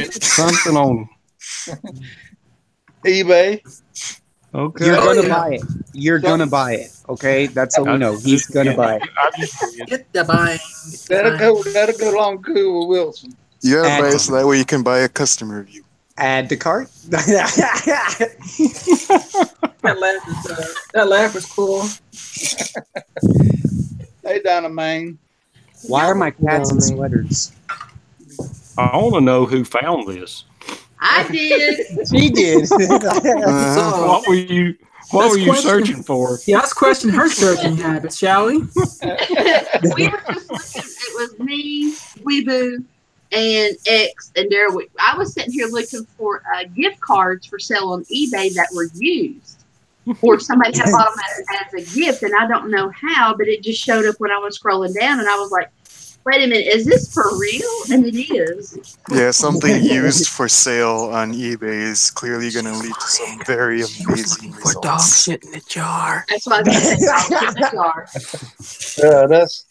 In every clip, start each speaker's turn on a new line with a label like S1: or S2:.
S1: something on
S2: eBay.
S1: Okay.
S3: You're gonna buy it. You're gonna buy it. Okay, that's all we know. He's gonna buy it.
S4: Get the buying.
S2: That'll go along cool with Wilson.
S5: You gotta buy it so that way you can buy a customer review.
S3: Add to cart.
S4: That laugh was cool.
S2: Hey, Donna Main.
S3: Why are my cats in sweaters?
S1: I want to know who found this.
S6: I did.
S3: She did.
S1: What were you searching for?
S4: Yeah, let's question her searching habits, shall we?
S6: We were just looking. It was me, Weeboo, and X, and there. I was sitting here looking for gift cards for sale on eBay that were used, or somebody had bought them as a gift, and I don't know how, but it just showed up when I was scrolling down, and I was like, wait a minute, is this for real? And it is.
S5: Yeah, something used for sale on eBay is clearly going to lead to some very amazing
S4: For dog
S5: results.
S4: shit in the jar.
S6: That's why I said dog shit in the jar.
S2: That's.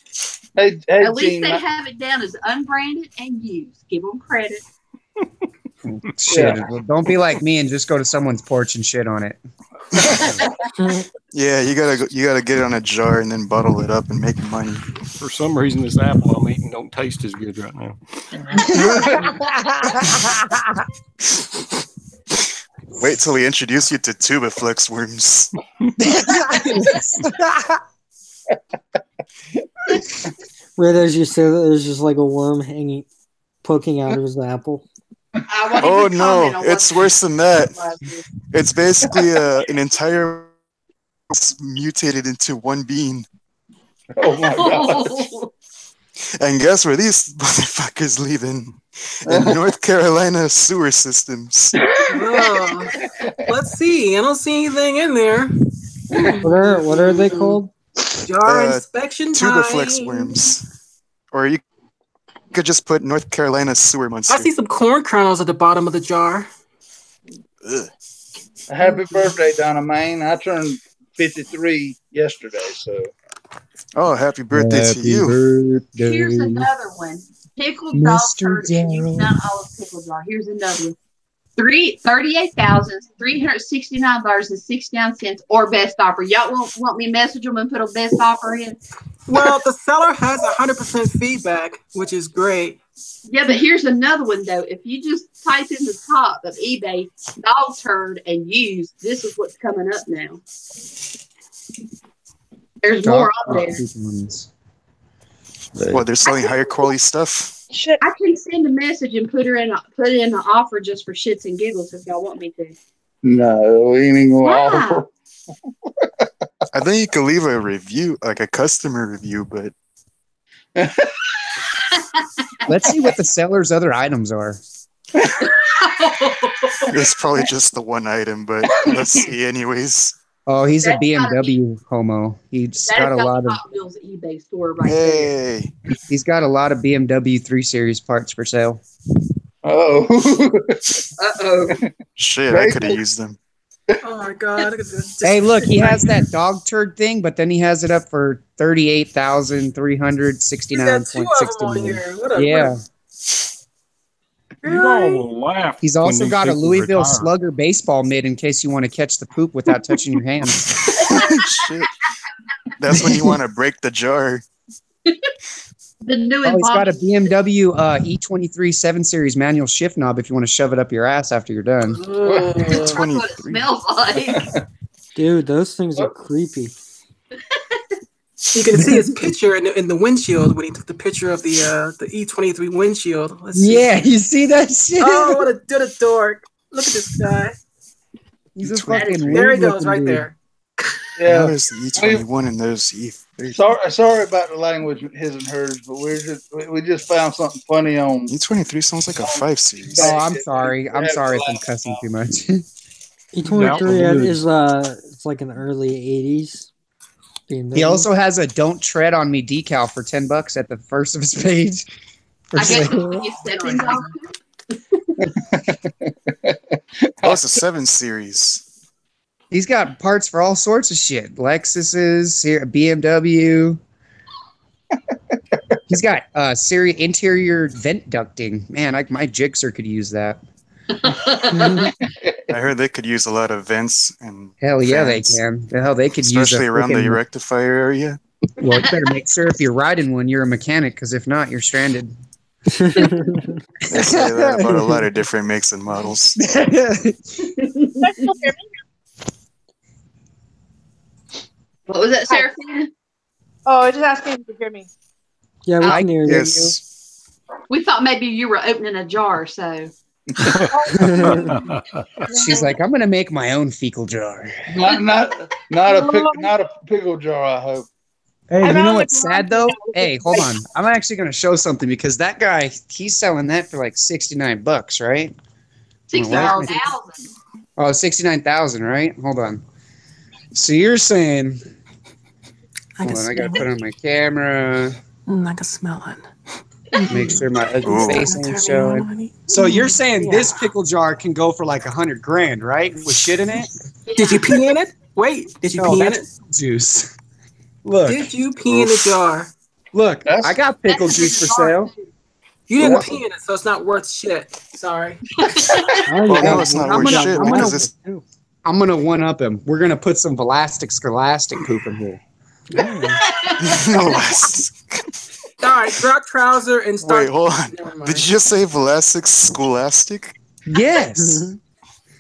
S2: Hey,
S6: At least
S2: Gene,
S6: they have it down as unbranded and used. Give them credit.
S3: Shit. Well, don't be like me and just go to someone's porch and shit on it.
S5: Yeah, you gotta get it on a jar and then bottle it up and make money.
S1: For some reason, this apple I'm eating don't taste as good right now.
S5: Wait till he introduce you to tubiflex worms.
S7: Right as you say that, there's just like a worm poking out of his apple.
S5: Oh no, it's worse than that. It's basically an entire mutated into one bean.
S2: Oh my god!
S5: And guess where these motherfuckers live in North Carolina sewer systems.
S4: Oh, let's see. I don't see anything in there.
S7: What are they called?
S4: Jar inspection time.
S5: Tubiflex worms. Or you could just put North Carolina sewer monster.
S4: I see some corn kernels at the bottom of the jar.
S5: Ugh.
S2: Happy birthday, Donna Main. I turned 53 yesterday, so.
S5: Oh, happy birthday to you.
S6: Here's another one. Pickled dog turkey. You've done all of pickled dog. Here's another one. $38,369.69 or best offer. Y'all want me to message them and put a best offer in?
S4: Well, the seller has 100% feedback, which is great.
S6: Yeah, but here's another one though. If you just type in the top of eBay dog turd and used, this is what's coming up now. There's more on there.
S5: Well, they're selling higher quality stuff.
S6: Shit. I can send a message and put in an offer just for shits and giggles if y'all want me to.
S2: No, we ain't even going to offer.
S5: I think you could leave a review, like a customer review, but
S3: let's see what the seller's other items are.
S5: It's probably just the one item, but let's see anyways.
S3: Oh, he's a BMW homo. He's got a lot of
S6: Hot Wheels eBay store right there.
S3: He's got a lot of BMW 3 Series parts for sale.
S2: Oh.
S6: Uh-oh.
S5: Shit, I could have used them.
S4: Oh my god. Look at this.
S3: Hey, look, he has that dog turd thing, but then he has it up for $38,369.69. Yeah.
S1: You all will laugh.
S3: He's
S1: when
S3: also
S1: these
S3: got a
S1: people
S3: Louisville
S1: retire.
S3: Slugger baseball mitt in case you want to catch the poop without touching your hands.
S5: Shit. That's when you want to break the jar.
S6: The new
S3: He's got a BMW E23 7 Series manual shift knob if you want to shove it up your ass after you're done.
S6: That's what it smells like.
S7: Dude, those things are creepy.
S4: You can see his picture in the windshield when he took the picture of the E23 windshield. Let's see.
S3: Yeah, you see that shit?
S4: Oh, what a dork. Look at this guy.
S3: He's a fucking
S4: There he
S3: weird
S4: goes, right
S3: dude.
S4: there.
S5: Yeah, there's the E21 and there's the E30.
S2: Sorry about the language, his and hers, but we just found something funny on
S5: E23 sounds like a 5 Series.
S3: Oh, I'm sorry. I'm sorry if I'm cussing too much.
S7: E23 is it's like an early 80s.
S3: He also has a "Don't Tread on Me" decal for $10 at the first of his page. For sale.
S5: Oh, it's a 7 Series.
S3: He's got parts for all sorts of shit. Lexuses, BMW. He's got interior vent ducting. Man, my Gixxer could use that.
S5: I heard they could use a lot of vents and
S3: Hell yeah,
S5: fans,
S3: they can. Hell, they could use
S5: especially around the rectifier area.
S3: Well, you better make sure if you're riding one, you're a mechanic, because if not, you're stranded.
S5: They say that about a lot of different makes and models.
S6: What was that, Seraphina?
S8: Oh, I just asking if you could hear me.
S7: Yeah, we can hear you.
S5: Yes.
S6: We thought maybe you were opening a jar, so.
S3: She's like, I'm gonna make my own fecal jar.
S2: Not a pickle jar, I hope.
S3: Hey,
S8: I'm
S3: you know
S8: out
S3: what's
S8: with
S3: sad though? Hey, hold on. I'm actually gonna show something because that guy, he's selling that for like $69, right?
S6: 69,000.
S3: Oh, 69,000, right? Hold on. So you're saying? Hold on, I gotta put on my camera.
S4: I can smell it.
S3: Make sure my ugly
S5: Ooh.
S3: face ain't showing. So you're saying this pickle jar can go for like $100,000, right? With shit in it?
S4: Did you pee in it? Wait, did you pee in it?
S3: that's juice. Look,
S4: Did you pee in the jar?
S3: look,
S2: That's-
S3: I got pickle juice for sale.
S4: You didn't
S3: What?
S4: pee in it, so it's not worth shit. Sorry.
S7: Oh,
S5: Oh, no, it's not
S3: I'm
S5: worth
S3: gonna-
S5: shit
S3: I'm
S5: because
S3: gonna-
S5: it's
S3: I'm gonna one up him. We're gonna put some Velastic Scholastic poop in here.
S5: no less.
S4: All right, drop trouser and start.
S5: Wait, hold on.
S4: Never mind.
S5: Did you just say Velastic Scholastic?
S3: Yes.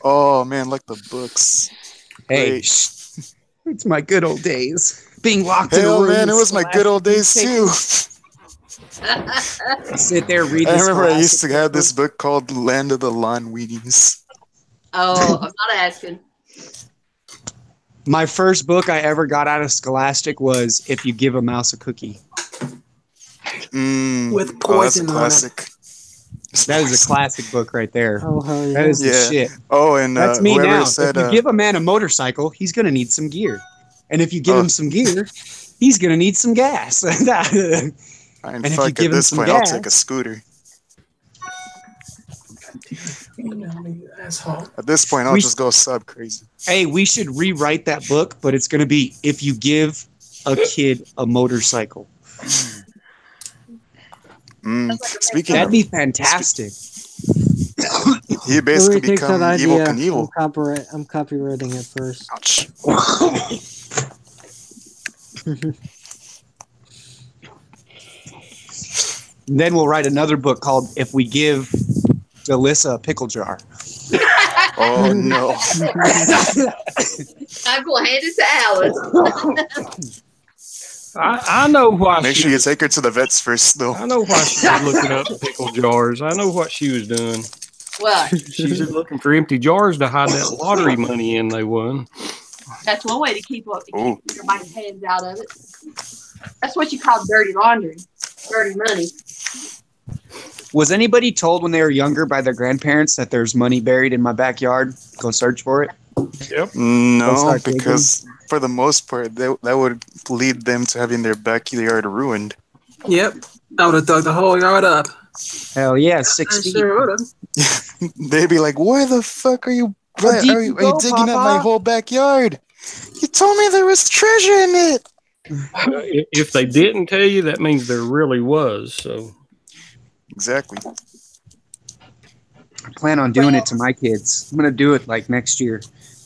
S5: Oh man, like the books.
S3: Hey,
S5: Great.
S3: it's my good old days. Being locked in a
S5: Hell
S3: room.
S5: man, it
S3: with
S5: was my good old days too.
S3: Sit there, read
S5: I
S3: this.
S5: remember I used to
S3: Scholastic
S5: have
S3: book.
S5: this book called Land of the Lawn Weenies.
S6: Oh, I'm not asking.
S3: My first book I ever got out of Scholastic was If You Give a Mouse a Cookie.
S4: With
S5: Oh, that's a
S4: poison on it.
S5: classic.
S3: That is a classic book right there.
S7: Oh, hell yeah.
S3: That is the
S5: Yeah.
S3: shit.
S5: Oh, and
S3: That's me
S5: whoever
S3: now.
S5: said
S3: If you give a man a motorcycle, he's gonna need some gear, and if you give him some gear, he's gonna need some gas.
S5: and
S3: if you
S5: fuck,
S3: give
S5: at
S3: him
S5: this
S3: some
S5: point, I'll
S3: gas-
S5: take a scooter.
S4: Asshole.
S5: At this point, I'll
S3: We-
S5: just go sub crazy.
S3: Hey, we should rewrite that book, but it's gonna be if you give a kid a motorcycle.
S5: Speaking
S3: That'd
S5: of,
S3: be fantastic.
S5: he basically
S7: Whoever takes that
S5: become Evil
S7: idea,
S5: Knievel.
S7: I'm copywriting it first.
S5: Ouch.
S3: Then we'll write another book called If We Give Delissa a Pickle Jar.
S5: Oh no.
S6: I'm going to hand it to Alice.
S1: I know why.
S5: Make sure you take her to the vets first, though.
S1: I know why she was looking up pickle jars. I know what she was doing.
S6: What?
S1: She's just looking for empty jars to hide that lottery money in they won.
S6: That's one way to keep
S5: Ooh.
S6: everybody's hands out of it. That's what you call dirty laundry, dirty money.
S3: Was anybody told when they were younger by their grandparents that there's money buried in my backyard? Go search for it.
S5: No,
S3: start
S5: because for the most part, that would lead them to having their backyard ruined.
S4: Yep. I would have dug the whole yard up.
S3: Hell yeah,
S4: I
S3: 6 feet.
S4: sure would have.
S5: They'd be like, "Where the fuck are you?
S3: How deep
S5: Are
S3: you
S5: you
S3: go,
S5: digging at my
S3: Papa?"
S5: whole backyard? You told me there was treasure in it."
S1: If they didn't tell you, that means there really was. So
S5: Exactly.
S3: I plan on doing it to my kids. I'm gonna do it like next year in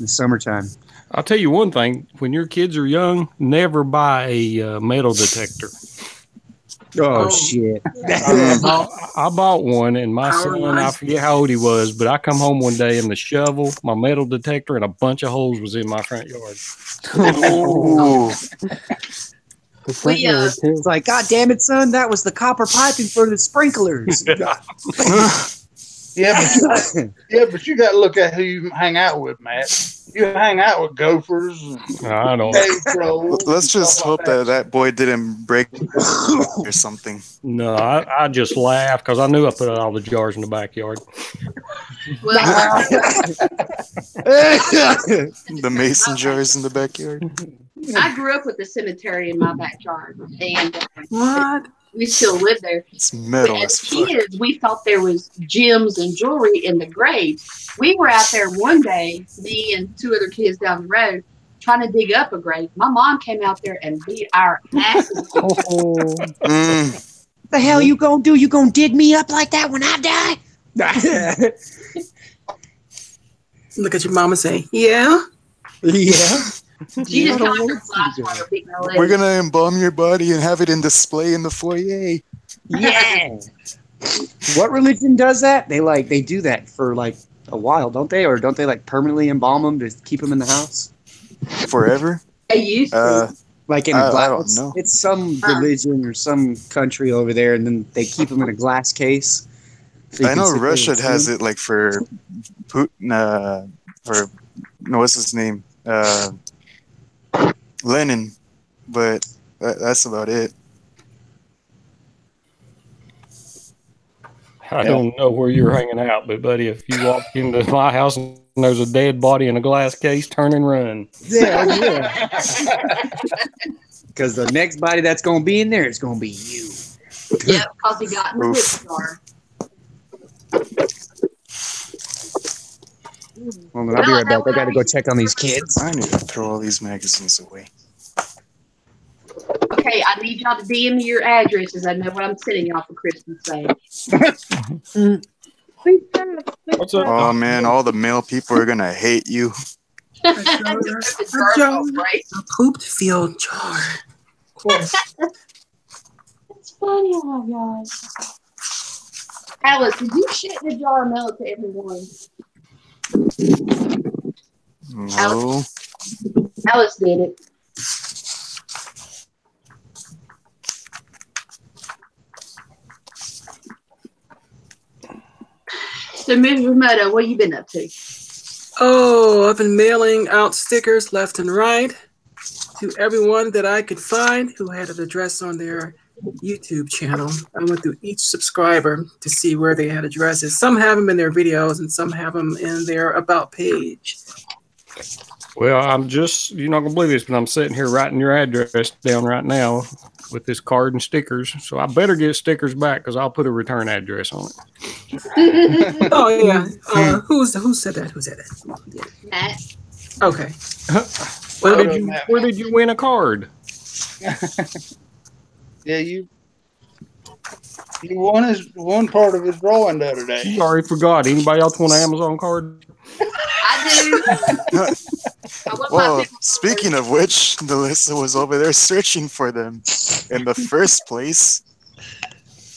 S3: the summertime.
S1: I'll tell you one thing: when your kids are young, never buy a metal detector.
S3: Oh, shit.
S1: I bought one, and my
S4: How
S1: son, I
S4: nice.
S1: forget how old he was, but I come home one day and the shovel, my metal detector, and a bunch of holes was in my front yard.
S5: Ooh.
S7: The front
S6: We,
S7: yard, too.
S3: It's like, God damn it, son, that was the copper piping for the sprinklers.
S2: Yeah, but you got to look at who you hang out with, Matt. You hang out with gophers and
S1: I don't.
S2: cave trolls.
S5: Let's
S2: and
S5: just
S2: stuff
S5: hope
S2: like
S5: that that boy didn't break or something.
S1: No, I just laughed because I knew I put all the jars in the backyard.
S6: Well,
S5: The mason jars in the backyard.
S6: I grew up with the cemetery in my backyard, and
S4: What?
S6: we still live there.
S5: It's metal
S6: But
S5: as
S6: as
S5: fuck.
S6: kids, we thought there was gems and jewelry in the graves. We were out there one day, me and two other kids down the road, trying to dig up a grave. My mom came out there and beat our asses.
S7: Oh,
S5: Mm.
S3: The hell you gonna do? You gonna dig me up like that when I die?
S4: Look at your mama say, yeah.
S3: Yeah.
S6: She just got her glass water big my leg.
S5: We're gonna embalm your body and have it in display in the foyer.
S3: Yeah. What religion does that? They do that for like a while, don't they? Or don't they like permanently embalm them to keep them in the house?
S5: Forever?
S6: They used to.
S3: Like in a glass.
S5: I don't know.
S3: It's some religion or some country over there, and then they keep them in a glass case. So
S5: I know Russia has it like for Putin, or no, what's his name? Lenin, but that's about it.
S1: I don't know where you're hanging out, but buddy, if you walk into my house and there's a dead body in a glass case, turn and run.
S3: Yeah. Because the next body that's going to be in there is going to be you.
S6: Yeah, because he got in the whip jar.
S3: Hold on, I'll be right back. I got to go check on these kids.
S5: I need to throw all these magazines away.
S6: Okay, I need y'all to DM me your addresses. I know what I'm sending y'all for Christmas Day.
S1: What's up?
S5: Oh man, all the male people are gonna hate you.
S4: A pooped field jar. Of course.
S6: It's funny, oh my gosh. Alice, did you shit in a jar and mail it to everyone?
S5: No.
S6: Alice did it. So, Ms. Remoto, what have you been up to?
S4: Oh, I've been mailing out stickers left and right to everyone that I could find who had an address on their YouTube channel. I went through each subscriber to see where they had addresses. Some have them in their videos and some have them in their About page.
S1: Well, you're not going to believe this, but I'm sitting here writing your address down right now with this card and stickers. So I better get stickers back because I'll put a return address on it.
S4: Oh, yeah. Who said that? Who said that?
S6: Matt.
S4: Okay.
S1: Where did you win a card?
S2: Yeah, you won part of his drawing the other day.
S1: You already forgot. Anybody else want an Amazon card?
S6: I do.
S5: Well, speaking of which, Delissa was over there searching for them in the first place.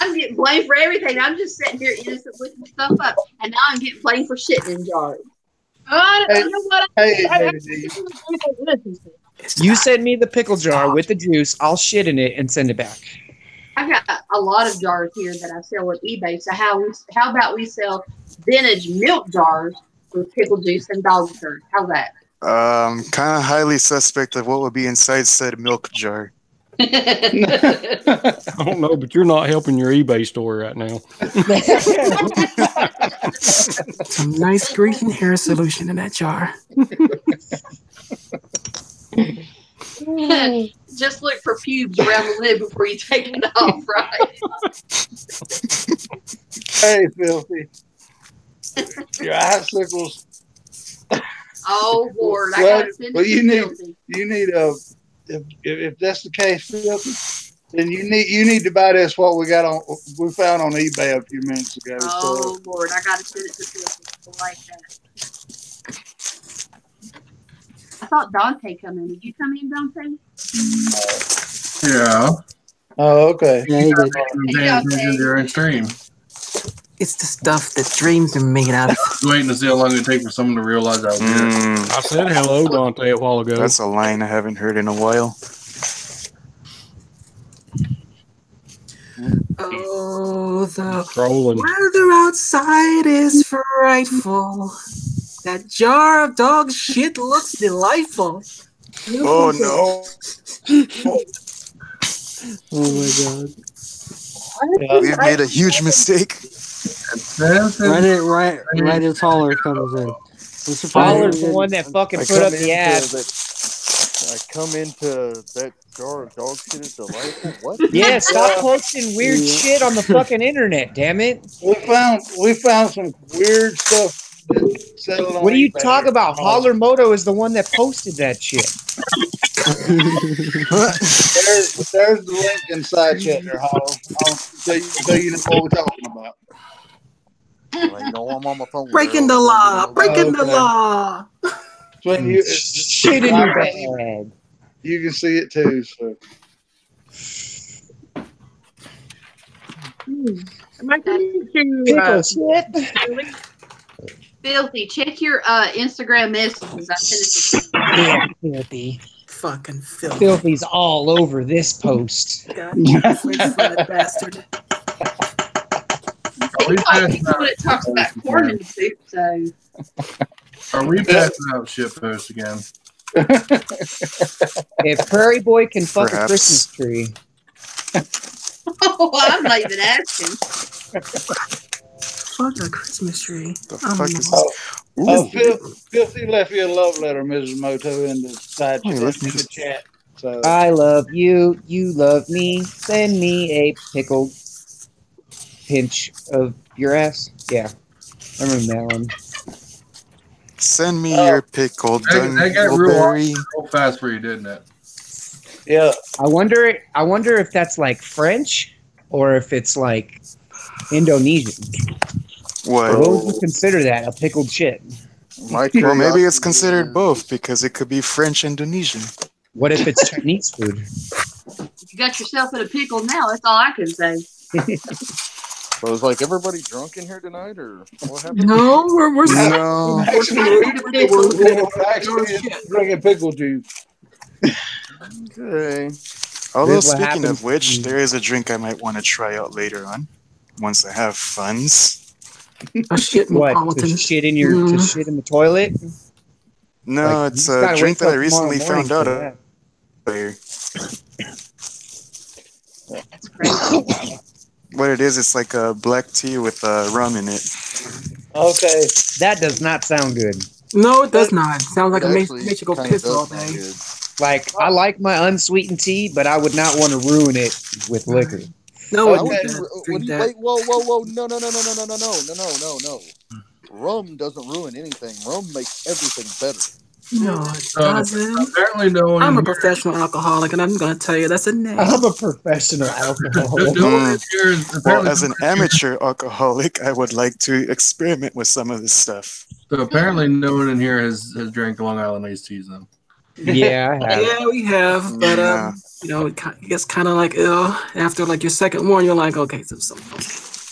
S6: I'm getting blamed for everything. I'm just sitting here innocent looking stuff up, and now I'm getting blamed for shitting in jars.
S8: You know what?
S3: You send me the pickle jar with the juice. I'll shit in it and send it back.
S6: I've got a lot of jars here that I sell on eBay. So how about we sell vintage milk jars with pickle juice and dog turd? How's that?
S5: Kind of highly suspect of what would be inside said milk jar.
S1: I don't know, but you're not helping your eBay store right now.
S4: Some nice grease and hair solution in that jar.
S6: Just look for pubes around the lid before you take it off, right?
S2: Hey, filthy. Your icicles.
S6: Oh Lord, I gotta finish.
S2: Well, you need if that's the case, filthy, then you need to buy this. What we found on eBay a few minutes ago.
S6: Oh Lord, I gotta send it to filthy people like that. I thought Dante come in. Did you come in, Dante?
S9: Yeah.
S2: Oh, okay.
S7: Yeah, he did.
S9: During stream.
S4: It's the stuff that dreams are made out of.
S9: Waiting to see how long it take for someone to realize I was here.
S1: I said hello, Dante, a while ago.
S5: That's a line I haven't heard in a while.
S4: Oh, the
S1: Trolling.
S4: weather outside is frightful. That jar of dog shit looks delightful.
S5: Oh no!
S7: Oh my god.
S5: We've made a huge mistake.
S7: Right as Holler comes in.
S3: Holler's the one that fucking put up the ad.
S10: I come into that jar of dog shit is delightful. What?
S3: Yeah, stop posting weird shit on the fucking internet, damn it.
S2: We found some weird stuff.
S3: What do you talk about? Holler Moto is the one that posted that shit.
S2: There's the link inside chat there, Hall. So you know what we're talking about.
S10: Well, you know I'm on my phone.
S4: Breaking the law. Breaking the law.
S2: When you
S3: Shit in your bag.
S2: You can see it too. So.
S3: Pickle shit.
S6: Filthy, check your Instagram messages. I sent it to you.
S3: Yeah, filthy.
S4: Fucking filthy.
S3: Filthy's all over this post.
S4: God, you French-footed bastard.
S6: Seems like people that talks about Foreman soup, so.
S9: Are we passing out shit posts again?
S3: If Prairie Boy can fuck
S5: Perhaps.
S3: a Christmas tree.
S6: Oh, I'm not even asking.
S4: Fuck a Christmas tree.
S5: The fuck is
S2: Filthy left you a love letter, Mrs. Moto, in the side
S5: Oh, you
S2: chat.
S5: left me
S2: In the
S5: just-
S2: chat. So
S3: I love you. You love me. Send me a pickled pinch of your ass. Yeah. I remember that one.
S5: Send me your pickled
S9: That got
S5: dingleberry.
S9: real fast for you, didn't it?
S2: yeah,
S3: I wonder if that's like French or if it's like Indonesian.
S5: What?
S3: What would you consider that? A pickled shit?
S5: Well, maybe it's considered both because it could be French Indonesian.
S3: What if it's Chinese food?
S6: You got yourself in a pickle now. That's all I can say.
S10: So is like everybody drunk in here tonight, or what happened?
S4: No, we're
S5: No.
S2: we're actually drinking pickle juice.
S10: Okay.
S5: Although
S3: This is what
S5: speaking
S3: happens
S5: of which,
S3: when-
S5: there is a drink I might want to try out later on, once I have funds.
S4: a shit
S3: What?
S4: Neapolitan.
S3: To shit in your to shit in the toilet?
S5: No,
S3: Like,
S5: it's
S3: you just
S5: a
S3: gotta
S5: drink
S3: wait
S5: that I
S3: till
S5: recently
S3: tomorrow morning
S5: found out
S3: for
S5: about.
S6: That's crazy.
S5: What it is, it's like a black tea with rum in it.
S2: Okay.
S3: That does not sound good.
S4: No, it does not. It sounds like it makes
S10: actually
S4: you go
S10: kinda
S4: piss
S10: does
S4: all
S10: sound
S4: day.
S10: good.
S3: Like, I like my unsweetened tea, but I would not want to ruin it with liquor.
S4: No,
S10: Why
S4: it
S10: would
S4: doesn't.
S10: you, what
S4: Drink
S10: do you,
S4: that.
S10: wait, whoa, no. Rum doesn't ruin anything. Rum makes everything better.
S4: No, it doesn't.
S9: Apparently, no one.
S4: I'm a
S9: in here-
S4: professional alcoholic, and I'm going to tell you that's a name.
S3: I'm a professional alcoholic.
S9: No one in here is
S5: Well,
S9: apparently.
S5: as an amateur alcoholic, I would like to experiment with some of this stuff.
S9: So apparently, no one in here has drank Long Island iced teas. Then
S3: Yeah, I have.
S4: Yeah, we have, but
S5: Yeah.
S4: you know, it gets kind of like after like your second one, you're like, okay, so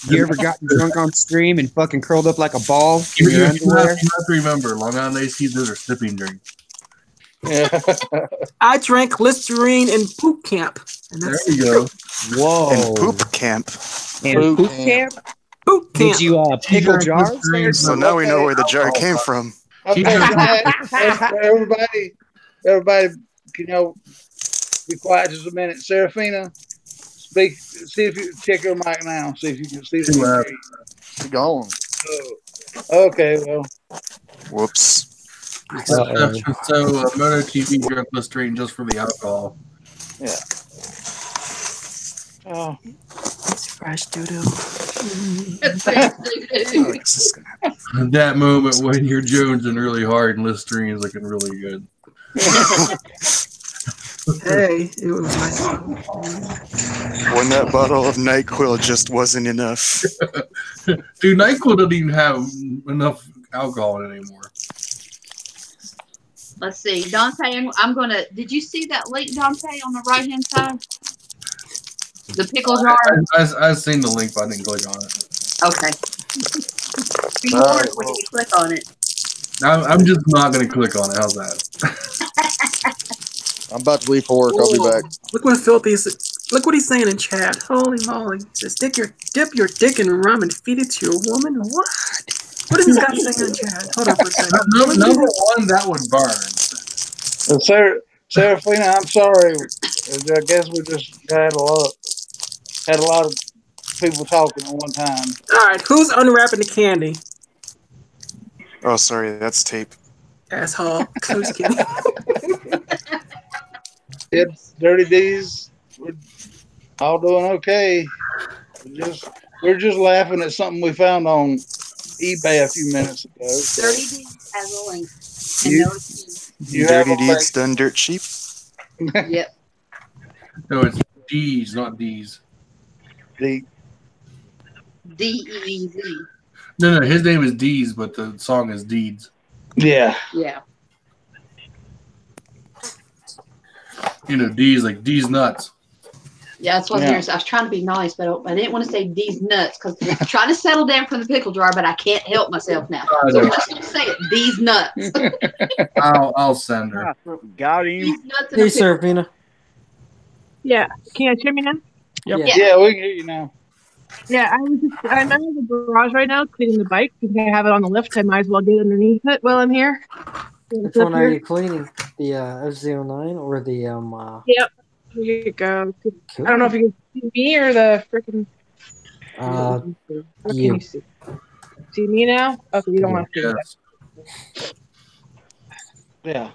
S3: You ever gotten drunk on stream and fucking curled up like a ball
S9: you,
S3: in your
S9: have
S3: underwear?
S9: to remember, Long Island iced teas are sipping drink.
S4: I drank Listerine in poop camp, and
S9: There
S4: that's
S9: you go.
S3: Whoa.
S5: And poop camp.
S3: And
S10: Boot
S3: poop camp?
S4: poop camp.
S3: Did you pickle
S9: drank
S3: jars?
S9: Listerine,
S5: So now we know where the jar came from.
S2: Okay, everybody, can y'all be quiet just a minute? Serafina, speak. See if you check your mic now. See if you can see the.
S10: Keep going.
S2: Okay, well,
S5: Whoops.
S9: So Moto TV drank Listerine just for the alcohol.
S2: yeah. Oh,
S4: It's fresh doo-doo.
S5: Oh,
S9: That moment when you're jonesing really hard and Listerine is looking really good.
S4: Hey, it was nice.
S5: When that bottle of NyQuil just wasn't enough.
S9: Dude, NyQuil doesn't even have enough alcohol in it anymore.
S6: Let's see. Dante, I'm going to. Did you see that link, Dante, on the right hand side? The pickle jar?
S9: I've seen the link, but I didn't click on it.
S6: Okay. Be warned when you click on it.
S9: I'm just not going to click on it. How's that?
S10: I'm about to leave for work. I'll be back.
S4: Look what look what he's saying in chat. Holy moly. He says, dip your dick in rum and feed it to your woman? What? What is this guy saying in chat? Hold on for a second.
S9: Number one, that would burn.
S2: Serafina, I'm sorry. I guess we just had a lot of people talking at one time.
S4: All right, who's unwrapping the candy?
S5: Oh, sorry, that's tape.
S4: Asshole. Who's kidding?
S2: It's Dirty D's. We're all doing okay. We're just laughing at something we found on eBay a few minutes ago.
S6: 30 days has a link. And
S2: You-
S6: no excuse.
S2: You have
S5: Dirty
S2: a link.
S5: deeds done dirt cheap.
S6: Yep.
S9: No, it's D's, not D's.
S2: The
S6: D-E-E-Z.
S9: No, his name is D's, but the song is Deeds.
S2: yeah.
S6: Yeah.
S9: You know, D's like D's nuts.
S6: Yeah, that's what I was trying to be nice, but I didn't want to say these nuts because I'm trying to settle down from the pickle jar, but I can't help myself now. So I'm just going to say it. These nuts.
S9: I'll send her.
S10: Got him.
S6: These nuts in
S7: Hey,
S6: a pickle.
S7: Serafina.
S8: Yeah. Can you guys hear me now?
S7: Yep.
S2: Yeah, we can hear you now.
S8: Yeah, I'm in the garage right now cleaning the bike because I have it on the lift. I might as well get underneath it while I'm here.
S7: Which one are you cleaning? The F09 or the
S8: Yep. Here you go. I don't know if you can see me or the freaking. What can you see? See me now? Okay, you don't want to see that.
S2: Yeah.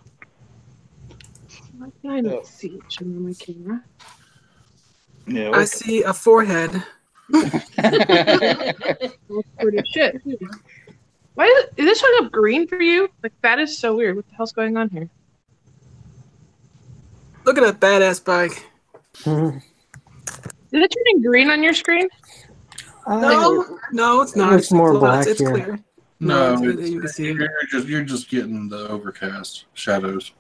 S8: Why can I not see it showing on my camera?
S2: Yeah.
S4: I see a forehead.
S8: That's pretty shit. Why is this showing up green for you? Like, that is so weird. What the hell's going on here?
S4: Look at that badass bike.
S8: Is it turning green on your screen?
S4: No, it's not.
S7: It's more black
S4: It's
S7: here.
S4: clear.
S9: No,
S4: you can see it.
S9: you're just getting the overcast shadows.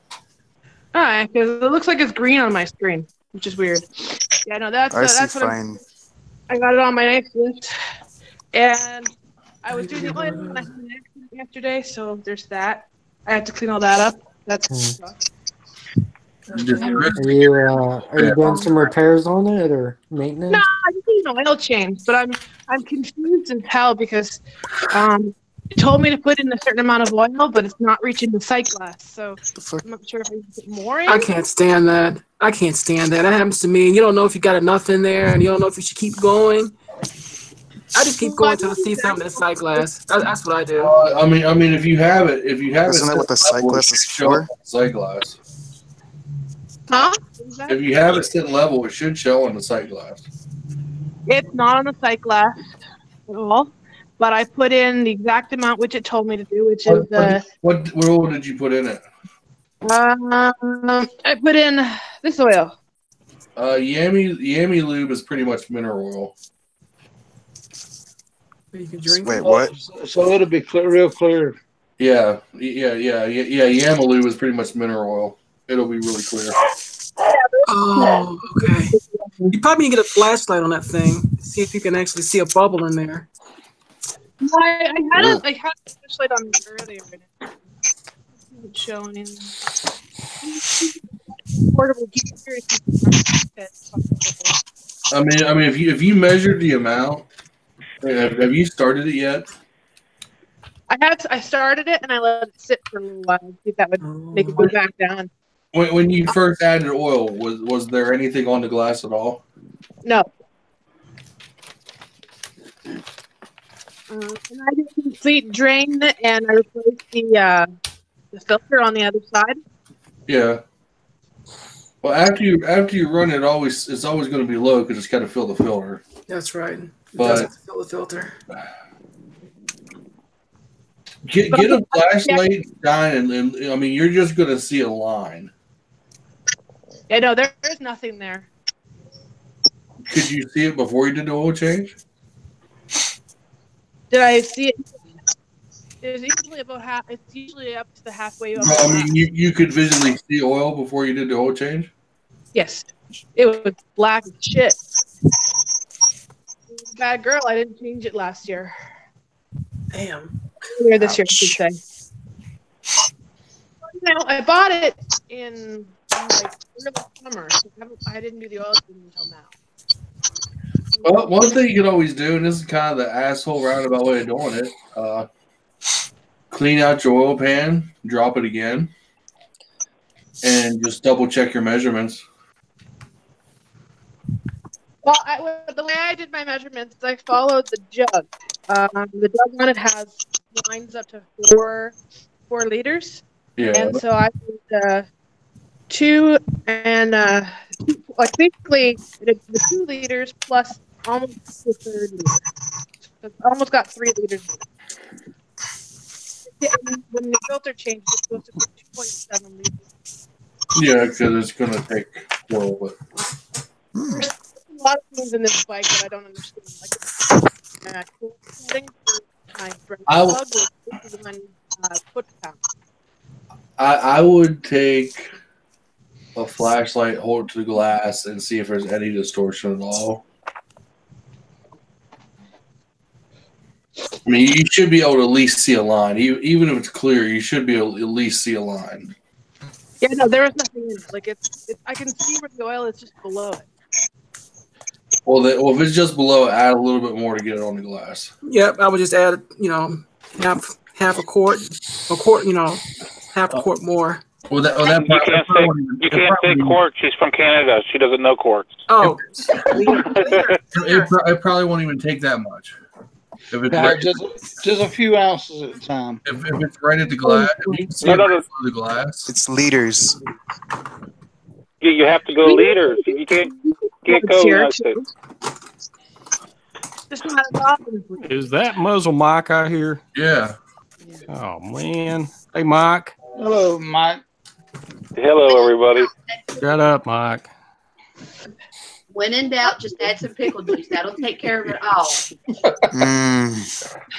S8: Alright, because it looks like it's green on my screen, which is weird. Yeah, no, that's what
S5: fine.
S8: I got it on my next list. And I was doing the oil and I had an accident yesterday, so there's that. I have to clean all that up. That's
S7: Are you doing some repairs on it or maintenance?
S8: No, I just need an oil change, but I'm confused as hell because it told me to put in a certain amount of oil, but it's not reaching the sight glass. So I'm not sure if I need to put more in.
S4: I can't stand that. That happens to me. And you don't know if you got enough in there, and you don't know if you should keep going. I just keep going till I see something in the sight glass. That's what I do.
S9: I mean, if you have it,
S5: Isn't that what the sight glass is for?
S9: Sight glass.
S8: Huh?
S9: If you have it set level, it should show on the sight glass.
S8: It's not on the sight glass at all, but I put in the exact amount which it told me to do, which is
S9: What oil did you put in it?
S8: I put in this oil.
S9: Yami lube is pretty much mineral oil.
S4: You can drink.
S5: Wait, what?
S2: So it'll be clear, real clear.
S9: Yeah. Yami lube is pretty much mineral oil. It'll be really clear.
S4: Oh, okay. You probably need to get a flashlight on that thing. See if you can actually see a bubble in there.
S8: I had a flashlight on earlier. It's showing in portable gear.
S9: I mean, if you measured the amount, have you started it yet?
S8: I started it and I let it sit for a little while. See if that would make it go back down.
S9: When you first added oil, was there anything on the glass at all?
S8: No. And I did a complete drain and I replaced the filter on the other side.
S9: Yeah. Well, after you run it, it's always going to be low because it's got to fill the filter.
S4: That's right.
S9: But
S4: Fill the filter.
S9: Get a flashlight, shine, and I mean, you're just going to see a line.
S8: Yeah, no, there's nothing there.
S9: Could you see it before you did the oil change?
S8: Did I see it? It's usually about half. It's usually up to the halfway.
S9: No, I mean, you could visually see oil before you did the oil change?
S8: Yes. It was black as shit. Bad girl. I didn't change it last year.
S4: Damn.
S8: Earlier this year, I should say. You know, I bought it in like early summer. So I didn't do the oil change until now.
S9: Well, one thing you can always do, and this is kind of the asshole roundabout way of doing it, clean out your oil pan, drop it again, and just double check your measurements.
S8: Well, the way I did my measurements, I followed the jug. The jug on it has lines up to four liters.
S9: Yeah.
S8: And so I did 2 and basically the 2 liters plus almost the 3rd liter. So I almost got 3 liters. When the filter changed, it's supposed to be 2.7 liters.
S9: Yeah, because it's going to take a while. But
S8: There's a lot of things in this bike that I don't understand. Like setting for my brake plug with one foot pound.
S9: I would take a flashlight, hold it to the glass, and see if there's any distortion at all. I mean, you should be able to at least see a line. Even if it's clear, you should be able to at least see a line.
S8: Yeah, no, there was nothing in it. Like I can see where the oil is just below it.
S9: Well, if it's just below, add a little bit more to get it on the glass.
S4: Yep, I would just add, half a quart, half a quart more.
S9: Well,
S11: you can't say quarts. She's from Canada. She doesn't know quarts.
S4: Oh,
S9: it probably won't even take that much. If it's right,
S2: just a few ounces at a time.
S9: If it's right at the glass, if you can see the glass.
S5: It's liters.
S11: You have to go liters. You can't go United States.
S1: Is that muzzle Mike out here?
S9: Yeah.
S1: Oh man. Hey Mike.
S2: Hello, Mike.
S11: Hello, everybody.
S1: Shut up, Mike.
S6: When in doubt, just add some pickle juice. That'll take care of it all.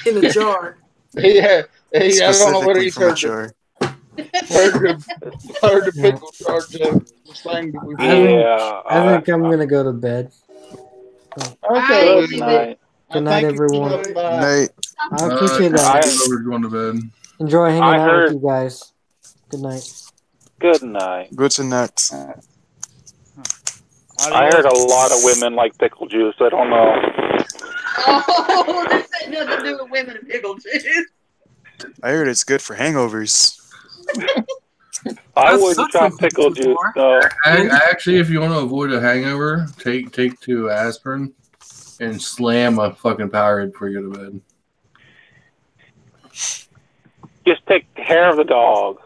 S4: In the jar.
S2: Yeah. Hey, I don't know what he's heard. Heard the pickle jar joke.
S7: I think I'm gonna go to bed.
S2: Okay.
S11: Good night.
S7: Good night, everyone.
S5: Good night.
S7: I appreciate that.
S9: We're going to bed.
S7: Enjoy hanging out with you guys. Good night.
S11: Good night.
S5: Good night.
S11: I heard a lot of women like pickle juice. I don't know.
S6: Oh, this ain't nothing to do with women and pickle juice.
S5: I heard it's good for hangovers.
S11: I wouldn't try pickle juice, though.
S9: Actually, if you want to avoid a hangover, take 2 aspirin and slam a fucking Powerade before you go to bed.
S11: Just take care of the dog.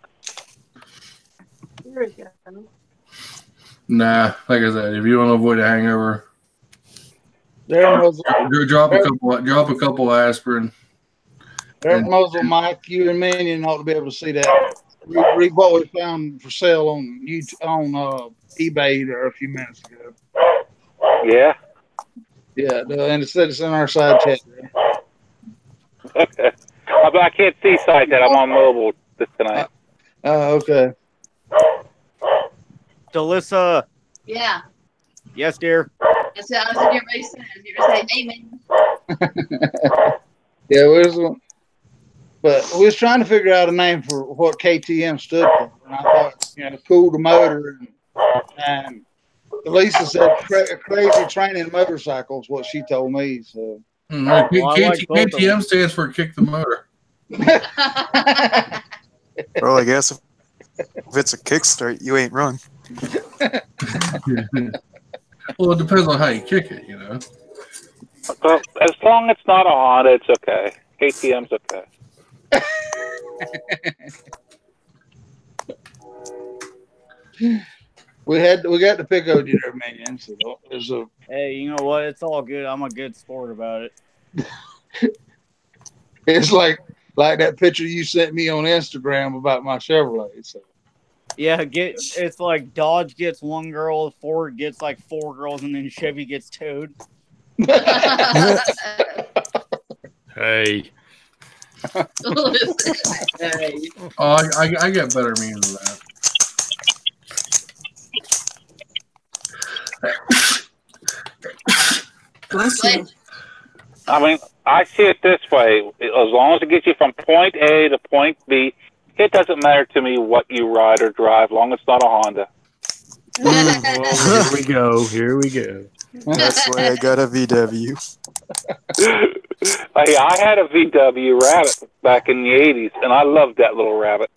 S8: There we go.
S9: Nah, like I said, if you want to avoid a hangover, drop a couple aspirin.
S2: There's muzzle, Mike. You and Minion ought to be able to see that. Read what we found for sale on YouTube, on eBay there a few minutes ago.
S11: Yeah.
S2: Yeah, and it said it's in our side chat there.
S11: Okay. But I can't see side chat. I'm on mobile tonight.
S2: Okay.
S12: Delissa.
S6: Yeah.
S12: Yes, dear.
S6: That's what I was getting ready to say. I was getting ready to say amen.
S2: Yeah, we was trying to figure out a name for what KTM stood for, and I thought, cool the motor, and Lisa said crazy training motorcycles. What she told me. So
S9: KTM stands for kick the motor.
S5: Well, I guess if it's a kickstart, you ain't wrong.
S9: Well, it depends on how you kick it,
S11: Well, as long as it's not a Honda, it's okay. KTM's okay.
S2: We got the pick on you there, man. So there's a.
S12: Hey, you know what? It's all good. I'm a good sport about it.
S2: It's like that picture you sent me on Instagram about my Chevrolet. So.
S12: Yeah, it's like Dodge gets 1 girl, Ford gets like 4 girls, and then Chevy gets towed.
S1: Hey.
S2: Hey.
S9: Oh, I get better means of that.
S4: Bless you.
S11: I mean, I see it this way. As long as it gets you from point A to point B, it doesn't matter to me what you ride or drive, long as it's not a Honda.
S1: Well, here we go.
S5: That's why I got a VW.
S11: Hey, I had a VW Rabbit back in the 80s, and I loved that little Rabbit.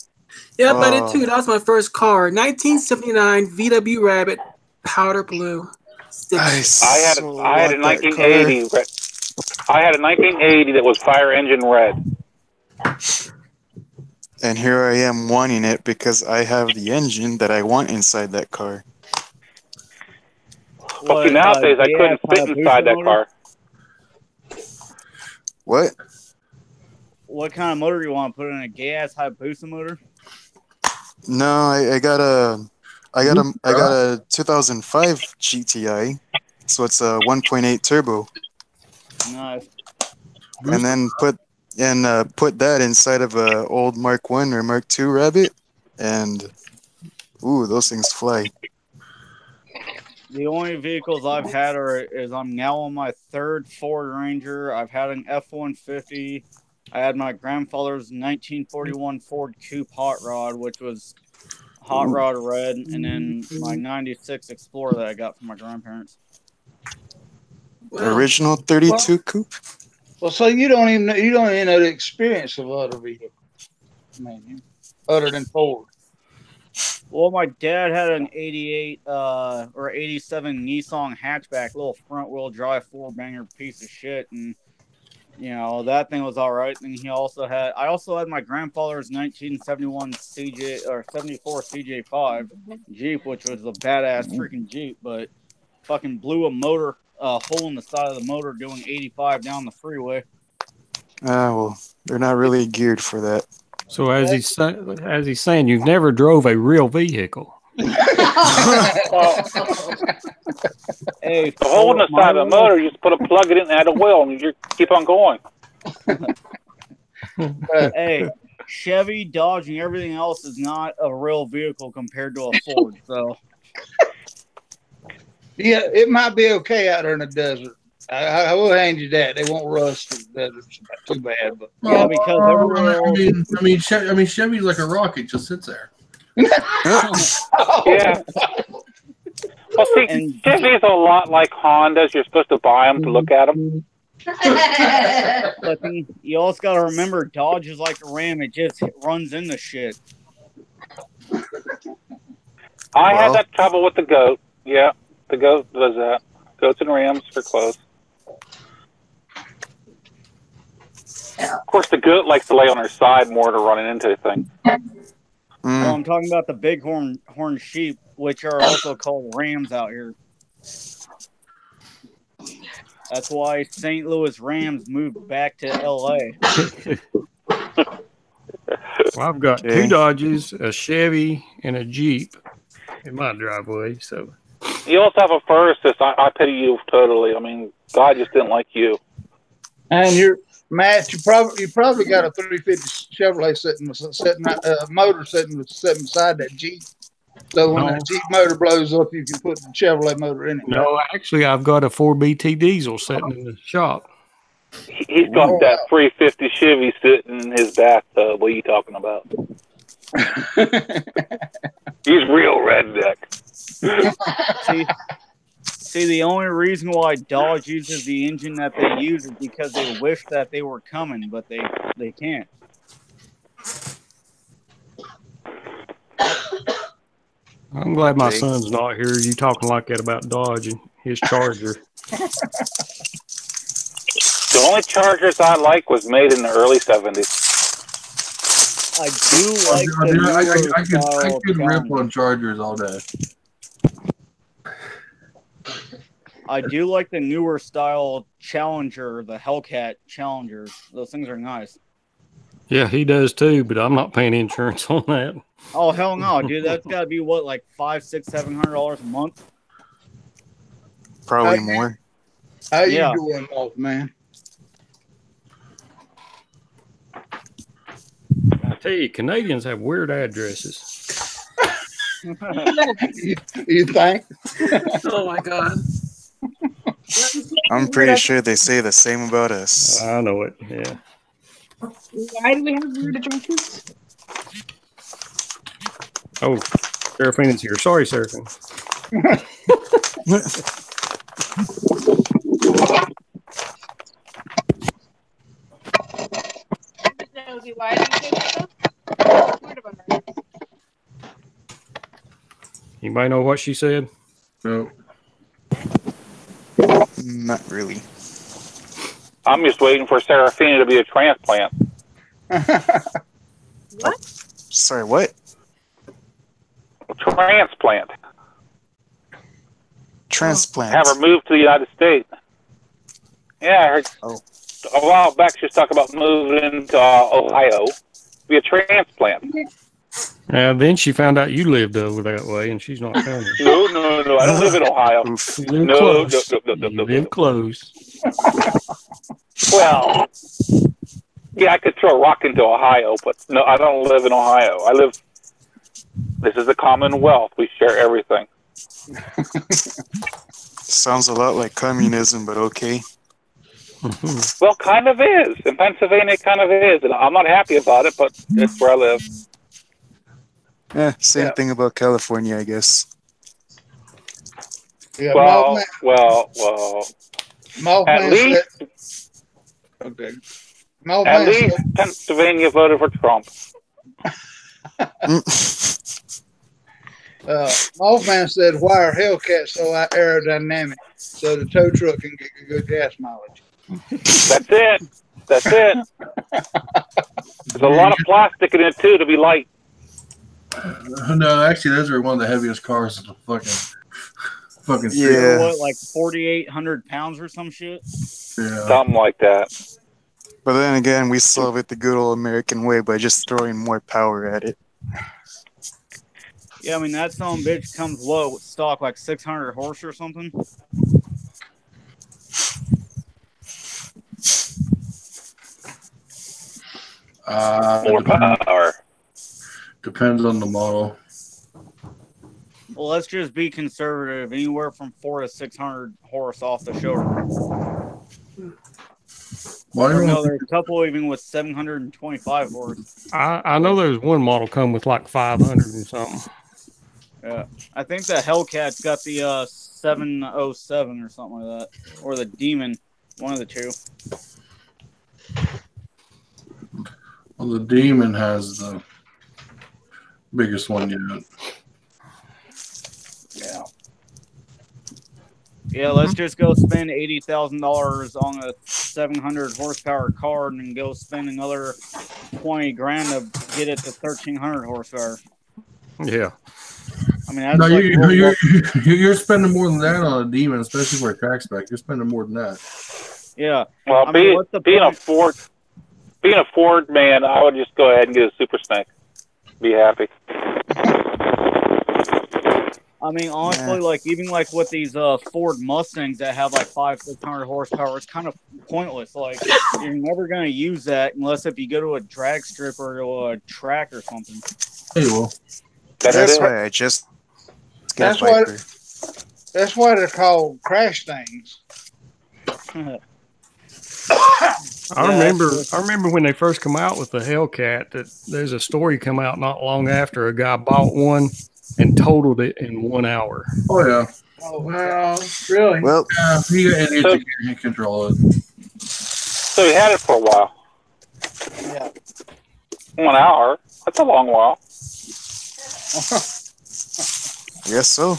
S4: Yep, I did too. That was my first car. 1979 VW Rabbit, powder blue.
S11: I had a 1980. I had a 1980 that was fire engine red.
S5: And here I am wanting it because I have the engine that I want inside that car.
S11: Well, see, nowadays I couldn't fit inside that car.
S5: What?
S12: What kind of motor you want? Put in a gas Hayabusa motor?
S5: No, I got a I got a 2005 GTI, so it's a 1.8 turbo.
S12: Nice.
S5: And then put that inside of a old Mark 1 or Mark 2 Rabbit, and ooh, those things fly.
S12: The only vehicles I've had is I'm now on my third Ford Ranger. I've had an F-150. I had my grandfather's 1941 Ford Coupe Hot Rod, which was Hot Rod Red, and then my 96 Explorer that I got from my grandparents.
S5: Original 32 coupe.
S2: Well, so you don't even know the experience of other vehicles, other than Ford.
S12: Well, my dad had an 88 or 87 Nissan hatchback, little front wheel drive 4-banger piece of shit, and that thing was all right. And I also had my grandfather's 1971 CJ or 74 CJ5 Jeep, which was a badass freaking Jeep, but fucking blew a motor hole in the side of the motor doing 85 down the freeway.
S5: Well, they're not really geared for that.
S1: So as he's saying, you've never drove a real vehicle.
S11: Hey, the hole in the side of the motor, you just plug it in and add a wheel, and you keep on going.
S12: Hey, Chevy, Dodge, and everything else is not a real vehicle compared to a Ford. So,
S2: yeah, it might be okay out there in the desert. I will hand you that. They won't rust in the desert too bad, but
S12: yeah, because
S9: I mean, Chevy's like a rocket, just sits there.
S11: Yeah. Well, see, Chevy's a lot like Hondas. You're supposed to buy them to look at them.
S12: But you also got to remember, Dodge is like a Ram. It just runs into shit.
S11: I had that trouble with the Goat. Yeah, the Goat does that. Goats and Rams are close. Of course, the Goat likes to lay on her side more to running into things.
S12: Well, I'm talking about the big horn sheep, which are also called Rams out here. That's why St. Louis Rams moved back to L.A.
S1: Well, I've got 2 Dodges, a Chevy, and a Jeep in my driveway. So
S11: you also have a Fursus. I pity you totally. I mean, God just didn't like you.
S2: And Matt, you probably got a 350 Chevrolet motor sitting beside that Jeep. So when that Jeep motor blows up, you can put the Chevrolet motor in it.
S1: No, actually, I've got a 4BT diesel sitting in the shop.
S11: He's got that 350 Chevy sitting in his bathtub. What are you talking about? He's real redneck.
S12: See, the only reason why Dodge uses the engine that they use is because they wish that they were coming, but they can't.
S1: I'm glad my son's not here. You talking like that about Dodge and his Charger.
S11: The only Chargers I like was made in the early 70s.
S12: I do like
S9: I could rip on Chargers all day.
S12: I do like the newer style Challenger, the Hellcat Challengers. Those things are nice.
S1: Yeah, he does too, but I'm not paying insurance on that.
S12: Oh hell no, dude! That's got to be what, like $500, $600, $700 a month.
S5: Probably more.
S2: How you doing, old man?
S1: I tell you, Canadians have weird addresses.
S2: You think?
S4: Oh my God.
S5: I'm pretty sure they say the same about us.
S1: I know it, yeah.
S8: Why do we have weird addresses?
S1: Oh, Seraphina's here. Sorry, Seraphine.
S8: Why do you say that?
S1: Anybody know what she said?
S9: No.
S5: Not really.
S11: I'm just waiting for Seraphina to be a transplant.
S8: What?
S5: Sorry, what?
S11: Transplant.
S5: Transplant.
S11: Have her move to the United States. Yeah, I heard a while back she was talking about moving to Ohio. Be a transplant.
S1: Then she found out you lived over that way, and she's not coming.
S11: No. I don't live in Ohio.
S1: You live
S11: No.
S1: You live close.
S11: Well, yeah, I could throw a rock into Ohio, but no, I don't live in Ohio. This is the Commonwealth. We share everything.
S5: Sounds a lot like communism, but okay.
S11: Well, kind of is. In Pennsylvania, it kind of is. And I'm not happy about it, but it's where I live.
S5: Same thing about California, I guess.
S2: Yeah,
S11: Well. At least Pennsylvania voted for Trump.
S2: Mothman said, "Why are Hellcats so aerodynamic so the tow truck can get good gas mileage?"
S11: That's it. There's a lot of plastic in it too to be light.
S9: No, actually, those are one of the heaviest cars in the fucking street.
S12: Yeah. What, like 4,800 pounds or some shit?
S9: Yeah.
S11: Something like that.
S5: But then again, we solve it the good old American way by just throwing more power at it.
S12: Yeah, I mean, that son of a bitch comes low with stock like 600 horse or something.
S11: More power.
S9: Depends on the model.
S12: Well, let's just be conservative. Anywhere from 400 to 600 horse off the showroom. No, there's a couple even with 725 horse.
S1: I know there's one model come with like 500 and something.
S12: Yeah, I think the Hellcat's got the 707 or something like that, or the Demon, one of the two.
S9: Well, the Demon has the biggest one yet.
S12: Yeah, let's just go spend $80,000 on a 700 horsepower car and then go spend another 20 grand to get it to 1,300 horsepower.
S1: Yeah.
S12: I mean, that's
S9: No,
S12: like
S9: you're spending more than that on a Demon, especially for a track spec. You're spending more than that.
S12: Yeah.
S11: Well, being a Ford man, I would just go ahead and get a Super Snake. Be happy.
S12: I mean, honestly, like even like with these Ford Mustangs that have like 500-600 horsepower, it's kind of pointless. Like you're never gonna use that unless if you go to a drag strip or to a track or something.
S9: Hey, well,
S5: that's why I just
S2: that's why they're called crash things.
S1: I remember when they first come out with the Hellcat. That there's a story come out not long after a guy bought one and totaled it in 1 hour.
S9: Oh yeah.
S8: Oh wow! Really?
S5: Well,
S9: he can't control it.
S11: So he had it for a while.
S2: Yeah.
S11: 1 hour. That's a long while.
S5: Yes, so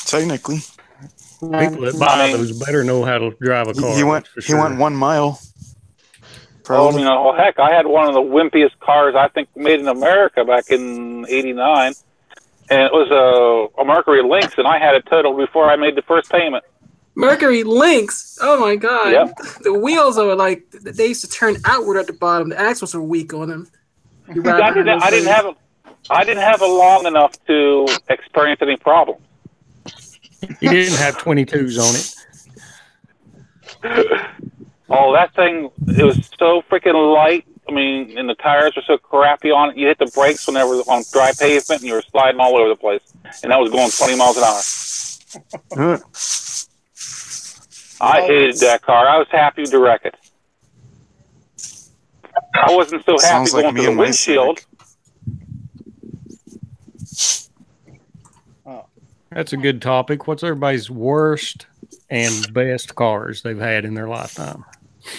S5: technically.
S1: People that buy those better know how to drive a car.
S5: He went 1 mile.
S11: Probably. Oh, heck, I had one of the wimpiest cars I think made in America back in '89. And it was a Mercury Lynx, and I had it totaled before I made the first payment.
S4: Mercury Lynx? Oh my god!
S11: Yep.
S4: The wheels are like they used to turn outward at the bottom. The axles are weak on them.
S11: I didn't have it long enough to experience any problems.
S1: You didn't have 22s on it.
S11: Oh, that thing! It was so freaking light. I mean, and the tires were so crappy on it. You hit the brakes whenever on dry pavement, and you were sliding all over the place. And that was going 20 miles an hour. I hated that car. I was happy to wreck it. I wasn't so happy going through the windshield.
S1: That's a good topic. What's everybody's worst and best cars they've had in their lifetime?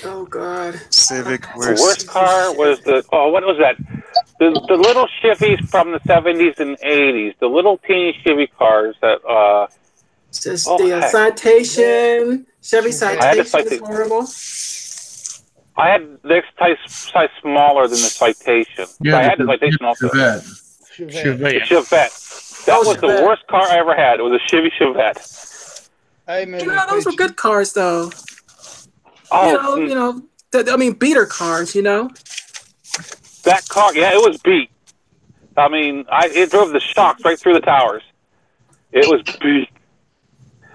S4: Oh God!
S5: Civic.
S11: The worst car was what was that? The little Chevys from the 70s and 80s. The little teeny Chevy cars that.
S4: Just the Citation, Chevy Citation is horrible.
S11: I had the size smaller than the Citation.
S9: Yeah,
S11: I had the Citation also. Chevette. That was the worst car I ever had. It was a Chevy Chevette.
S4: Those were good cars, though.
S11: Oh,
S4: I mean, beater cars,
S11: That car, yeah, it was beat. I mean, it drove the shocks right through the towers. It was big.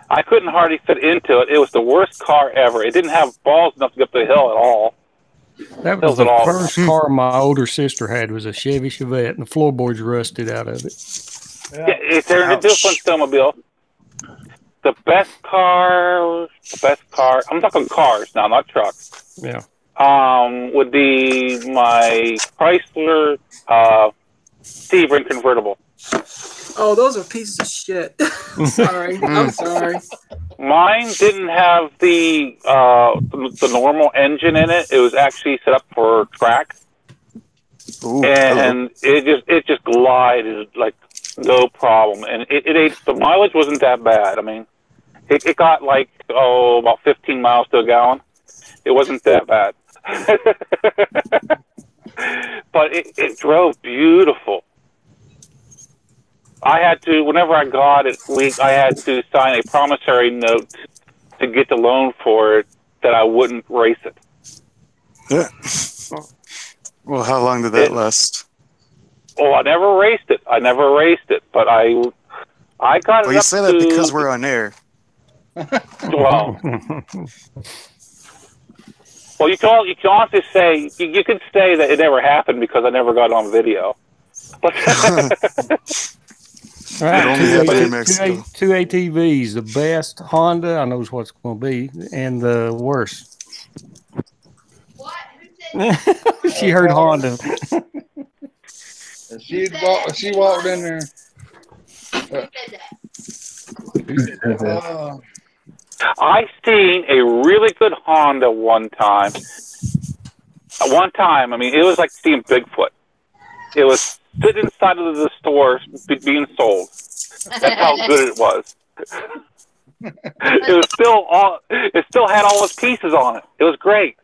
S11: I couldn't hardly fit into it. It was the worst car ever. It didn't have balls enough to get up the hill at all.
S1: That was the first car my older sister had, was a Chevy Chevette, and the floorboards rusted out of it.
S11: Yeah, it turned into a Flintstonemobile. The best car, I'm talking cars now, not trucks.
S1: Yeah.
S11: Would be my Chrysler Sebring convertible.
S4: Oh, those are pieces of shit. Sorry. I'm sorry.
S11: Mine didn't have the normal engine in it. It was actually set up for track.
S5: Ooh,
S11: and it just glided like no problem. And the mileage wasn't that bad. I mean, it got like about 15 miles to a gallon. It wasn't that bad. But it drove beautiful. I had to, whenever I got it, I had to sign a promissory note to get the loan for it that I wouldn't race it.
S5: Yeah. Well, how long did that last?
S11: Oh, I never raced it. But I got it.
S5: Well, you say that because we're on air.
S11: Well, you can honestly say you can say that it never happened because I never got it on video.
S1: Right, two ATVs, the best Honda, I know what's going to be, and the worst.
S6: What?
S1: She heard Honda.
S2: She walked in there.
S11: I seen a really good Honda one time. I mean, it was like seeing Bigfoot. It was sitting inside of the store being sold. That's how good it was. It still had all its pieces on it. It was great.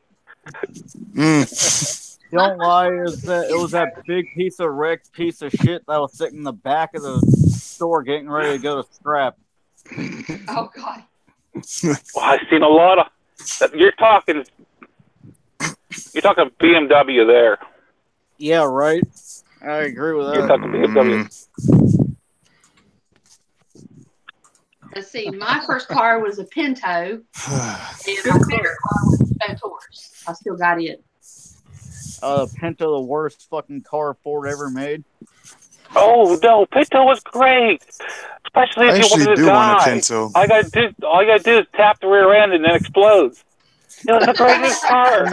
S12: Don't lie, it was that big piece of wrecked piece of shit that was sitting in the back of the store getting ready to go to scrap.
S6: Oh God.
S11: Well, I've seen a lot of. You're talking BMW there.
S12: Yeah, right. I agree with that.
S11: You're talking BMW.
S6: Let's see. My first car was a Pinto, and my favorite car was a Taurus. I still got it.
S12: Pinto, the worst fucking car Ford ever made.
S11: Oh no, Pinto was great, especially if you wanted to die.
S5: Want a Pinto.
S11: All you gotta do is tap the rear end and it explodes. It was the greatest car.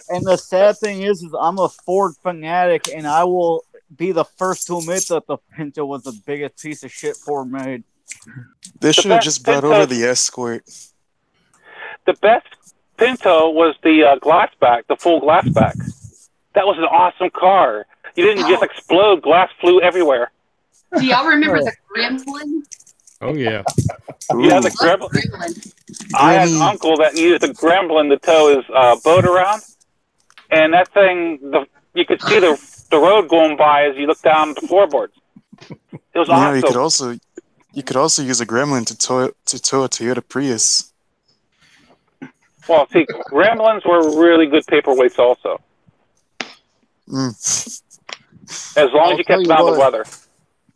S12: And the sad thing is I'm a Ford fanatic, and I will be the first to admit that the Pinto was the biggest piece of shit Ford made.
S5: They should have just brought over the Escort.
S11: The best Pinto was the glassback, the full glassback. That was an awesome car. You didn't just explode. Glass flew everywhere.
S6: Do y'all remember the Gremlin?
S1: Oh, yeah.
S11: Yeah, the Gremlin. I had an uncle that used the Gremlin to tow his boat around. And that thing, you could see the road going by as you look down the floorboards. It was awesome.
S5: You could also use a Gremlin to tow a Toyota Prius.
S11: Well, see, Gremlins were really good paperweights also. As long as you kept them out of the weather.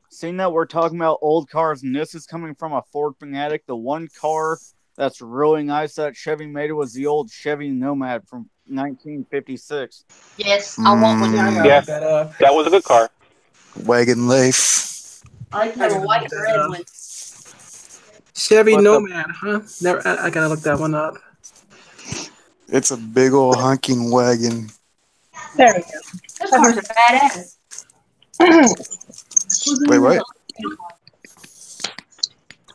S12: Seeing that we're talking about old cars, and this is coming from a Ford fanatic, the one car that's really nice that Chevy made was the old Chevy Nomad from 1956.
S6: Yes, I want one.
S11: Yes, that was a good car.
S5: Wagon life.
S6: I like the white and red one.
S4: Chevy Nomad, huh? Never. I gotta look that one up.
S5: It's a big old honking wagon.
S8: There we go.
S6: Those cars are badass.
S5: Wait, what?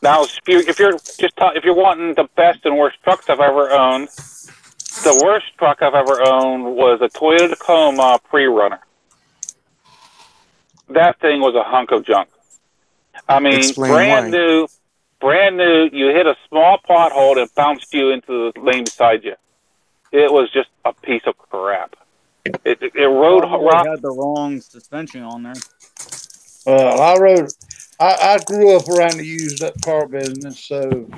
S11: Now, if you're wanting the best and worst trucks I've ever owned, the worst truck I've ever owned was a Toyota Tacoma Pre-Runner. That thing was a hunk of junk. I mean, brand new. You hit a small pothole and it bounced you into the lane beside you. It was just a piece of crap. It rode rough.
S12: Had the wrong suspension on there.
S2: I grew up around the used up car business, so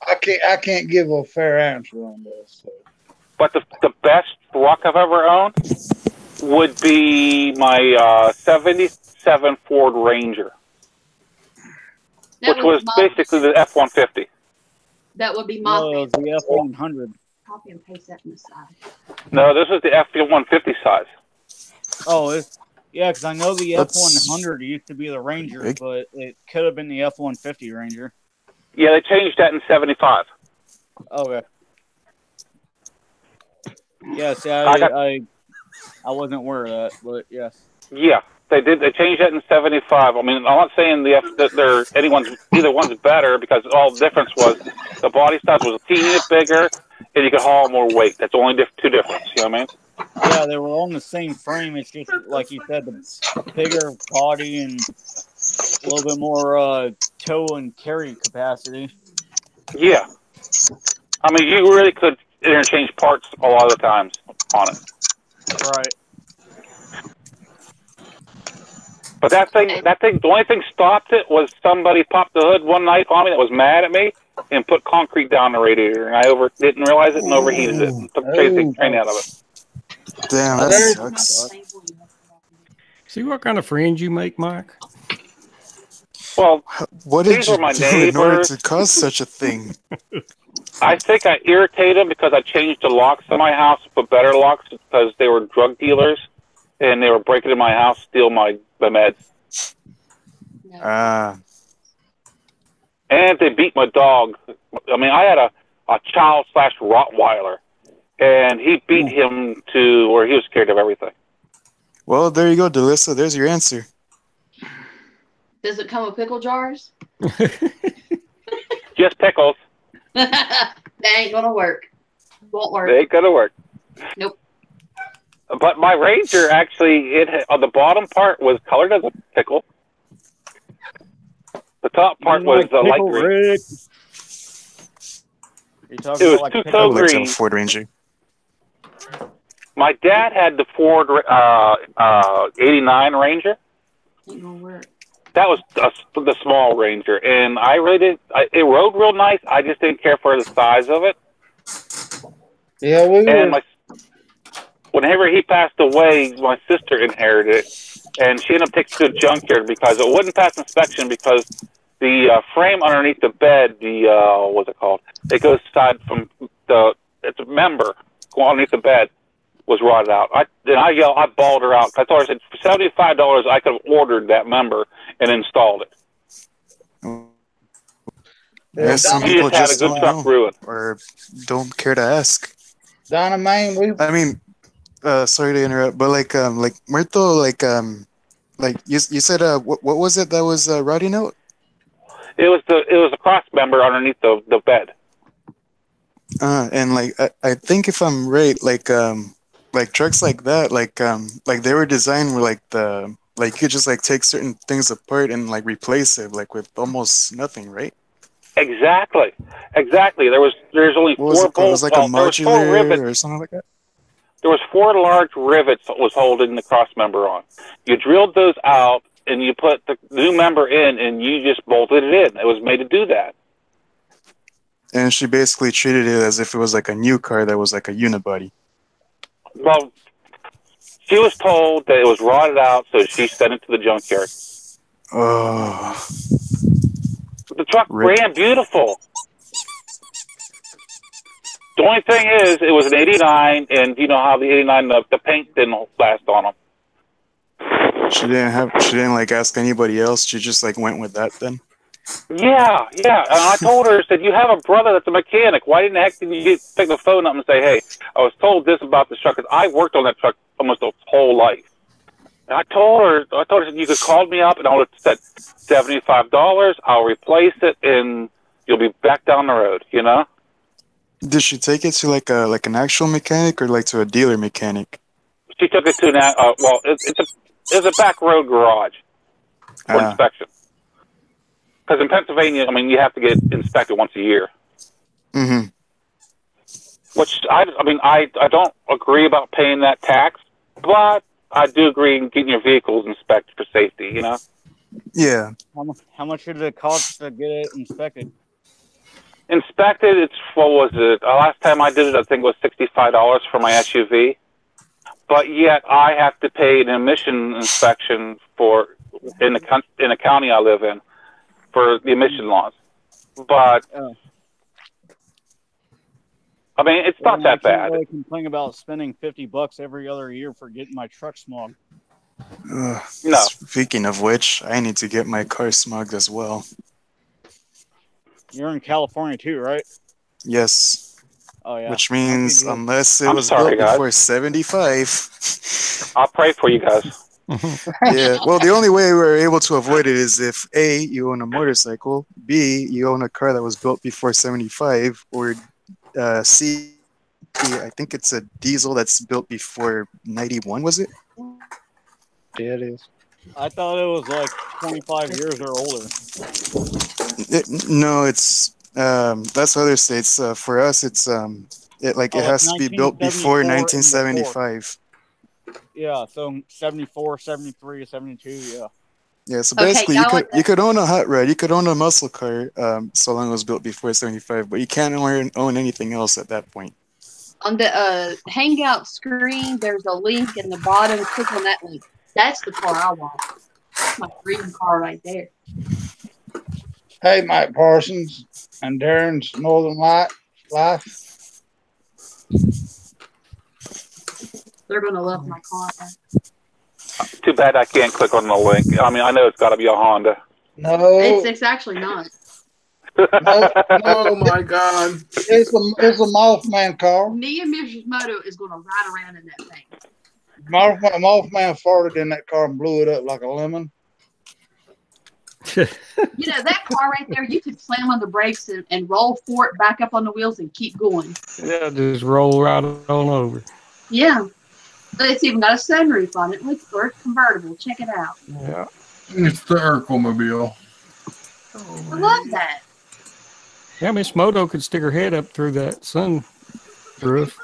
S2: I can't give a fair answer on this. So.
S11: But the best truck I've ever owned would be my 77 Ford Ranger, which was basically the F-150.
S6: That would be my
S12: No, it was the F-100.
S6: Copy and paste that in the side.
S11: No, this is the F-150 size.
S12: Oh, yeah, because I know the F-100 used to be the Ranger, but it could have been the F-150 Ranger.
S11: Yeah, they changed that in 75.
S12: Okay. Yeah, see, I wasn't aware of that, but yes.
S11: Yeah, they did. They changed that in 75. I mean, I'm not saying that either one's better, because all the difference was the body size was a teeny bit bigger, and you could haul more weight. That's the only two difference. You know what I mean?
S12: Yeah, they were on the same frame. It's just like you said, the bigger body and a little bit more tow and carry capacity.
S11: Yeah. I mean, you really could interchange parts a lot of the times on it.
S12: Right.
S11: But that thing, the only thing stopped it was somebody popped the hood one night on me that was mad at me and put concrete down the radiator, and I didn't realize it and overheated it and took the train out of it.
S5: Damn, that sucks.
S1: See what kind of friends you make, Mike?
S11: Well,
S5: what did
S11: these
S5: you
S11: were my
S5: do in order
S11: neighbors.
S5: to cause such a thing?
S11: I think I irritated them because I changed the locks in my house to put better locks because they were drug dealers and they were breaking into my house, steal my meds. And they beat my dog. I mean, I had a child/Rottweiler, and he beat him to where he was scared of everything.
S5: Well, there you go, Delissa. There's your answer.
S6: Does it come with pickle jars?
S11: Just pickles.
S6: That ain't gonna work. Won't work.
S11: They ain't gonna work.
S6: Nope.
S11: But my Ranger actually, on the bottom part was colored as a pickle. The top part was light green. It was two-tone green.
S5: Ford Ranger.
S11: My dad had the Ford 89 Ranger.
S6: Ain't gonna work.
S11: That was the small Ranger, and I really didn't. It rode real nice. I just didn't care for the size of it.
S2: Yeah,
S11: whenever he passed away, my sister inherited it, and she ended up taking it to the junkyard because it wouldn't pass inspection because the frame underneath the bed, what's it called? It goes aside from it's a member going underneath the bed was rotted out. I bawled her out. I told her, I said, for $75, I could have ordered that member and installed it.
S5: Yeah, some people just don't know or don't care to ask.
S2: Donna Main,
S5: I mean, sorry to interrupt, but like Muerto, like you said, what was it that was rotting out?
S11: It was a cross member underneath the bed.
S5: And like I think if I'm right, like trucks like that, like they were designed where you could just like take certain things apart and like replace it like with almost nothing, right?
S11: Exactly. There's only four bolts.
S5: It was like a modular or something like that.
S11: There was 4 large rivets that was holding the cross member on. You drilled those out and you put the new member in and you just bolted it in. It was made to do that.
S5: And she basically treated it as if it was like a new car that was like a unibody.
S11: Well, she was told that it was rotted out, so she sent it to the junkyard.
S5: Oh.
S11: The truck ran beautiful. The only thing is, it was an 89, and you know how the 89, the paint didn't last on them.
S5: She didn't like ask anybody else. She just like went with that then.
S11: Yeah. And I told her, I said, you have a brother that's a mechanic. Why didn't the heck did you pick the phone up and say, hey, I was told this about this truck, because I worked on that truck almost its whole life. And I told her you could call me up and I would have said $75, I'll replace it, and you'll be back down the road, you know?
S5: Did she take it to like an actual mechanic or like to a dealer mechanic?
S11: She took it to it's a back road garage for inspection. Because in Pennsylvania, I mean, you have to get inspected once a year.
S5: Mm-hmm.
S11: Which I don't agree about paying that tax, but I do agree in getting your vehicles inspected for safety. You know.
S5: Yeah.
S12: How much did it cost to get it inspected?
S11: Inspected, what was it? Last time I did it, I think it was $65 for my SUV. but yet I have to pay an emission inspection in the county I live in for the emission laws. But I mean, it's not that bad.
S12: I really complain about spending $50 every other year for getting my truck smogged.
S11: No.
S5: Speaking of which, I need to get my car smogged as well.
S12: You're in California too, right?
S5: Yes.
S12: Oh yeah.
S5: Which means unless it
S11: I'm
S5: was
S11: sorry,
S5: built
S11: guys.
S5: before 75.
S11: I'll pray for you guys.
S5: Yeah. Well, the only way we're able to avoid it is if A, you own a motorcycle, B, you own a car that was built before 75, or C, I think it's a diesel that's built before 91, was it?
S2: Yeah, it is.
S12: I thought it was like 25 years or older.
S5: No, it's that's other states. For us, it's it has to be built before 1975.
S12: Yeah, so 74, 73, 72, yeah.
S5: Yeah, so basically you could own a hot rod, you could own a muscle car, so long as it was built before 75, but you can't own anything else at that point.
S6: On the Hangout screen, there's a link in the bottom. Click on that link. That's the car I want. That's my dream car right there.
S2: Hey, Mike Parsons and Darren's Northern Life.
S6: They're going to love my car.
S11: Too bad I can't click on the link. I mean, I know it's got to be a Honda.
S2: No.
S6: It's actually not.
S4: Oh my God!
S2: It's a Mothman car.
S6: Me and Mrs. Moto is going to ride around in that thing.
S2: Mothman farted in that car and blew it up like a lemon.
S6: You know, that car right there, you could slam on the brakes and roll for it back up on the wheels and keep going.
S1: Yeah, just roll right on over.
S6: Yeah. It's even got a sunroof on it. Look, or it's convertible. Check it out.
S1: Yeah.
S9: It's the Urkelmobile.
S6: I love that.
S1: Yeah, Miss Moto could stick her head up through that sun roof.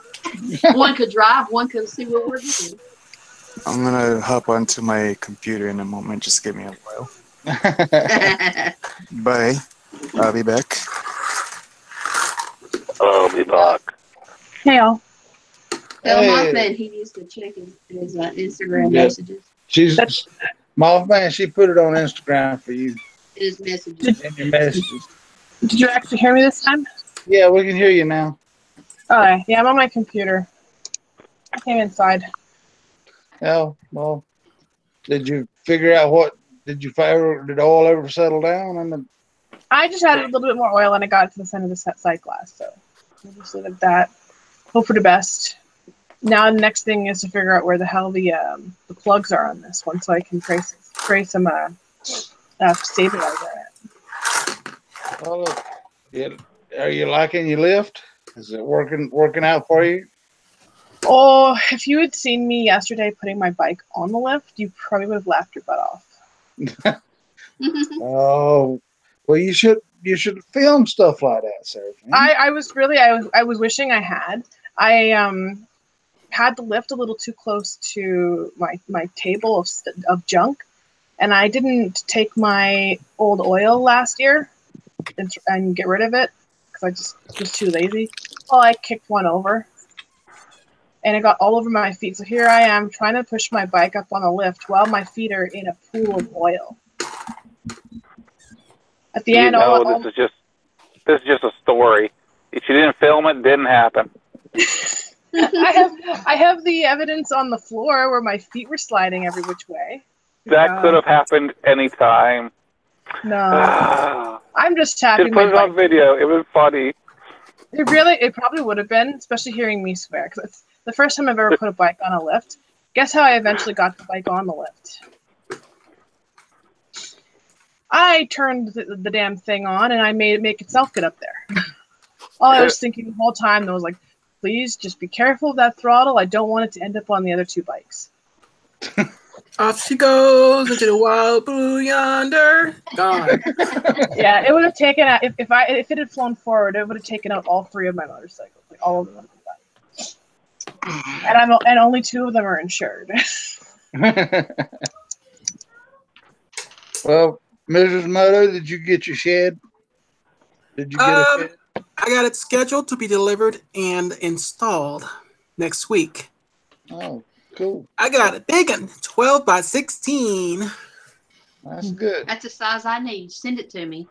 S6: One could drive, one could see what we're doing.
S5: I'm gonna hop onto my computer in a moment. Just give me a while. Bye. I'll be back.
S11: I'll be back.
S8: Hey, all.
S6: Tell Mothman he needs to check his Instagram messages.
S2: Mothman, she put it on Instagram for you.
S6: His messages.
S2: In your messages.
S8: Did you actually hear me this time?
S2: Yeah, we can hear you now.
S8: Okay. Yeah, I'm on my computer. I came inside.
S2: Oh, well, did you figure out did oil ever settle down?
S8: I just added a little bit more oil and I got it to the center of the sight glass. So we'll just leave it at that. Hope for the best. Now the next thing is to figure out where the hell the plugs are on this one so I can trace some stabilizer at.
S2: Well, are you liking your lift? Is it working out for you?
S8: Oh, if you had seen me yesterday putting my bike on the lift, you probably would have laughed your butt off.
S2: Oh, well, you should film stuff like that, sir.
S8: I was wishing I had. I had the lift a little too close to my table of junk, and I didn't take my old oil last year and get rid of it because I just was too lazy. Well, I kicked one over, and it got all over my feet. So here I am trying to push my bike up on the lift while my feet are in a pool of oil. At the end,
S11: this is just a story. If you didn't film it, it didn't happen.
S8: I have the evidence on the floor where my feet were sliding every which way.
S11: That could have happened anytime.
S8: No, I'm just tapping.
S11: Just put it on video. It was funny.
S8: It probably would have been, especially hearing me swear, because it's the first time I've ever put a bike on a lift. Guess how I eventually got the bike on the lift? I turned the damn thing on and I made it make itself get up there. All I was thinking the whole time though was like, please just be careful of that throttle. I don't want it to end up on the other two bikes.
S4: Off she goes into the wild blue yonder. Gone.
S8: Yeah, it would have taken out if it had flown forward, it would have taken out all three of my motorcycles, like all of them. And only two of them are insured.
S2: Well, Mrs. Moto, did you get your shed? Did you get a shed?
S4: I got it scheduled to be delivered and installed next week.
S2: Oh, Cool.
S4: I got a big one, 12 by 16.
S2: That's good.
S6: That's the size I need. Send it to me.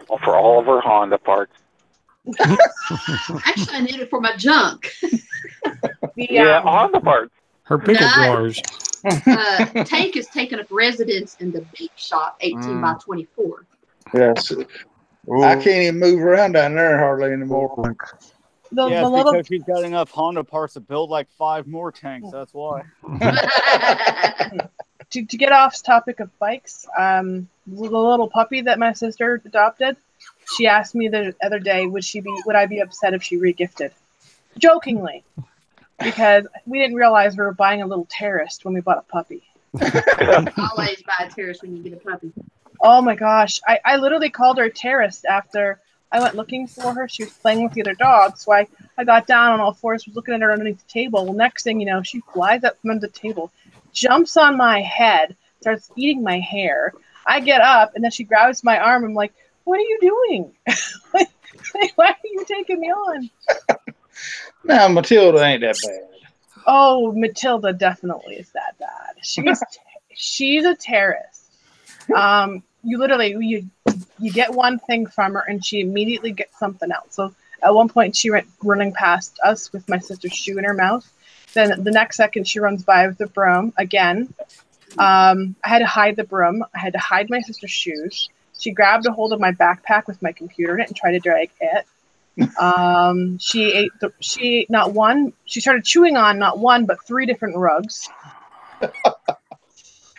S11: Well, for all of her Honda parts.
S6: Actually, I need it for my junk.
S11: Yeah, Honda parts.
S1: Her pickle
S6: Not-
S1: jars.
S6: Tank is taking up residence in the big shop, 18 by 24.
S2: Yes. I can't even move around down there hardly anymore.
S12: Yeah, it's because she's got enough Honda parts to build like 5 more tanks. That's why.
S8: To get off topic of bikes, the little puppy that my sister adopted, she asked me the other day, would I be upset if she regifted? Jokingly, because we didn't realize we were buying a little terrorist when we bought a puppy.
S6: Always buy a terrace when you get a puppy.
S8: Oh my gosh, I literally called her a terrorist after I went looking for her. She was playing with the other dogs, so I got down on all fours, was looking at her underneath the table. Well, next thing you know, she flies up from under the table, jumps on my head, starts eating my hair. I get up, and then she grabs my arm. I'm like, what are you doing? Why are you taking me on?
S2: Now, Matilda ain't that bad.
S8: Oh, Matilda definitely is that bad. She's a terrorist. You literally you get one thing from her, and she immediately gets something else. So at one point, she went running past us with my sister's shoe in her mouth. Then the next second, she runs by with the broom again. I had to hide the broom. I had to hide my sister's shoes. She grabbed a hold of my backpack with my computer in it and tried to drag it. She ate not one. She started chewing on not one but 3 different rugs.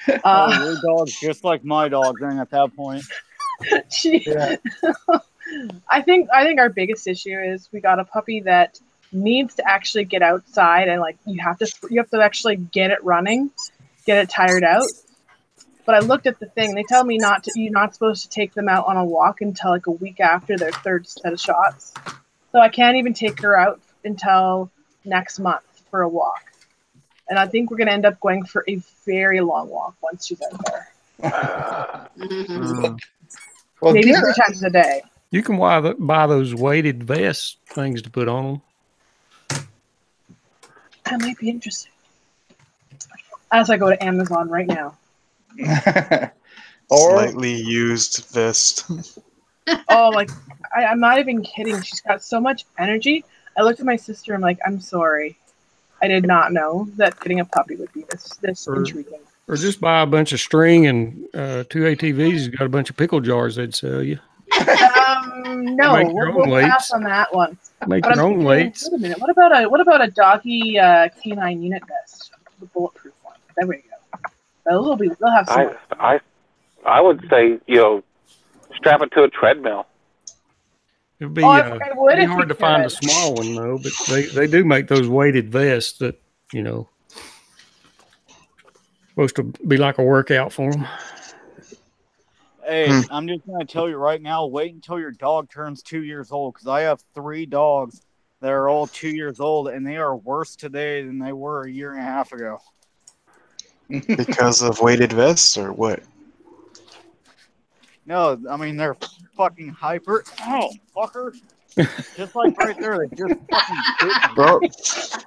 S12: Your dog's just like my dog then at that point.
S8: I think our biggest issue is we got a puppy that needs to actually get outside, and like you have to actually get it running, get it tired out. But I looked at the thing. They tell me you're not supposed to take them out on a walk until like a week after their 3rd set of shots. So I can't even take her out until next month for a walk. And I think we're going to end up going for a very long walk once she's out there.
S2: Well,
S8: maybe 3 times a day.
S1: You can buy those weighted vest things to put on them.
S8: That might be interesting. As I go to Amazon right now.
S5: Slightly used vest.
S8: Oh, like I'm not even kidding. She's got so much energy. I looked at my sister. I'm like, I'm sorry. I did not know that getting a puppy would be this intriguing.
S1: Or just buy a bunch of string and 2 ATVs. You got a bunch of pickle jars they'd sell you.
S8: No,
S1: Make your own
S8: we'll pass
S1: weights.
S8: on that one.
S1: Make
S8: But
S1: your
S8: I'm
S1: own
S8: thinking,
S1: weights.
S8: Wait a minute. What about a doggy canine unit vest, the bulletproof one? There we go. They'll have some.
S11: I would say, strap it to a treadmill.
S1: It would be,
S8: it would
S1: be
S8: if
S1: hard
S8: we
S1: to find a
S8: could.
S1: small one, though. But they do make those weighted vests that, supposed to be like a workout for them.
S12: Hey, I'm just going to tell you right now, wait until your dog turns 2 years old, because I have 3 dogs that are all 2 years old, and they are worse today than they were a year and a half ago.
S5: Because of weighted vests or what?
S12: No, I mean, they're fucking hyper. Oh, fucker. Just like right there, they just fucking bit me.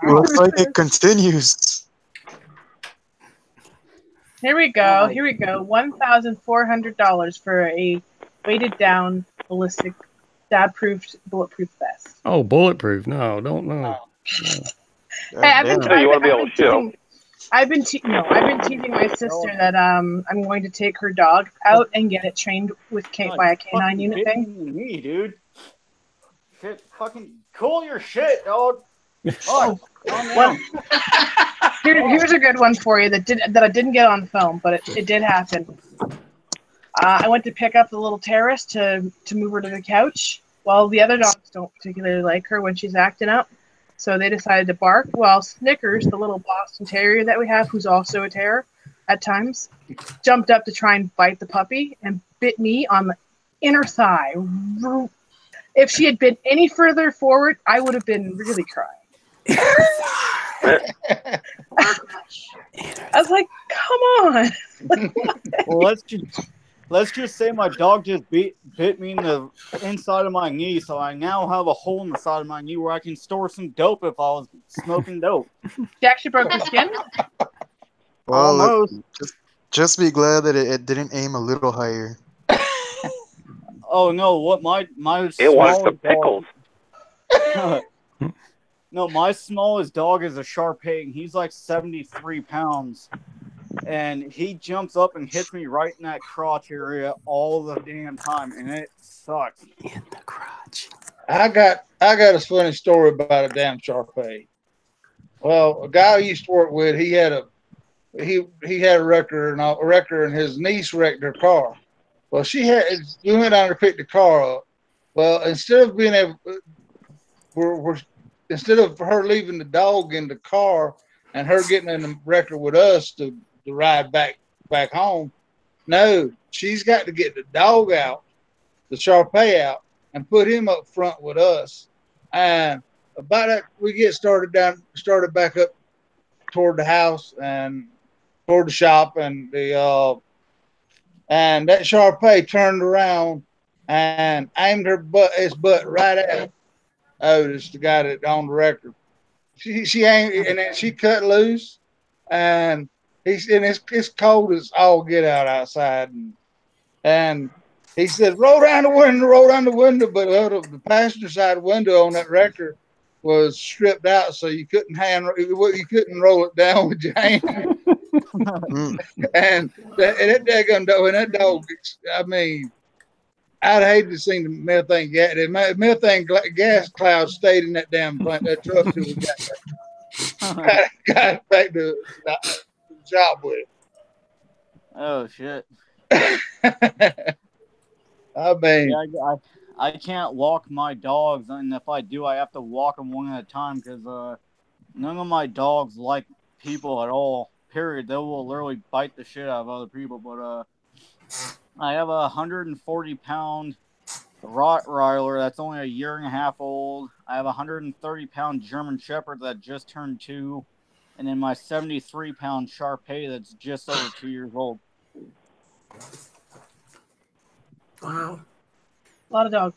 S5: Well, looks like it continues.
S8: Here we go. $1,400 for a weighted down ballistic stab-proof bulletproof vest.
S1: Oh, bulletproof? No, don't know.
S8: Hey, I've been teasing my sister that I'm going to take her dog out and get it trained by a canine unit thing.
S12: Me, dude. Shit, fucking cool your shit, dog. Oh,
S8: well, here's a good one for you that I didn't get on film, but it did happen. I went to pick up the little terrorist to move her to the couch. Well, the other dogs don't particularly like her when she's acting up, so they decided to bark. Well, Snickers, the little Boston Terrier that we have, who's also a terror at times, jumped up to try and bite the puppy and bit me on the inner thigh. If she had been any further forward, I would have been really crying. I was like, come on.
S12: Well, let's just say my dog just bit me in the inside of my knee, so I now have a hole in the side of my knee where I can store some dope if I was smoking dope.
S8: She actually broke your skin?
S5: Well, look,
S12: Almost.
S5: just be glad that it didn't aim a little higher.
S12: Oh no! What my
S11: It wants the
S12: smallest dog-
S11: pickles.
S12: No, my smallest dog is a Shar-Pei, and he's like 73 pounds. And he jumps up and hits me right in that crotch area all the damn time, and it sucks.
S4: In the crotch.
S2: I got a funny story about a damn Shar-Pei. Well, a guy I used to work with, he had a wrecker and his niece wrecked her car. Well, we went down to pick the car up. Well, instead of being able, instead of her leaving the dog in the car and her getting in the wrecker with us to ride back home, no, she's got to get the dog out, the Shar-Pei out, and put him up front with us. And about that, we get started back up toward the house and toward the shop, and that Shar-Pei turned around and aimed his butt right at Otis, the guy that owned the record. She aimed, and then she cut loose, and it's cold as all get out outside, and he said, roll down the window, but the passenger side window on that record was stripped out, so you couldn't roll it down with your hand. and that dog, I mean, I'd hate to see the methane gas cloud stayed in that damn that truck till we got back to the shop with it.
S12: Oh shit!
S2: I mean,
S12: yeah, I can't walk my dogs, and if I do, I have to walk them one at a time because none of my dogs like people at all. Period. They will literally bite the shit out of other people. But I have a 140-pound Rottweiler that's only a year and a half old. I have a 130-pound German Shepherd that just turned 2, and then my 73-pound Shar-Pei that's just over 2 years old.
S8: Wow. A lot of dogs.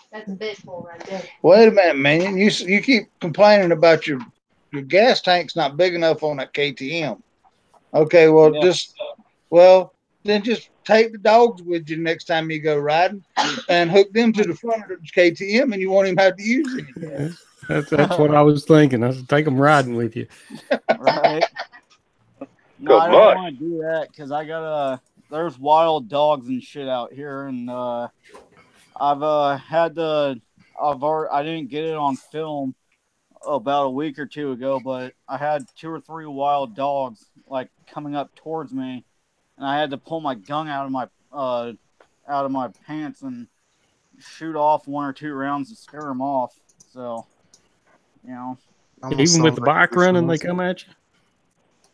S6: That's a big hole right there.
S2: Wait a minute, man. You keep complaining about your gas tank's not big enough on that KTM. Okay, well,
S12: yeah.
S2: Then just take the dogs with you next time you go riding and hook them to the front of the KTM, and you won't even have to use it.
S1: That's what I was thinking. I said, take them riding with you.
S12: Right. No, I don't want to do that because I got there's wild dogs and shit out here, and I didn't get it on film about a week or two ago, but I had 2 or 3 wild dogs like coming up towards me, and I had to pull my gun out of my pants and shoot off 1 or 2 rounds to scare them off. So, you know,
S1: even with the bike running, they come at you.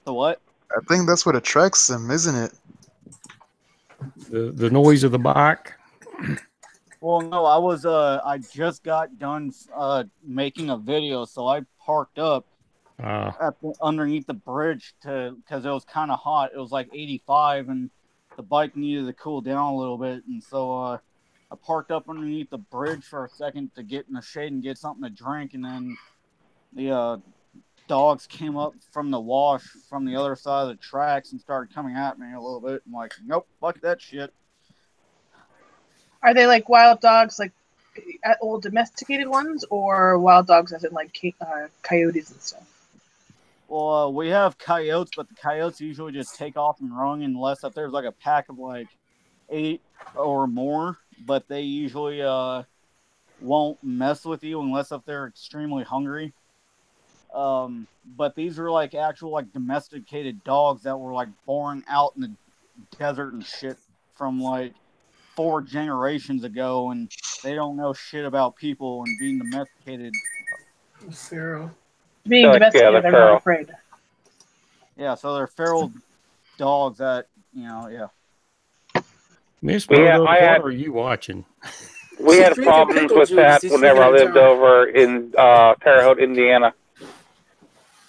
S12: The what?
S5: I think that's what attracts them, isn't it?
S1: The noise of the bike.
S12: Well, no, I just got done making a video, so I parked up underneath the bridge because it was kind of hot. It was like 85, and the bike needed to cool down a little bit, and so I parked up underneath the bridge for a second to get in the shade and get something to drink, and then the dogs came up from the wash from the other side of the tracks and started coming at me a little bit. I'm like, nope, fuck that shit.
S8: Are they like wild dogs, like old domesticated ones, or wild dogs as in like coyotes and stuff?
S12: Well, we have coyotes, but the coyotes usually just take off and run unless if there's like a pack of like 8 or more. But they usually won't mess with you unless if they're extremely hungry. But these are like actual like domesticated dogs that were like born out in the desert and shit from like 4 generations ago, and they don't know shit about people and being domesticated.
S8: Feral. Being domesticated, they're not afraid.
S12: Yeah, so they're feral dogs that, yeah.
S1: Miss Moto, what are you watching?
S11: We had problems with that whenever I lived over in Terre Haute, Indiana.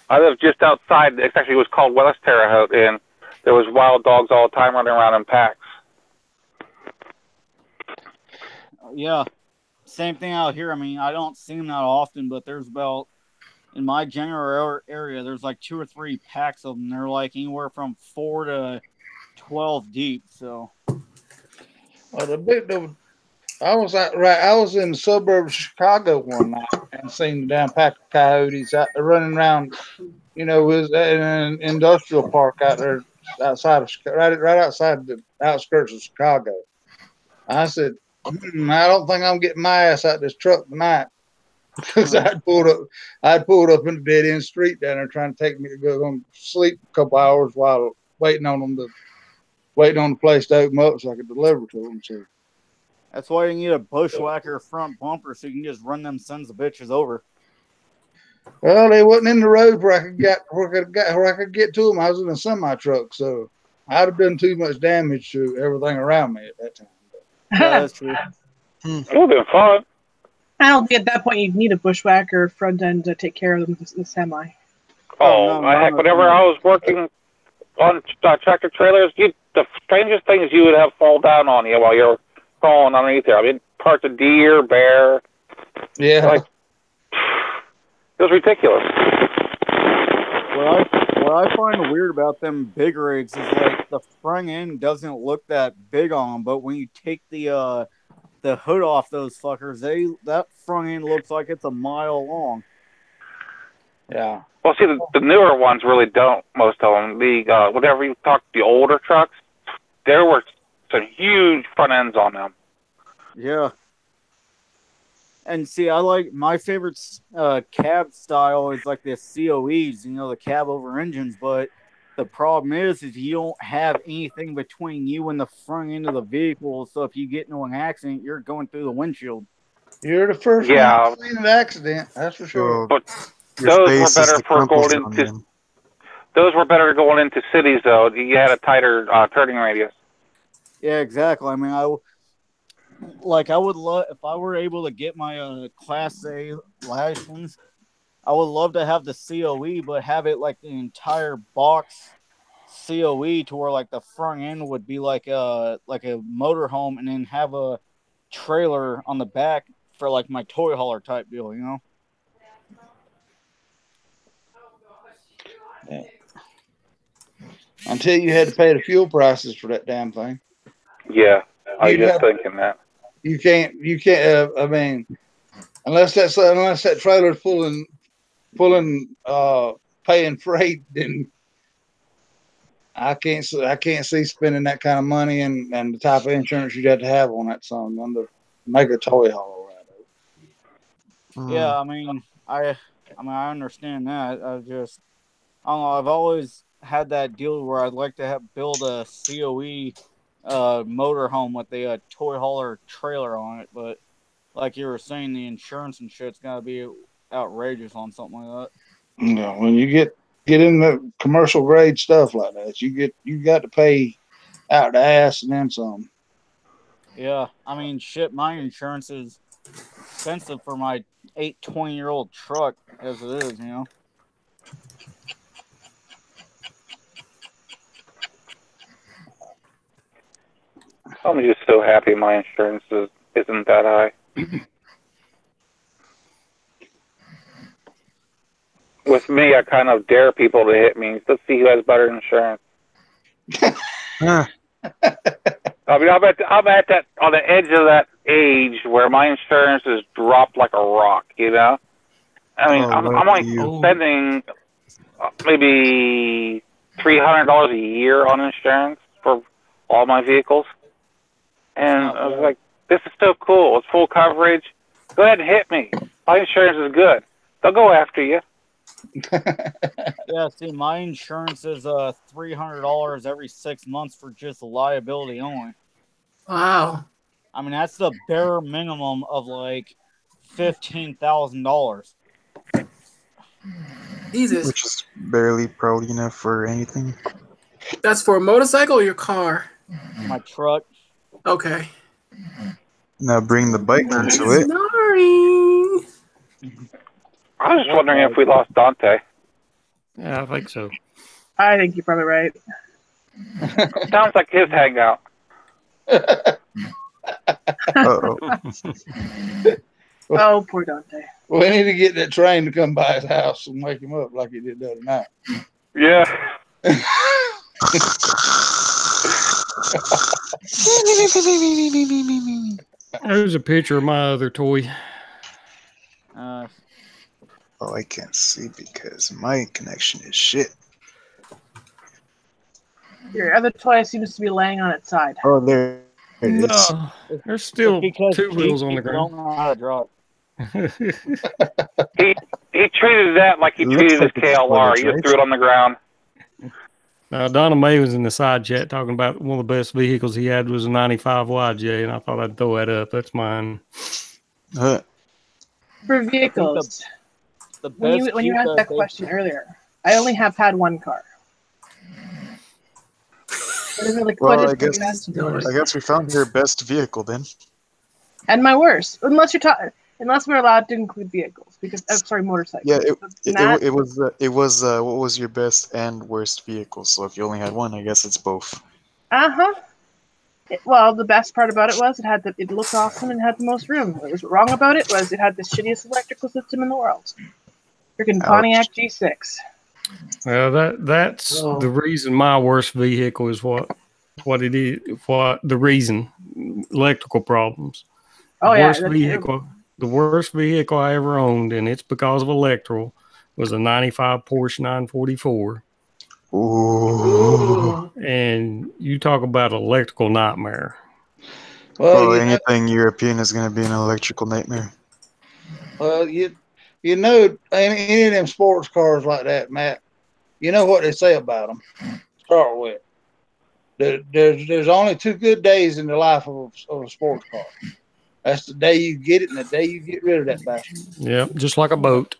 S11: I lived just outside. It actually was called West Terre Haute, and there was wild dogs all the time running around in packs.
S12: Yeah, same thing out here. I mean, I don't see them that often, but there's about in my general area, there's like 2 or 3 packs of them. They're like anywhere from 4 to 12 deep. So,
S2: I was in the suburb of Chicago one night and seen the damn pack of coyotes out there running around. You know, was in an industrial park out there outside of right outside the outskirts of Chicago. I said, I don't think I'm getting my ass out this truck tonight because I'd pulled up in a dead end street down there trying to take me to go home sleep a couple hours while waiting on the place to open up so I could deliver to them. So
S12: that's why you need a bushwhacker front bumper so you can just run them sons of bitches over.
S2: Well, they wasn't in the road where I could get to them. I was in a semi truck, so I'd have done too much damage to everything around me at that time.
S12: Yeah, that's true.
S11: It would have been fun.
S8: I don't think at that point you'd need a bushwhacker front end to take care of them with the semi.
S11: Oh, heck, whenever I was working on tractor trailers, the strangest things you would have fall down on you while you're crawling underneath there. I mean, parts of deer, bear.
S2: Yeah.
S11: Like, it was ridiculous.
S12: What I find weird about them big rigs is like the front end doesn't look that big on them, but when you take the hood off those fuckers, that front end looks like it's a mile long.
S2: Yeah.
S11: Well, see, the newer ones really don't. Most of them, whenever you talk the older trucks, there were some huge front ends on them.
S12: Yeah. And see, I like my favorite cab style is like the COEs, the cab over engines. But the problem is you don't have anything between you and the front end of the vehicle. So if you get into an accident, you're going through the windshield.
S2: You're the first one I've seen an accident. That's for sure.
S11: But those were better for going into. Those were better going into cities, though. You had a tighter turning radius.
S12: Yeah, exactly. I mean, I would love if I were able to get my Class A license. I would love to have the COE, but have it like the entire box COE to where like the front end would be like a motorhome, and then have a trailer on the back for like my toy hauler type deal,
S2: Yeah. Until you had to pay the fuel prices for that damn thing.
S11: Yeah, I was just thinking that.
S2: You can't. I mean, unless that trailer's pulling, paying freight, then I can't see spending that kind of money and the type of insurance you'd have to have on that something to make a toy hauler right.
S12: Yeah, I mean, I understand that. I don't know. I've always had that deal where I'd like to build a COE motorhome with a toy hauler trailer on it, but like you were saying, the insurance and shit's gotta be outrageous on something like that.
S2: Yeah, when you get in the commercial grade stuff like that, you got to pay out the ass and then some.
S12: Yeah, I mean, shit, my insurance is expensive for my 20-year-old truck as it is,
S11: I'm just so happy my insurance isn't that high. With me, I kind of dare people to hit me. Let's see who has better insurance. I mean, I'm at that on the edge of that age where my insurance is dropped like a rock. I mean, I'm only spending maybe $300 a year on insurance for all my vehicles. And I was like, this is so cool. It's full coverage. Go ahead and hit me. My insurance is good. They'll go after you.
S12: Yeah, see, my insurance is $300 every 6 months for just liability only.
S4: Wow.
S12: I mean, that's the bare minimum of like $15,000.
S4: Jesus.
S5: Which is barely probably enough for anything.
S4: That's for a motorcycle or your car?
S12: My truck.
S4: Okay.
S5: Now bring the bike into it.
S4: Snoring.
S11: I was just wondering if we lost Dante.
S1: Yeah, I think so.
S8: I think you're probably right.
S11: Sounds like his hangout.
S5: Uh-oh.
S8: Oh, poor Dante.
S2: We need to get that train to come by his house and wake him up like he did the other night.
S11: Yeah.
S1: There's a picture of my other toy.
S5: Oh, I can't see because my connection is shit.
S8: Your other toy seems to be laying on its side.
S5: Oh, there it is.
S1: No, there's still two wheels on the ground.
S12: Don't know how to draw.
S11: He treated that like he treated his KLR. He just threw it on the ground.
S1: Donna Mae was in the side chat talking about one of the best vehicles he had was a 95 YJ, and I thought I'd throw that up. That's mine.
S8: For vehicles, when you asked that question earlier, I only have had one car.
S5: Well, I guess we found your best vehicle then.
S8: And my worst, unless we're allowed to include vehicles, because I'm sorry, motorcycles.
S5: Yeah, it was what was your best and worst vehicle? So if you only had one, I guess it's both.
S8: Well, the best part about it was it looked awesome and had the most room. What was wrong about it was it had the shittiest electrical system in the world. Freaking Pontiac G6.
S1: Well, that's the reason my worst vehicle is what it is. What the reason? Electrical problems. The worst vehicle I ever owned, and it's because of electrical, was a 95 Porsche 944.
S5: Ooh.
S1: And you talk about electrical nightmare.
S5: Well, anything European is going to be an electrical nightmare.
S2: Well, you know, any of them sports cars like that, Matt, you know what they say about them. Start with. There's only two good days in the life of a sports car. That's the day you get it and the day you get rid of that bastard.
S1: Yep, just like a boat.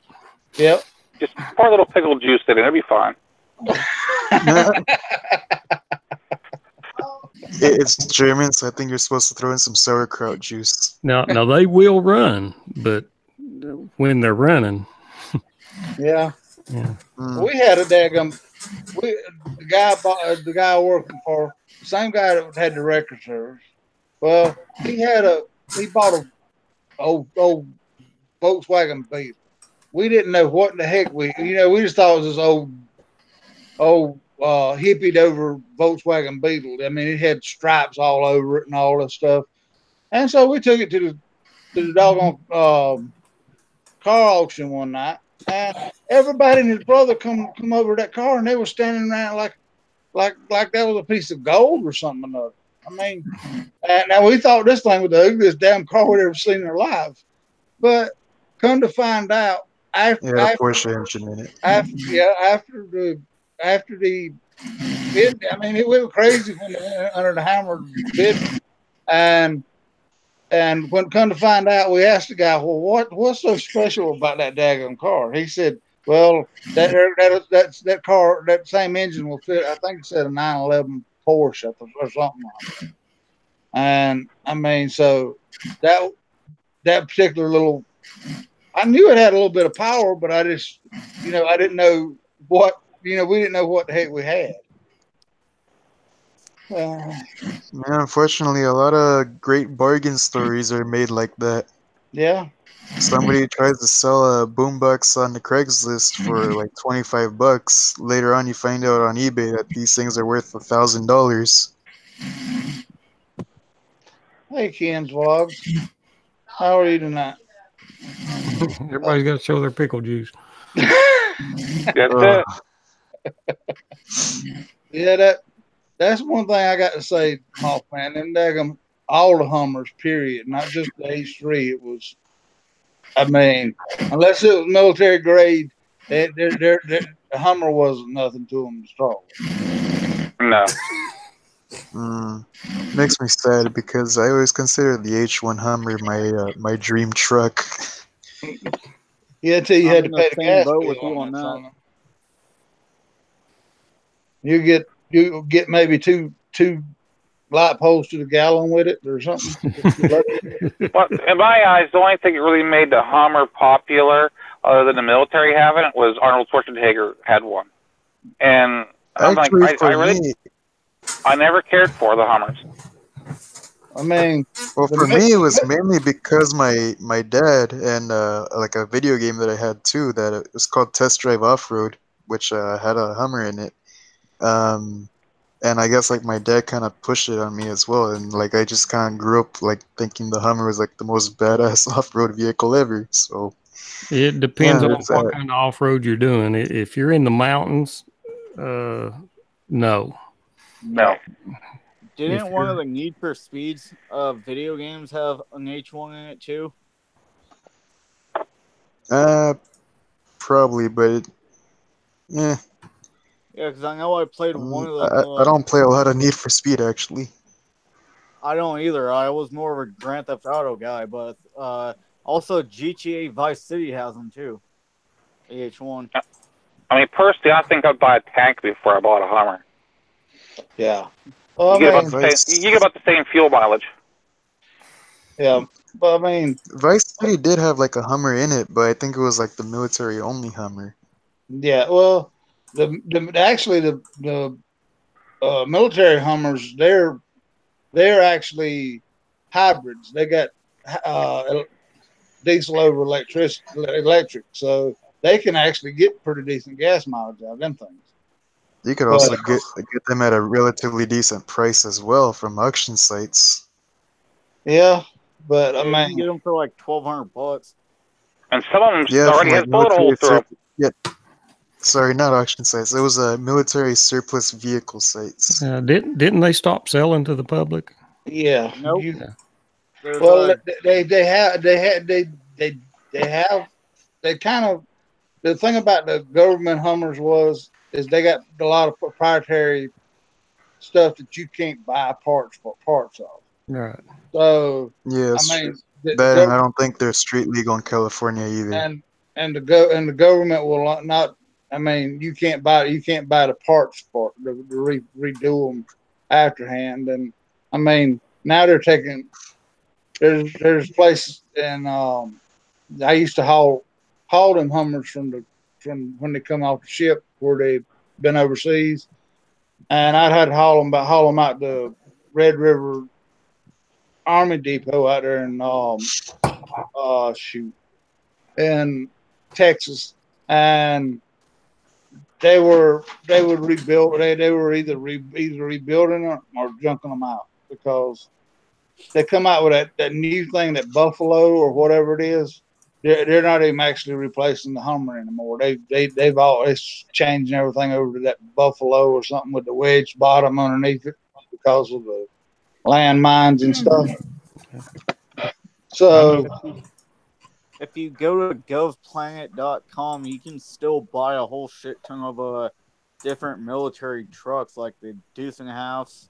S2: Yep.
S11: Just pour a little pickle juice in it. It'll be fine.
S5: It's German, so I think you're supposed to throw in some sauerkraut juice.
S1: Now they will run, but when they're running.
S2: Yeah.
S1: Yeah.
S2: We had a daggum. The guy working for the same guy that had the record service. Well, he bought a old Volkswagen Beetle. We didn't know what in the heck we just thought it was this old hippied over Volkswagen Beetle. I mean, it had stripes all over it and all that stuff. And so we took it to the doggone car auction one night, and everybody and his brother come over to that car, and they were standing around like that was a piece of gold or something or another. I mean, now we thought this thing was the ugliest damn car we'd ever seen in our lives, but come to find out, after
S5: Porsche engine in it.
S2: After the bid, I mean, it went crazy when they went under the hammer bid, and when come to find out, we asked the guy, well, what's so special about that daggone car? He said, well, that car, that same engine will fit. I think it said a 911 Porsche or something like that. And I mean, so that particular little, I knew it had a little bit of power, but I just, I didn't know what, we didn't know what the heck we had.
S5: Unfortunately, a lot of great bargain stories are made like that.
S2: Yeah.
S5: Somebody tries to sell a boombox on the Craigslist for like $25. Later on, you find out on eBay that these things are worth $1,000.
S2: Hey, Ken's Vlogs. How are you tonight?
S1: Everybody's got to show their pickle juice.
S11: That's it.
S2: Yeah, that's one thing I got to say, Mothman. Them daggum, all the Hummers, period, not just the H3. It was, I mean, unless it was military grade, the Hummer wasn't nothing to them to start with.
S11: No.
S5: Makes me sad because I always consider the H1 Hummer my dream truck.
S2: Yeah, until you had to pay the gas bill
S12: with you on that.
S2: You get maybe two light poles to the gallon with it or something.
S11: Well, in my eyes, the only thing that really made the Hummer popular, other than the military having it, was Arnold Schwarzenegger had one. And I'm
S5: Actually,
S11: like, I never cared for the Hummers.
S2: I mean,
S5: Well, for me, it was mainly because my dad and like a video game that I had too that it was called Test Drive Off Road, which had a Hummer in it. And I guess like my dad kind of pushed it on me as well, and like I just kind of grew up like thinking the Hummer was like the most badass off-road vehicle ever. So
S1: It depends
S5: yeah,
S1: on
S5: there's
S1: what
S5: that.
S1: kind of off road you're doing. If you're in the mountains, no.
S11: No.
S12: Didn't one of the Need for Speeds video games have an H1 in it too?
S5: Probably, but yeah.
S12: Yeah, because I know I played one of
S5: I don't play a lot of Need for Speed actually.
S12: I don't either. I was more of a Grand Theft Auto guy, but also GTA Vice City has them too. The H1.
S11: I mean, personally, I think I'd buy a tank before I bought a Hummer.
S2: Yeah. Well,
S11: you get about the same fuel mileage.
S2: Yeah, but I mean,
S5: Vice City did have like a Hummer in it, but I think it was like the military only Hummer.
S2: Yeah, well, the military Hummers, they're actually hybrids. They got diesel over electric, so they can actually get pretty decent gas mileage out of them things.
S5: You could also get them at a relatively decent price as well from auction sites.
S2: Yeah, but I
S12: you
S2: mean,
S12: can get them for like $1,200.
S11: And some of them
S5: Yeah,
S11: already
S5: from
S11: has bullet holes through them.
S5: Yeah, sorry, not auction sites. It was a military surplus vehicle sites.
S1: Didn't they stop selling to the public?
S2: Yeah.
S12: Nope.
S2: Well, they kind of, the thing about the government Hummers is they got a lot of proprietary stuff that you can't buy parts of.
S1: Right.
S2: So
S5: yeah,
S2: I mean,
S5: and I don't think they're street legal in California either.
S2: And the government will not. I mean, you can't buy the parts for to redo them afterhand. And I mean, now they're taking. There's places, and I used to haul them Hummers from when they come off the ship where they've been overseas, and I'd had to haul them out to Red River Army Depot out there in in Texas, and they would rebuild. They were either rebuilding them or junking them out because they come out with that new thing, that Buffalo or whatever it is. They're not even actually replacing the Hummer anymore. They've always changing everything over to that Buffalo or something with the wedge bottom underneath it because of the landmines and stuff. So
S12: if you go to govplanet.com, you can still buy a whole shit ton of different military trucks like the Deuce and a Halfs,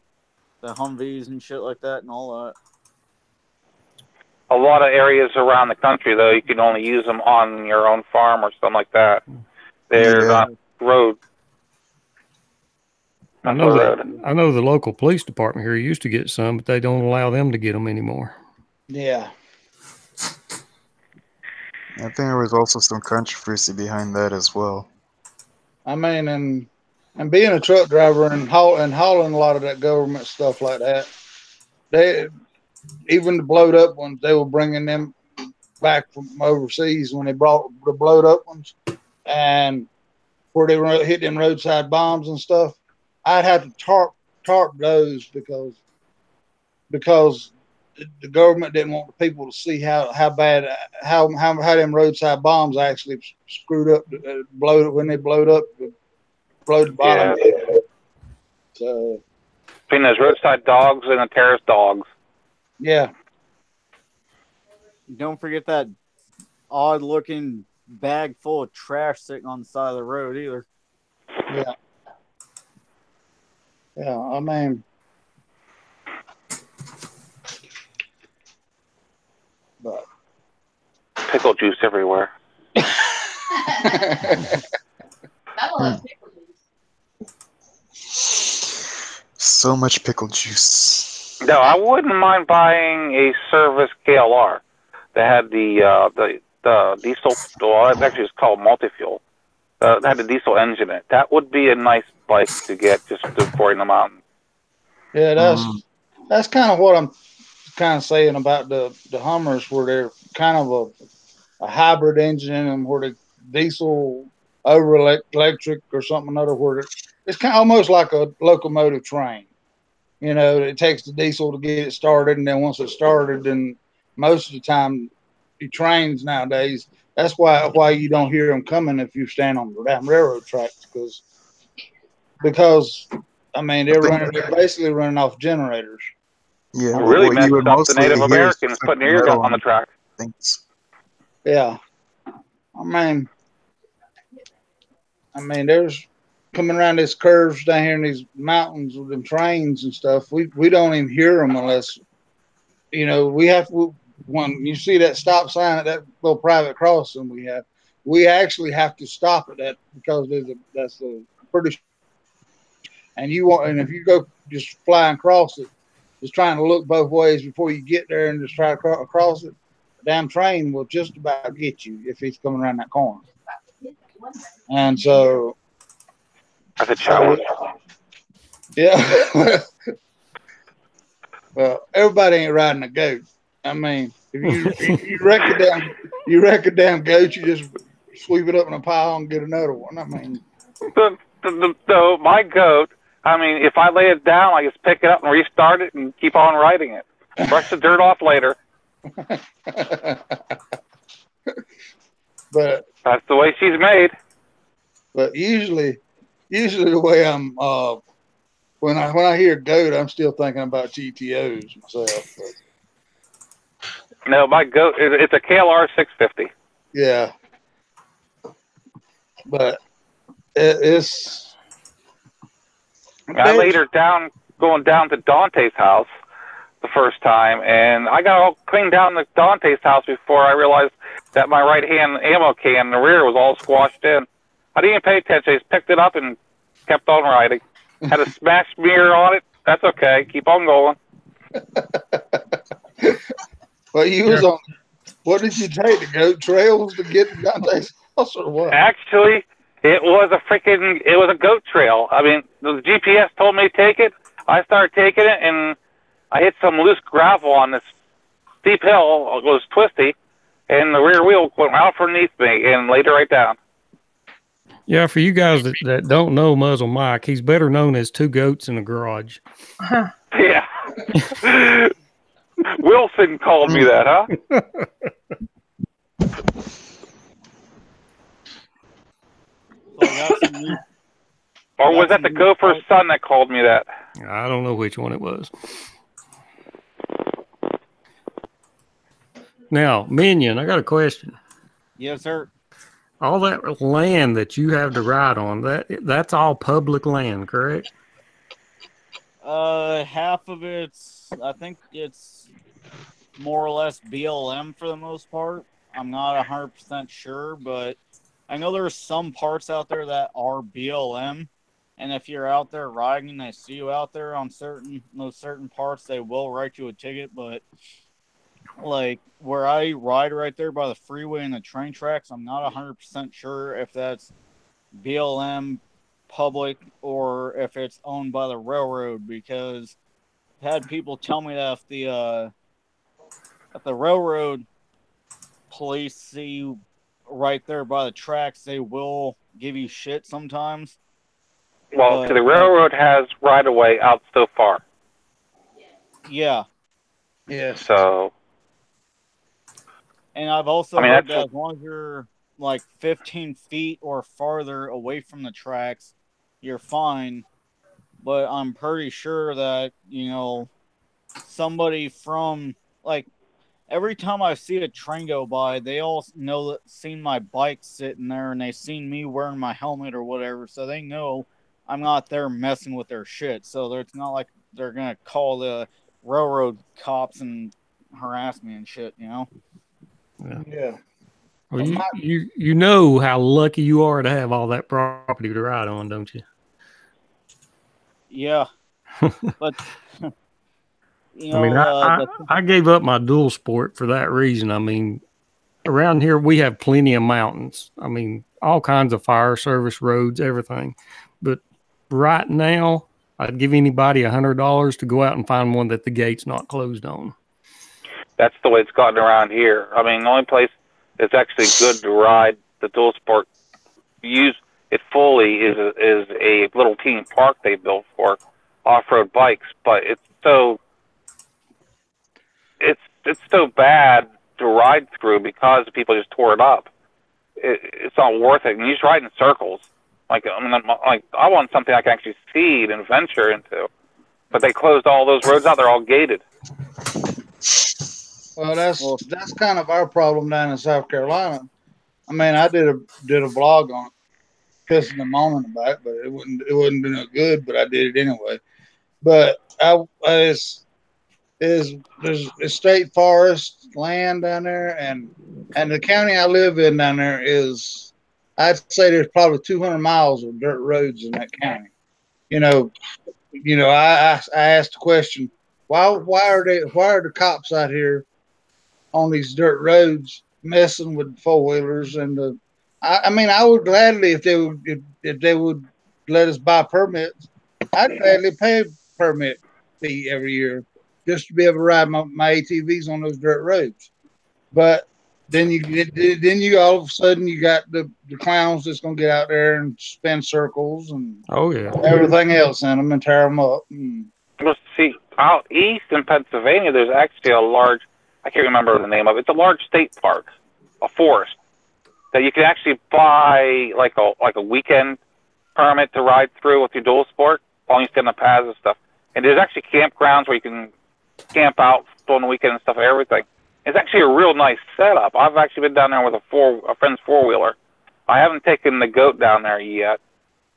S12: the Humvees and shit like that and all that.
S11: A lot of areas around the country, though, you can only use them on your own farm or something like that. They're not road.
S1: I know the local police department here used to get some, but they don't allow them to get them anymore.
S2: Yeah.
S5: I think there was also some controversy behind that as well.
S2: I mean, and being a truck driver and hauling a lot of that government stuff like that, even the blowed up ones, they were bringing them back from overseas when they brought the blowed up ones, and where they were hitting roadside bombs and stuff. I'd have to tarp those because the government didn't want the people to see how bad how them roadside bombs actually screwed up, when they blowed the bottom.
S11: Yeah.
S2: So
S11: between those roadside dogs and the terrorist dogs.
S2: Yeah.
S12: Don't forget that odd-looking bag full of trash sitting on the side of the road either.
S2: Yeah. Yeah, I mean, but
S11: pickle juice everywhere.
S5: So much pickle juice.
S11: No, I wouldn't mind buying a service KLR that had the diesel. Well, it's actually called multi-fuel. That had the diesel engine in it. That would be a nice bike to get just for in the mountains.
S2: Yeah, that's kind of what I'm kind of saying about the Hummers, where they're kind of a hybrid engine in them, where the diesel over electric or something another, where it's kind of almost like a locomotive train. You know, it takes the diesel to get it started, and then once it's started, then most of the time, the trains nowadays, that's why you don't hear them coming if you stand on the damn railroad tracks, because I mean they're basically running off generators.
S5: Yeah,
S11: It really
S5: what
S11: messed
S5: you would
S11: up the
S5: mostly
S11: Native
S5: hear is
S11: Americans putting ear
S5: metal
S11: on the track.
S5: things.
S2: Yeah, I mean, there's coming around these curves down here in these mountains with them trains and stuff. We don't even hear them unless, you know, when you see that stop sign at that little private crossing we actually have to stop at that, because that's a pretty, and if you go just flying across it, just trying to look both ways before you get there and just try to cross it, the damn train will just about get you if he's coming around that corner. And so
S11: that's a challenge.
S2: Yeah. Well, everybody ain't riding a goat. I mean, if you wreck a damn goat, you just sweep it up in a pile and get another one. I mean,
S11: so my goat, I mean, if I lay it down, I just pick it up and restart it and keep on riding it. Brush the dirt off later.
S2: But
S11: that's the way she's made.
S2: But usually the way I'm when I hear goat, I'm still thinking about GTOs myself. But.
S11: No, my goat, it's a KLR 650.
S2: Yeah, but it's.
S11: I laid her down going down to Dante's house the first time, and I got all cleaned down to Dante's house before I realized that my right hand ammo can in the rear was all squashed in. I didn't even pay attention. I just picked it up and kept on riding. Had a smashed mirror on it. That's okay. Keep on going.
S2: Well, you was on. What did you take? The goat trails to get to Dante's house, or what?
S11: Actually, it was a goat trail. I mean, the GPS told me to take it. I started taking it, and I hit some loose gravel on this steep hill. It was twisty, and the rear wheel went out from underneath me and laid it right down.
S1: Yeah, for you guys that don't know Muzzle Mike, he's better known as Two Goats in the Garage.
S11: Yeah. Wilson called me that, huh? Or was that the Gopher's son that called me that?
S1: I don't know which one it was. Now, Minion, I got a question.
S12: Yes, sir.
S1: All that land that you have to ride on, that's all public land, correct?
S12: Half of I think it's more or less BLM for the most part. I'm not 100% sure, but I know there's some parts out there that are BLM, and if you're out there riding and they see you out there on those certain parts, they will write you a ticket. But like where I ride right there by the freeway and the train tracks, I'm not 100% sure if that's BLM public or if it's owned by the railroad, because I've had people tell me that if the railroad police see you right there by the tracks, they will give you shit sometimes.
S11: Well, the railroad has right of way out so far.
S12: Yeah.
S2: Yeah.
S11: So.
S12: And I've also heard that as long as you're like 15 feet or farther away from the tracks, you're fine. But I'm pretty sure that, somebody from, like, every time I see a train go by, they all seen my bike sitting there, and they seen me wearing my helmet or whatever, so they know I'm not there messing with their shit. So it's not like they're going to call the railroad cops and harass me and shit,
S2: Yeah.
S1: Well, you know how lucky you are to have all that property to ride on, don't you?
S12: Yeah. But,
S1: I gave up my dual sport for that reason. I mean, around here we have plenty of mountains. I mean, all kinds of fire service roads, everything. But right now, I'd give anybody $100 to go out and find one that the gate's not closed on.
S11: That's the way it's gotten around here. I mean, the only place that's actually good to ride the dual sport, use it fully, is a little team park they built for off-road bikes. But it's so bad to ride through because people just tore it up. It's not worth it. And you just ride in circles. I want something I can actually see and venture into. But they closed all those roads out. They're all gated.
S2: Well, that's kind of our problem down in South Carolina. I mean, I did a blog on it, pissing and moaning about it, but it wouldn't be no good. But I did it anyway. But there's state forest land down there, and the county I live in down there is, I'd say there's probably 200 miles of dirt roads in that county. I asked the question, why are the cops out here on these dirt roads messing with four wheelers? And I mean, I would gladly, if they would let us buy permits, I'd gladly pay a permit fee every year just to be able to ride my ATVs on those dirt roads. But then you all of a sudden you got the clowns that's gonna get out there and spin circles and everything else in them and tear them up.
S11: Well, see, out east in Pennsylvania, there's actually a large, I can't remember the name of it. It's a large state park, a forest, that you can actually buy like a weekend permit to ride through with your dual sport, as long as you stay on the paths and stuff. And there's actually campgrounds where you can camp out on the weekend and stuff, everything. It's actually a real nice setup. I've actually been down there with a friend's four-wheeler. I haven't taken the goat down there yet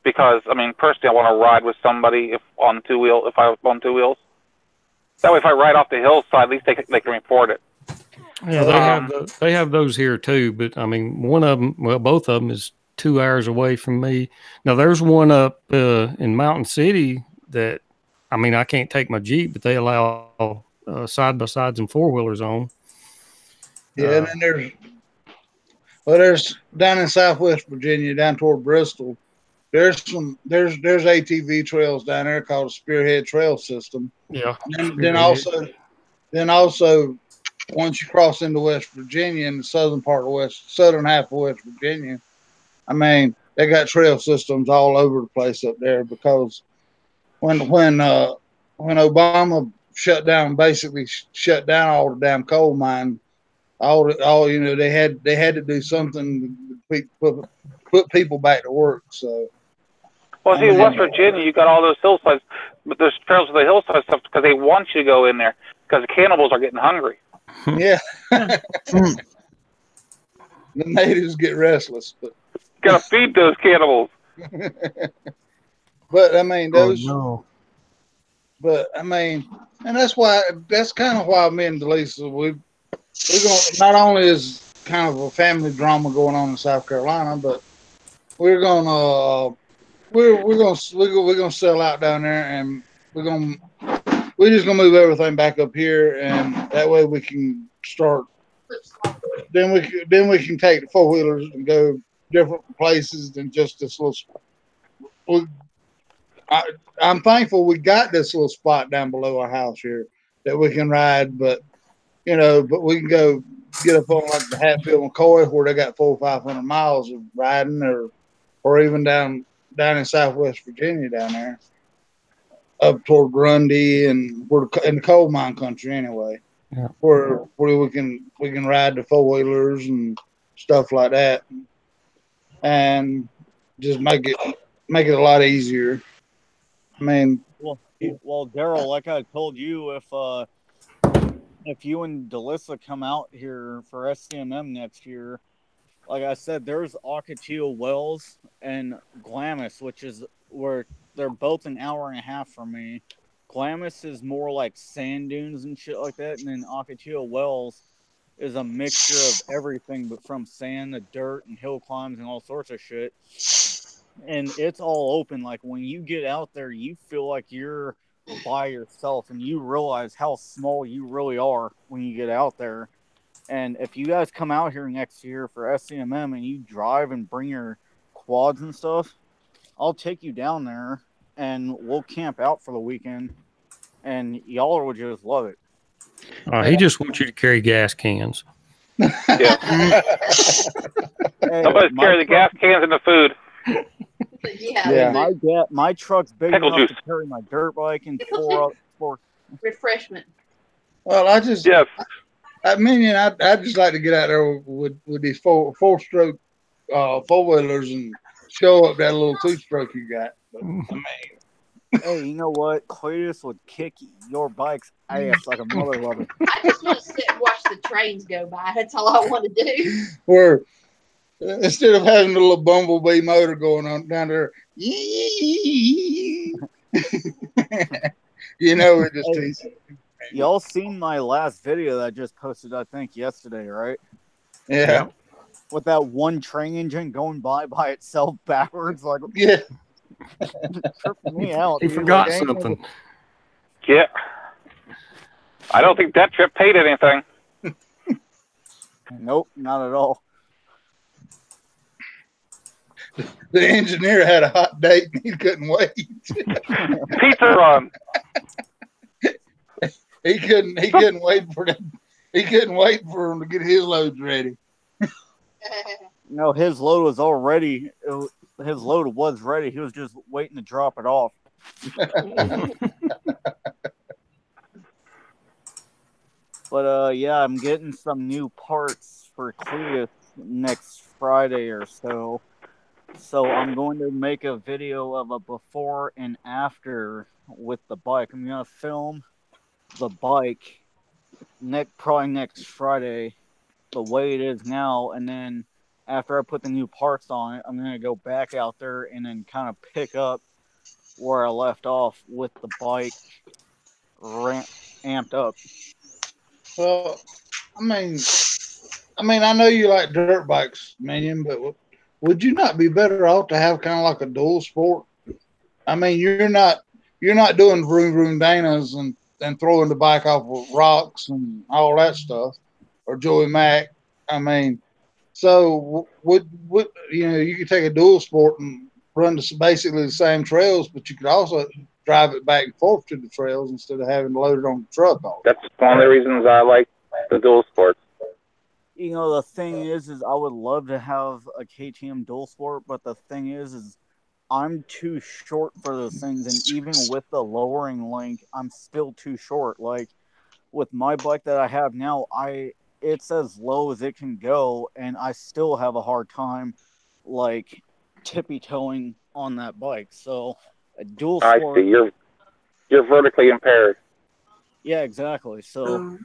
S11: because, I mean, personally, I want to ride with somebody if I was on two wheels. That way, if I ride off the hillside, at least they can report it.
S1: Yeah, they have those here too. But I mean, one of them, well, both of them is 2 hours away from me. Now, there's one up in Mountain City that, I mean, I can't take my Jeep, but they allow side-by-sides and four-wheelers on.
S2: Yeah, and then there's down in Southwest Virginia, down toward Bristol, there's ATV trails down there called the Spearhead Trail System.
S1: Yeah.
S2: And then also once you cross into West Virginia, in the southern half of West Virginia, I mean, they got trail systems all over the place up there because when Obama basically shut down all the damn coal mine, they had to do something to put people back to work. So,
S11: well, see, in West Virginia, you got all those hillsides, but there's trails of the hillside stuff because they want you to go in there because the cannibals are getting hungry.
S2: Yeah, the natives get restless, but
S11: gotta feed those cannibals.
S2: But I mean, those.
S1: Oh, no.
S2: But I mean, and that's kind of why me and Delisa, we're going. Not only is kind of a family drama going on in South Carolina, but we're gonna sell out down there, and we're just gonna move everything back up here, and that way we can start. Then we can take the four wheelers and go different places than just this little. I'm thankful we got this little spot down below our house here that we can ride, but we can go get up on like the Hatfield and Coy where they got 400 or 500 miles of riding, or even down in Southwest Virginia down there, up toward Grundy and we're in the coal mine country anyway, where we can ride the four wheelers and stuff like that, and just make it a lot easier. I mean,
S12: well, Daryl, like I told you, if you and Delissa come out here for SCMM next year, like I said, there's Ocotillo Wells and Glamis, which is where they're both an hour and a half from me. Glamis is more like sand dunes and shit like that, and then Ocotillo Wells is a mixture of everything, but from sand to dirt and hill climbs and all sorts of shit. And it's all open. Like when you get out there, you feel like you're by yourself, and you realize how small you really are when you get out there. And if you guys come out here next year for SCMM and you drive and bring your quads and stuff, I'll take you down there and we'll camp out for the weekend, and y'all would just love it.
S1: He just wants you to carry gas cans.
S11: Yeah.
S12: Hey,
S11: Nobody's
S12: my
S11: carrying the gas cans and the food.
S6: Yeah.
S12: My truck's big
S11: Pickle
S12: enough
S11: juice.
S12: to carry my dirt bike and
S6: Pickle
S12: four.
S6: refreshment.
S2: Well, I just,
S11: Yes.
S2: I mean, I'd just like to get out there with these four-stroke four-wheelers and show up that little two-stroke you got. But, I mean,
S12: Hey, you know what? Cletus would kick your bike's ass like a mother lover.
S6: I just want to sit and watch the trains go by. That's all I want to do.
S2: where instead of having a little bumblebee motor going on down there, you know, it just teasing.
S12: Y'all seen my last video that I just posted, I think, yesterday, right?
S2: Yeah.
S12: With that one train engine going by itself backwards, like
S2: Yeah.
S12: tripping me out.
S1: He
S12: dude.
S1: forgot
S12: Like,
S1: something.
S11: Yeah. I don't think that trip paid anything.
S12: Nope, not at all.
S2: The engineer had a hot date and he couldn't wait.
S11: Pizza run.
S2: He couldn't wait for them. He couldn't wait for him to get his loads ready.
S12: No, his load was already. His load was ready. He was just waiting to drop it off. But yeah, I'm getting some new parts for Cletus next Friday or so. So I'm going to make a video of a before and after with the bike. I'm gonna film the bike probably next Friday, the way it is now, and then after I put the new parts on it, I'm gonna go back out there and then kind of pick up where I left off with the bike amped up.
S2: Well, I mean, I know you like dirt bikes, Minion, but would you not be better off to have kind of like a dual sport? I mean, you're not doing vroom vroom Danas and throwing the bike off with rocks and all that stuff, or Joey Mac. I mean, so would you could take a dual sport and run basically the same trails, but you could also drive it back and forth to the trails instead of having to load it on the truck.
S11: That's one of the reasons I like the dual sports.
S12: You know, the thing is I would love to have a KTM dual sport, but the thing is I'm too short for those things, and even with the lowering link, I'm still too short. Like with my bike that I have now, it's as low as it can go, and I still have a hard time like tippy toeing on that bike. So a dual sport.
S11: I see. You're vertically impaired.
S12: Yeah, exactly. So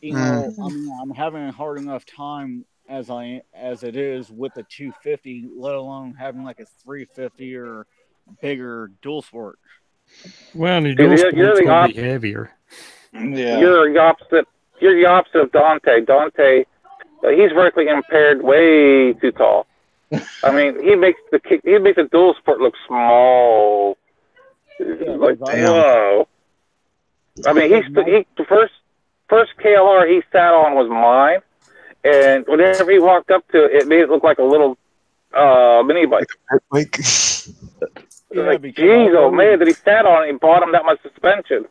S12: you know, I'm having a hard enough time as it is with the 250, let alone having like a 350 or bigger dual sport.
S1: Well, the dual sport's going to be heavier.
S2: Yeah.
S11: You're the opposite. You're the opposite of Dante. Dante, he's vertically impaired, way too tall. I mean, he makes the dual sport look small. Like, whoa. I mean, the first KLR he sat on was mine, and whenever he walked up to it, it made it look like a little mini bike.
S5: Like,
S11: like, geez, oh man, that he sat on it and bought him that much suspension.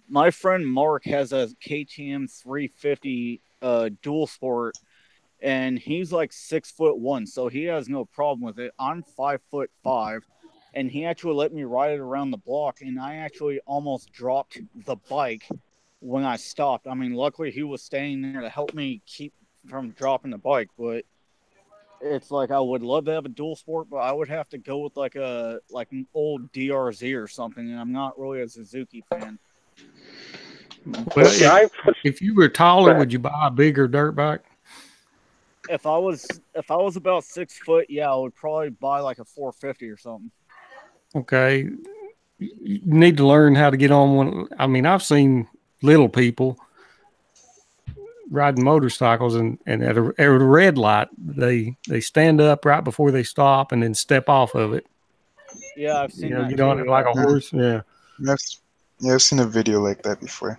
S12: My friend Mark has a KTM 350 dual sport, and he's like 6'1", so he has no problem with it. I'm 5'5", and he actually let me ride it around the block, and I actually almost dropped the bike when I stopped. I mean, luckily he was standing there to help me keep from dropping the bike, but it's like I would love to have a dual sport, but I would have to go with like an old DRZ or something, and I'm not really a Suzuki fan.
S1: Well, if you were taller, would you buy a bigger dirt bike?
S12: If I was about 6 foot, yeah, I would probably buy like a 450 or something.
S1: Okay, you need to learn how to get on one. I mean, I've seen little people riding motorcycles, and at a red light, they stand up right before they stop and then step off of it.
S12: Yeah, I've seen that.
S1: Get on it like a horse. Yeah.
S5: I've seen a video like that before.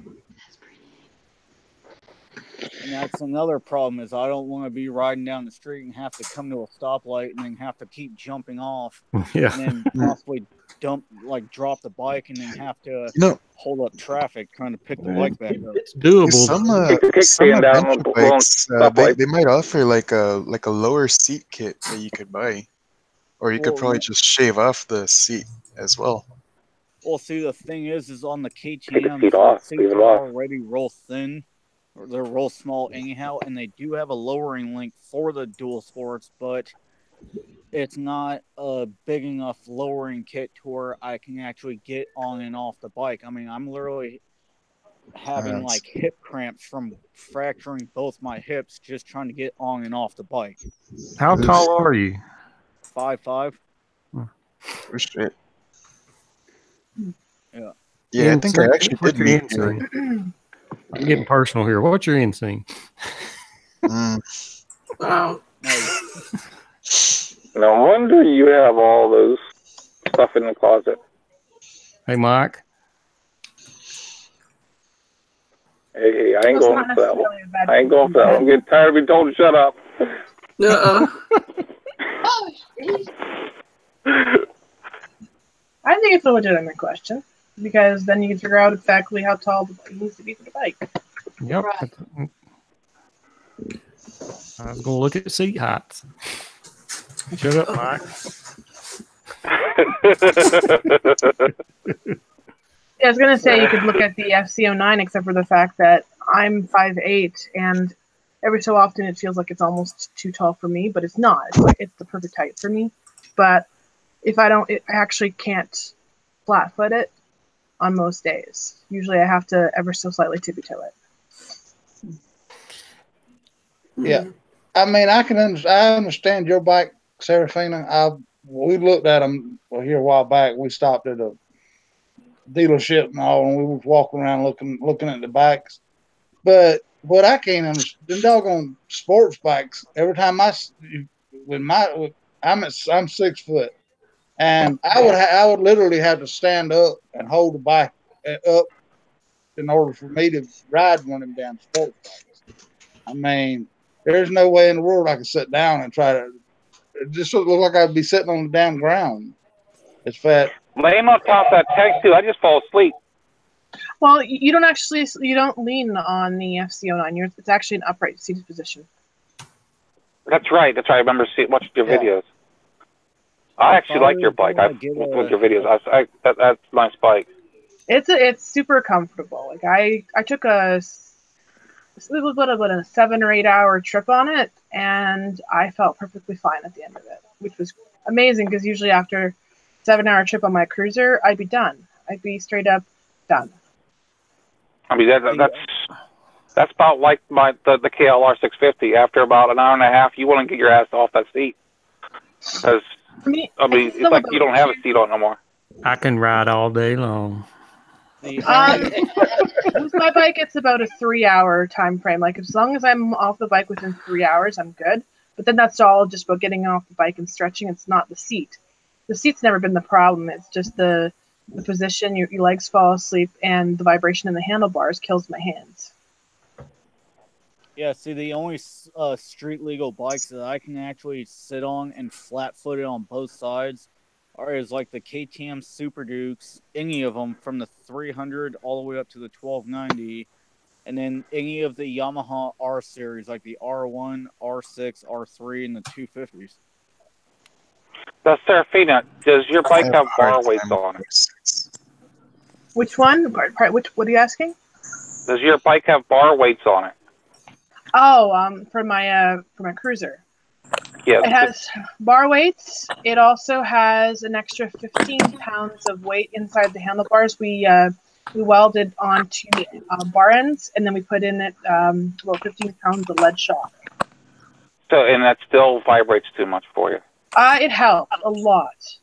S12: And that's another problem is I don't want to be riding down the street and have to come to a stoplight and then have to keep jumping off.
S1: Yeah.
S12: And then possibly drop the bike and then have to hold up traffic trying to pick the bike back up.
S1: It's doable.
S5: Some adventure bikes, they might offer like a lower seat kit that you could buy, or you could probably just shave off the seat as well.
S12: Well, see, the thing is on the KTM,
S11: seat off,
S12: seats
S11: leave it
S12: are
S11: off.
S12: already real thin. Or they're real small anyhow, and they do have a lowering link for the dual sports, but it's not a big enough lowering kit to where I can actually get on and off the bike. I mean, I'm literally having like hip cramps from fracturing both my hips just trying to get on and off the bike.
S1: How tall are you?
S12: 5'5".
S5: Oh, shit.
S12: Yeah.
S5: Yeah, I think I actually did meet you.
S1: I'm getting personal here. What's your inseam?
S4: Wow.
S11: No wonder you have all those stuff in the closet.
S1: Hey, Mike.
S11: Hey, I ain't going for that one. I ain't going for that one. I'm getting tired of being told to shut up.
S8: I think it's a legitimate question because then you can figure out exactly how tall the bike needs to be for the bike.
S1: Yep. Right. I was going to look at seat heights. Shut up, Mike.
S8: Yeah, I was going to say you could look at the FC09 except for the fact that I'm 5'8", and every so often it feels like it's almost too tall for me, but it's not. It's the perfect height for me. But if I don't, I actually can't flat foot it on most days. Usually I have to ever so slightly tippy-toe it.
S2: Yeah. I mean, I understand your bike, Serafina. We looked at them here a while back. We stopped at a dealership and all, and we was walking around looking at the bikes. But what I can't understand, the doggone sports bikes. Every time I'm 6 foot, and I would literally have to stand up and hold the bike up in order for me to ride one of them damn sports bikes. I mean, there's no way in the world I could sit down and try to. It just look like I'd be sitting on the damn ground. It's fat.
S11: Lay him on top of that tank too. I just fall asleep.
S8: Well, you don't lean on the FC09. It's actually an upright seated position.
S11: That's right. I remember watching your videos. I actually like your bike. I've looked at your videos. That's a nice bike.
S8: It's super comfortable. Like I took it was about a 7 or 8 hour trip on it, and I felt perfectly fine at the end of it, which was amazing because usually after a 7-hour trip on my cruiser, I'd be done. I'd be straight up done.
S11: I mean that's about like the KLR 650. After about an hour and a half, you want to get your ass off that seat because it's like you don't have a seat on no more.
S1: I can ride all day long.
S8: With my bike, it's about a 3-hour time frame. Like as long as I'm off the bike within 3 hours, I'm good. But then that's all just about getting off the bike and stretching. It's not the seat. The seat's never been the problem. It's just the position. Your legs fall asleep, and the vibration in the handlebars kills my hands.
S12: Yeah, see, the only street legal bikes that I can actually sit on and flat foot it on both sides is like the KTM Super Dukes, any of them from the 300 all the way up to the 1290, and then any of the Yamaha R series like the R1, R6, R3, and the 250s.
S11: Serafina, does your bike have bar weights on it?
S8: Which one? What are you asking?
S11: Does your bike have bar weights on it?
S8: Oh, for my cruiser.
S11: Yeah.
S8: It has bar weights. It also has an extra 15 pounds of weight inside the handlebars. We welded onto bar ends, and then we put in it about 15 pounds of lead shock.
S11: So, and that still vibrates too much for you?
S8: It helped a lot.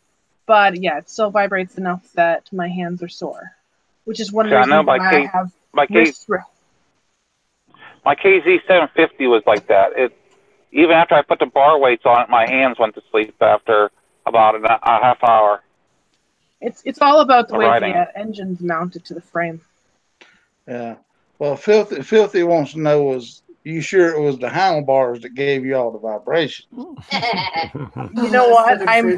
S8: But yeah, it still vibrates enough that my hands are sore, which is one of the reasons why I have wrist.
S11: My KZ 750 was like that. Even after I put the bar weights on it, my hands went to sleep after about a half hour.
S8: It's all about the way the engine's mounted to the frame.
S2: Yeah. Well, Filthy wants to know you sure it was the handlebars that gave you all the vibration?
S8: You know what? I'm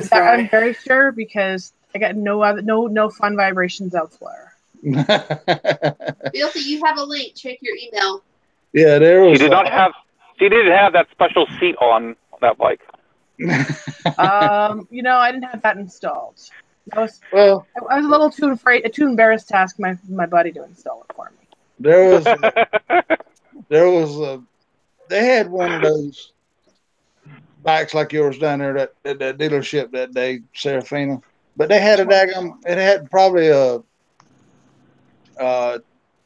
S8: very sure because I got no fun vibrations elsewhere.
S6: Filthy, you have a link. Check your email.
S2: Yeah, there was.
S11: She didn't have that special seat on that bike.
S8: I didn't have that installed. I was a little too embarrassed to ask my buddy to install it for me.
S2: They had one of those bikes like yours down there at that dealership that day, Serafina. But they had it had probably a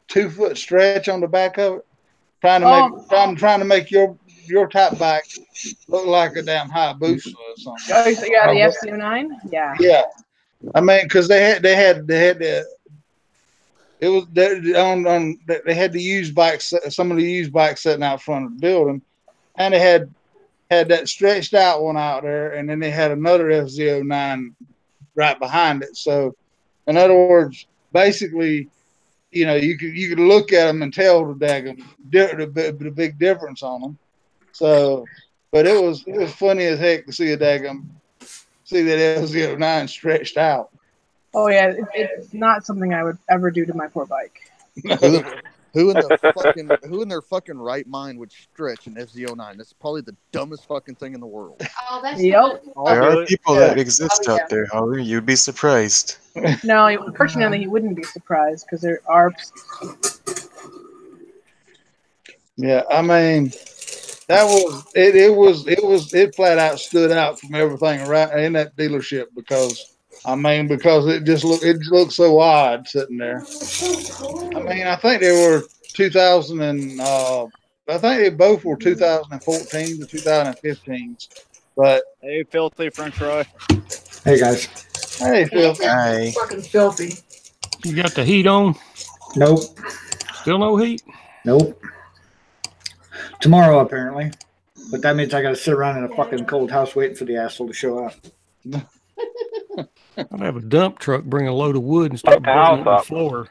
S2: 2-foot stretch on the back of it, trying to make your type bike look like a damn Hayabusa or something.
S8: Oh, yeah, the FCO9. Yeah.
S2: Yeah, I mean, because they had the. It was they had the used bikes, some of the used bikes sitting out front of the building, and they had that stretched out one out there, and then they had another FZ09 right behind it. So, in other words, basically, you could look at them and tell the big difference on them. So, but it was funny as heck to see that FZ09 stretched out.
S8: Oh yeah, it's not something I would ever do to my poor bike.
S10: Who in their fucking right mind would stretch an FZ09? That's probably the dumbest fucking thing in the world.
S6: Oh, that's
S5: There are people that exist out there, however, you'd be surprised.
S8: No, unfortunately, he wouldn't be surprised because there are.
S2: Yeah, I mean, that was it flat out stood out from everything right in that dealership because it looked so odd sitting there. I mean, I think they were 2000 and I think they both were 2014 to 2015s. But
S12: hey, Filthy French fry.
S13: Hey guys.
S2: Hey, Filthy.
S5: Hi.
S4: Fucking filthy.
S1: You got the heat on?
S13: Nope.
S1: Still no heat?
S13: Nope. Tomorrow apparently, but that means I got to sit around in a fucking cold house waiting for the asshole to show up.
S1: I'd have a dump truck bring a load of wood and start burning the floor.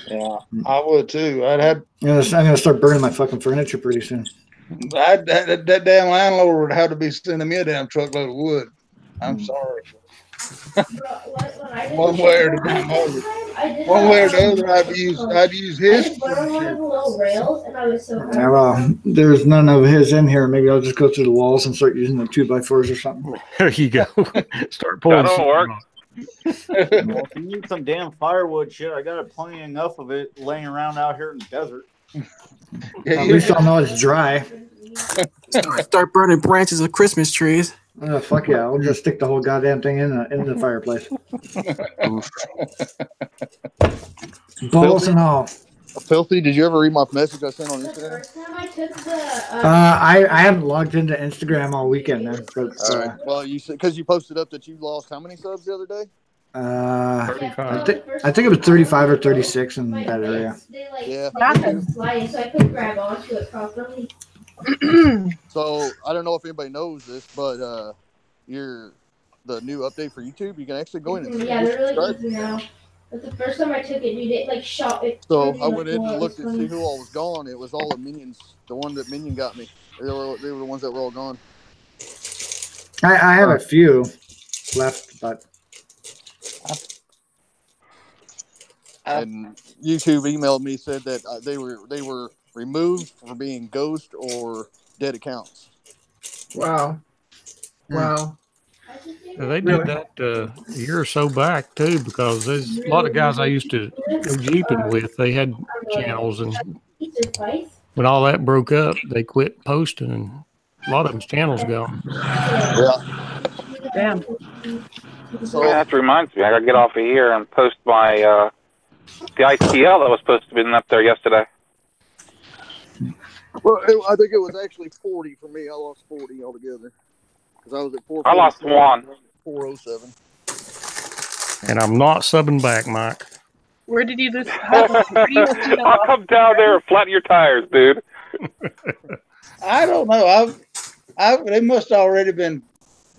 S2: Yeah, I would too. I'm
S13: gonna start burning my fucking furniture pretty soon.
S2: That damn landlord would have to be sending me a damn truckload of wood. I'm sorry. One way or the other, I'd use his.
S13: Yeah, well, there's none of his in here. Maybe I'll just go through the walls and start using the 2x4s or something.
S1: There you go. Start pulling.
S11: That'll work.
S12: Well, if you need some damn firewood shit, I got plenty enough of it laying around out here in the desert.
S13: At least I'll know it's dry.
S4: Start burning branches of Christmas trees.
S13: Fuck yeah! I'll just stick the whole goddamn thing in the fireplace. Balls and all.
S10: Filthy, did you ever read my message I sent on Instagram?
S13: I haven't logged into Instagram all weekend, man. But,
S10: all right. Well, you said because you posted up that you lost how many subs the other day?
S1: 35.
S13: I think it was 35 or 36 in that area.
S10: Yeah.
S14: So I couldn't grab onto it properly.
S10: So I don't know if anybody knows this, but the new update for YouTube, you can actually go in and
S14: they're really easy now. But the first time I took it, dude, it shot it.
S10: So I went in and looked to see who all was gone. It was all the minions. The one that Minion got me. They were the ones that were all gone.
S13: I have a few left, but
S10: and YouTube emailed me, said that they were removed for being ghost or dead accounts.
S4: Wow. Wow.
S1: They did that a year or so back too, because there's a lot of guys I used to go jeeping with. They had channels, and when all that broke up, they quit posting, and a lot of them's channels gone.
S10: Yeah.
S8: Damn.
S11: So that reminds me, I gotta get off of here and post my the ITL that was supposed to be up there yesterday.
S10: Well, I think it was actually 40 for me. I lost 40 altogether. Because I was at 4.
S11: I lost 1.
S10: 407.
S1: And I'm not subbing back, Mike.
S8: Where did you lose?
S11: I'll come down there and flatten your tires, dude.
S2: I don't know. They must have already been,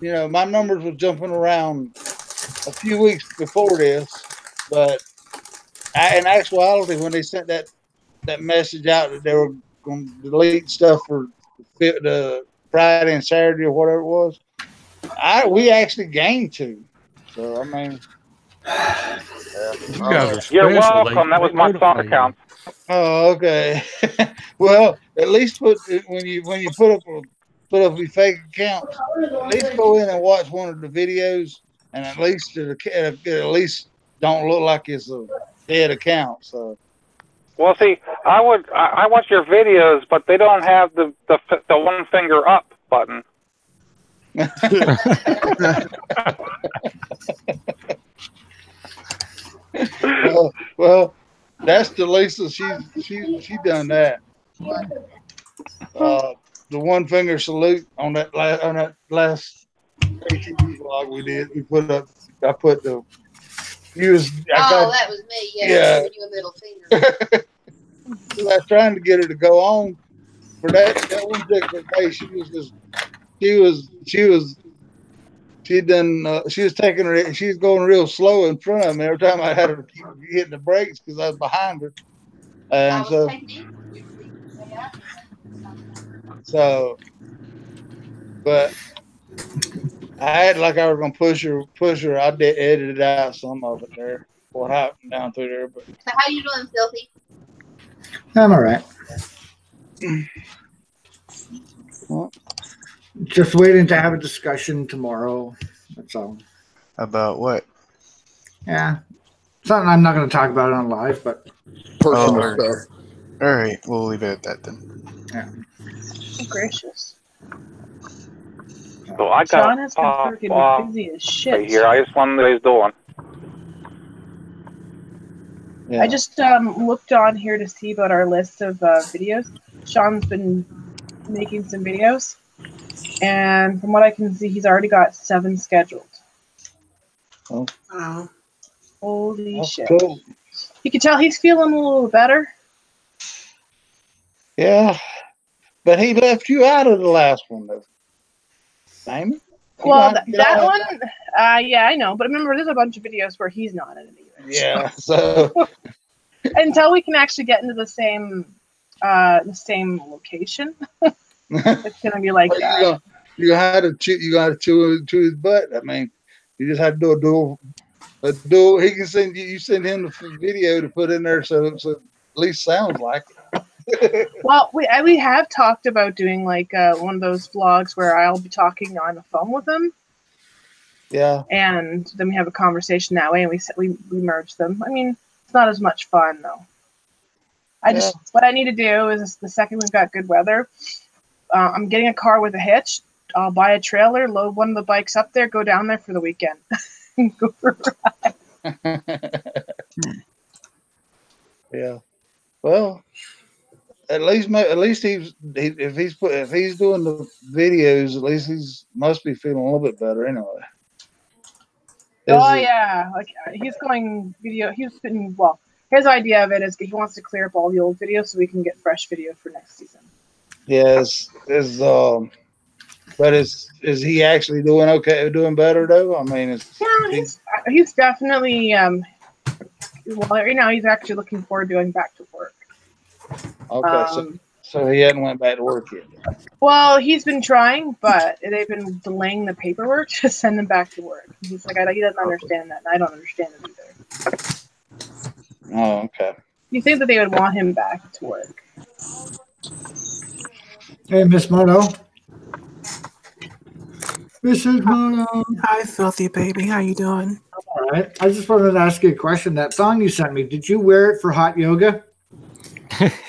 S2: my numbers were jumping around a few weeks before this, but in actuality, when they sent that message out that they were gonna delete stuff for the Friday and Saturday or whatever it was. We actually gained 2. So I mean,
S1: You guys are special.
S11: You're welcome. That was my stock account.
S2: Oh, okay. Well, at least when you put up your fake accounts, at least go in and watch one of the videos, and at least don't look like it's a dead account. So.
S11: Well, see, I watch your videos, but they don't have the one finger up button.
S2: well, that's the Lisa. She done that. The one finger salute on that last ATV vlog we did. We put up. I put the.
S6: That was me. Yeah, giving you a middle finger.
S2: I was trying to get her to go on for that one particular day. She was going real slow in front of me. Every time I had her keep hitting the brakes because I was behind her. And but I had like I was gonna push her. I did edit out some of it there. What happened down through there? But
S6: so how you doing, Filthy?
S13: I'm all right. Just waiting to have a discussion tomorrow. That's all.
S5: About what?
S13: Yeah. Something I'm not going to talk about on live, but
S10: personal stuff.
S5: All right. We'll leave it at that then.
S13: Yeah.
S8: Oh, gracious.
S11: So I got
S8: John has been freaking busy as shit.
S11: right here. I just wonder what he's doing.
S2: yeah.
S8: I just looked on here to see about our list of videos. Sean's been making some videos, and from what I can see, he's already got 7 scheduled.
S2: Oh.
S8: Wow. Holy
S2: That's
S8: shit.
S2: cool.
S8: You can tell he's feeling a little better.
S2: Yeah, but he left you out of the last one, though. Amy?
S8: Well, that one, yeah, I know. But remember, there's a bunch of videos where he's not in it either.
S2: Yeah, so
S8: until we can actually get into the same location, it's gonna be like that.
S2: You got to chew his butt. I mean, you just have to do a dual. He can send you send him the video to put in there, so at least sounds like it.
S8: Well, we have talked about doing like one of those vlogs where I'll be talking on the phone with him.
S2: Yeah.
S8: And then we have a conversation that way, and we merge them. I mean, it's not as much fun though. What I need to do is the second we've got good weather, I'm getting a car with a hitch. I'll buy a trailer, load one of the bikes up there, go down there for the weekend, go for a ride.
S2: Yeah. Well, at least if he's doing the videos, at least he's must be feeling a little bit better anyway.
S8: Yeah, like he's going video. He's been his idea of it is he wants to clear up all the old videos so we can get fresh video for next season.
S2: Yes, but is he actually doing okay? Doing better though? I mean,
S8: he's definitely right now he's actually looking forward to going back to work.
S2: Okay, so he hadn't went back to work yet.
S8: Well, he's been trying, but they've been delaying the paperwork to send him back to work. He's like, he doesn't understand that, and I don't understand it either.
S2: Oh, okay.
S8: You think that they would want him back to work?
S13: Hey, Miss Moto. Mrs. Moto.
S4: Hi, filthy baby. How you doing?
S13: All right. I just wanted to ask you a question. That song you sent me, did you wear it for hot yoga?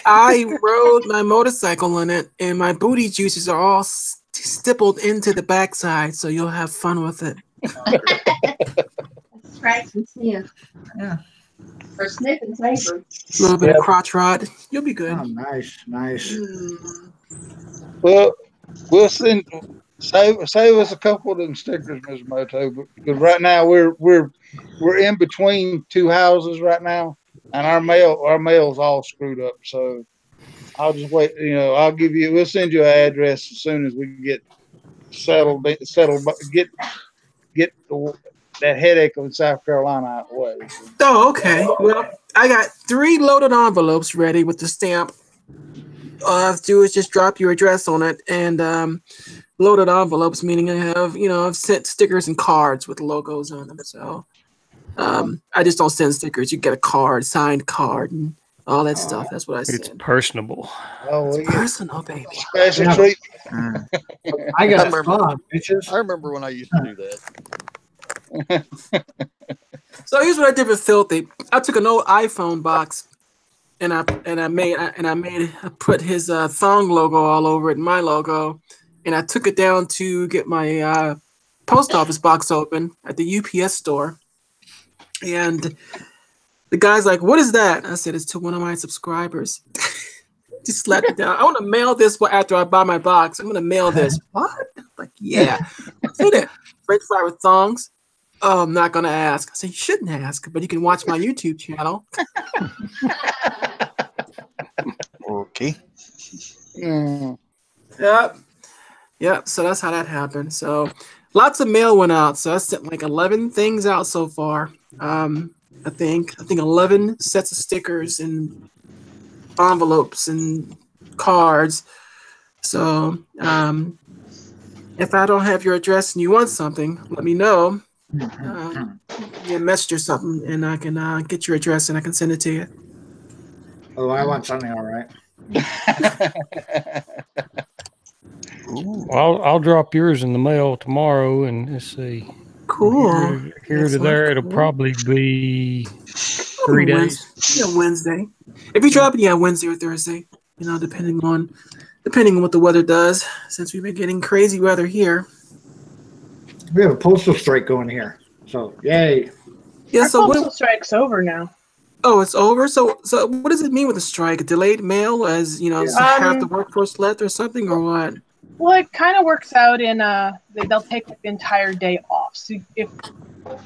S4: I rode my motorcycle in it, and my booty juices are all stippled into the backside, so you'll have fun with it.
S6: Scratch and sniff.
S13: Yeah.
S6: Or sniff and savor.
S4: A little bit of crotch rod. You'll be good.
S13: Oh, nice.
S2: Well, we'll save us a couple of them stickers, Ms. Moto, because right now we're in between 2 houses right now. And our mail's all screwed up, so I'll just wait. We'll send you an address as soon as we get settled, get that headache of South Carolina out of the way.
S4: Oh, okay. Well, I got 3 loaded envelopes ready with the stamp, all I have to do is just drop your address on it and loaded envelopes, meaning I've sent stickers and cards with logos on them. So I just don't send stickers. You get a card, signed card, and all that stuff. That's what I send.
S1: It's personable.
S2: Oh,
S4: it's personal, baby.
S2: Special treat.
S13: I got
S10: I remember when I used to do that.
S4: So here's what I did with Filthy. I took an old iPhone box and I put his thong logo all over it, my logo, and I took it down to get my post office box open at the UPS store. And the guy's like, "What is that?" I said, "It's to one of my subscribers." Just slapped it down. I want to mail this after I buy my box. I'm going to mail this. What? I'm like, yeah. Say that. French fry with thongs. Oh, I'm not going to ask. I said, you shouldn't ask, but you can watch my YouTube channel.
S5: Okay.
S4: Yep. So that's how that happened. So lots of mail went out. So I sent like 11 things out so far. I think 11 sets of stickers and envelopes and cards. So if I don't have your address and you want something, let me know. You message or something, and I can get your address and I can send it to you.
S13: Oh, I want something, all right.
S1: Well, I'll drop yours in the mail tomorrow, and let's see.
S4: Cool.
S1: Here to there, it'll probably be 3 days.
S4: Yeah, Wednesday. If you drop it, Wednesday or Thursday. Depending on what the weather does. Since we've been getting crazy weather here.
S13: We have a postal strike going here, so yay!
S4: Yeah, so
S8: postal strike's over now.
S4: Oh, it's over. So what does it mean with a strike? Delayed mail, as half the workforce left, or something, or what?
S8: Well, it kind of works out in they'll take the entire day off. So if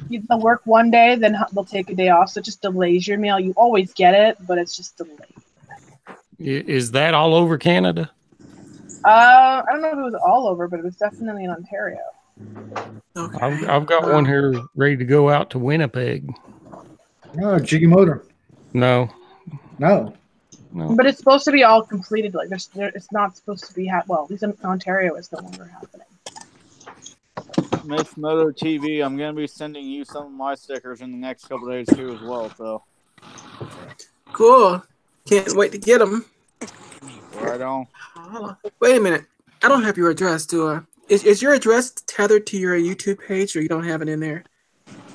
S8: they'll work one day, then they'll take a day off. So it just delays your mail. You always get it, but it's just delayed.
S1: Is that all over Canada?
S8: I don't know if it was all over, but it was definitely in Ontario.
S4: Okay.
S1: I've got one here ready to go out to Winnipeg.
S13: No, Jiggy Motor.
S1: No.
S8: But it's supposed to be all completed. Like it's not supposed to be well. At least in Ontario, it's no longer happening.
S12: Miss Moto TV, I'm gonna be sending you some of my stickers in the next couple days too, as well. So
S4: cool. Can't wait to get them.
S12: Right on.
S4: Wait a minute. I don't have your address, do I? Is your address tethered to your YouTube page, or you don't have it in there?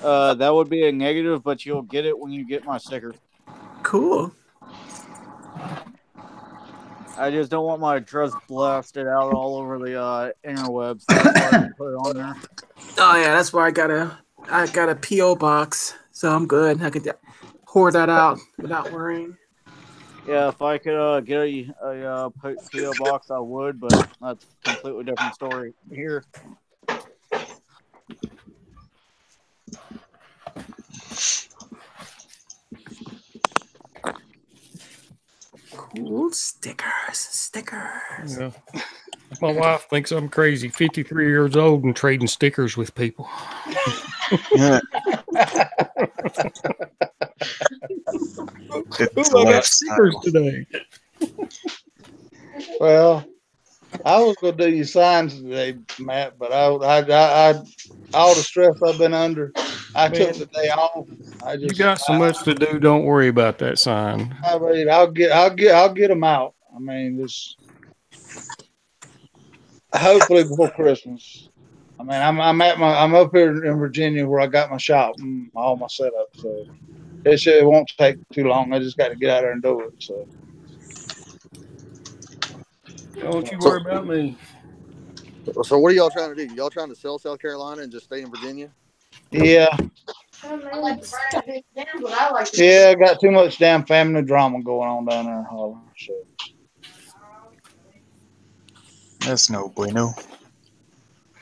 S12: That would be a negative, but you'll get it when you get my sticker.
S4: Cool.
S12: I just don't want my address blasted out all over the interwebs. So that's why I put it on there.
S4: Oh yeah, that's why I got a PO box, so I'm good. I can pour that out without worrying.
S12: Yeah, if I could get a PO box, I would, but that's a completely different story here.
S4: Cool stickers.
S1: Yeah. My wife thinks I'm crazy. 53 years old and trading stickers with people.
S5: Yeah.
S1: I got stickers today.
S2: Well, I was going to do your signs today, Matt, but I all the stress I've been under, I took the day off.
S1: You got so much to do. Don't worry about that sign.
S2: I mean, I'll get them out. I mean, this hopefully before Christmas. I mean, I'm up here in Virginia where I got my shop and all my setup, so it won't take too long. I just got to get out there and do it. So
S1: don't you worry about me.
S10: So what are y'all trying to do? Y'all trying to sell South Carolina and just stay in Virginia?
S2: Yeah. Yeah, I got too much damn family drama going on down there. So.
S5: That's no bueno.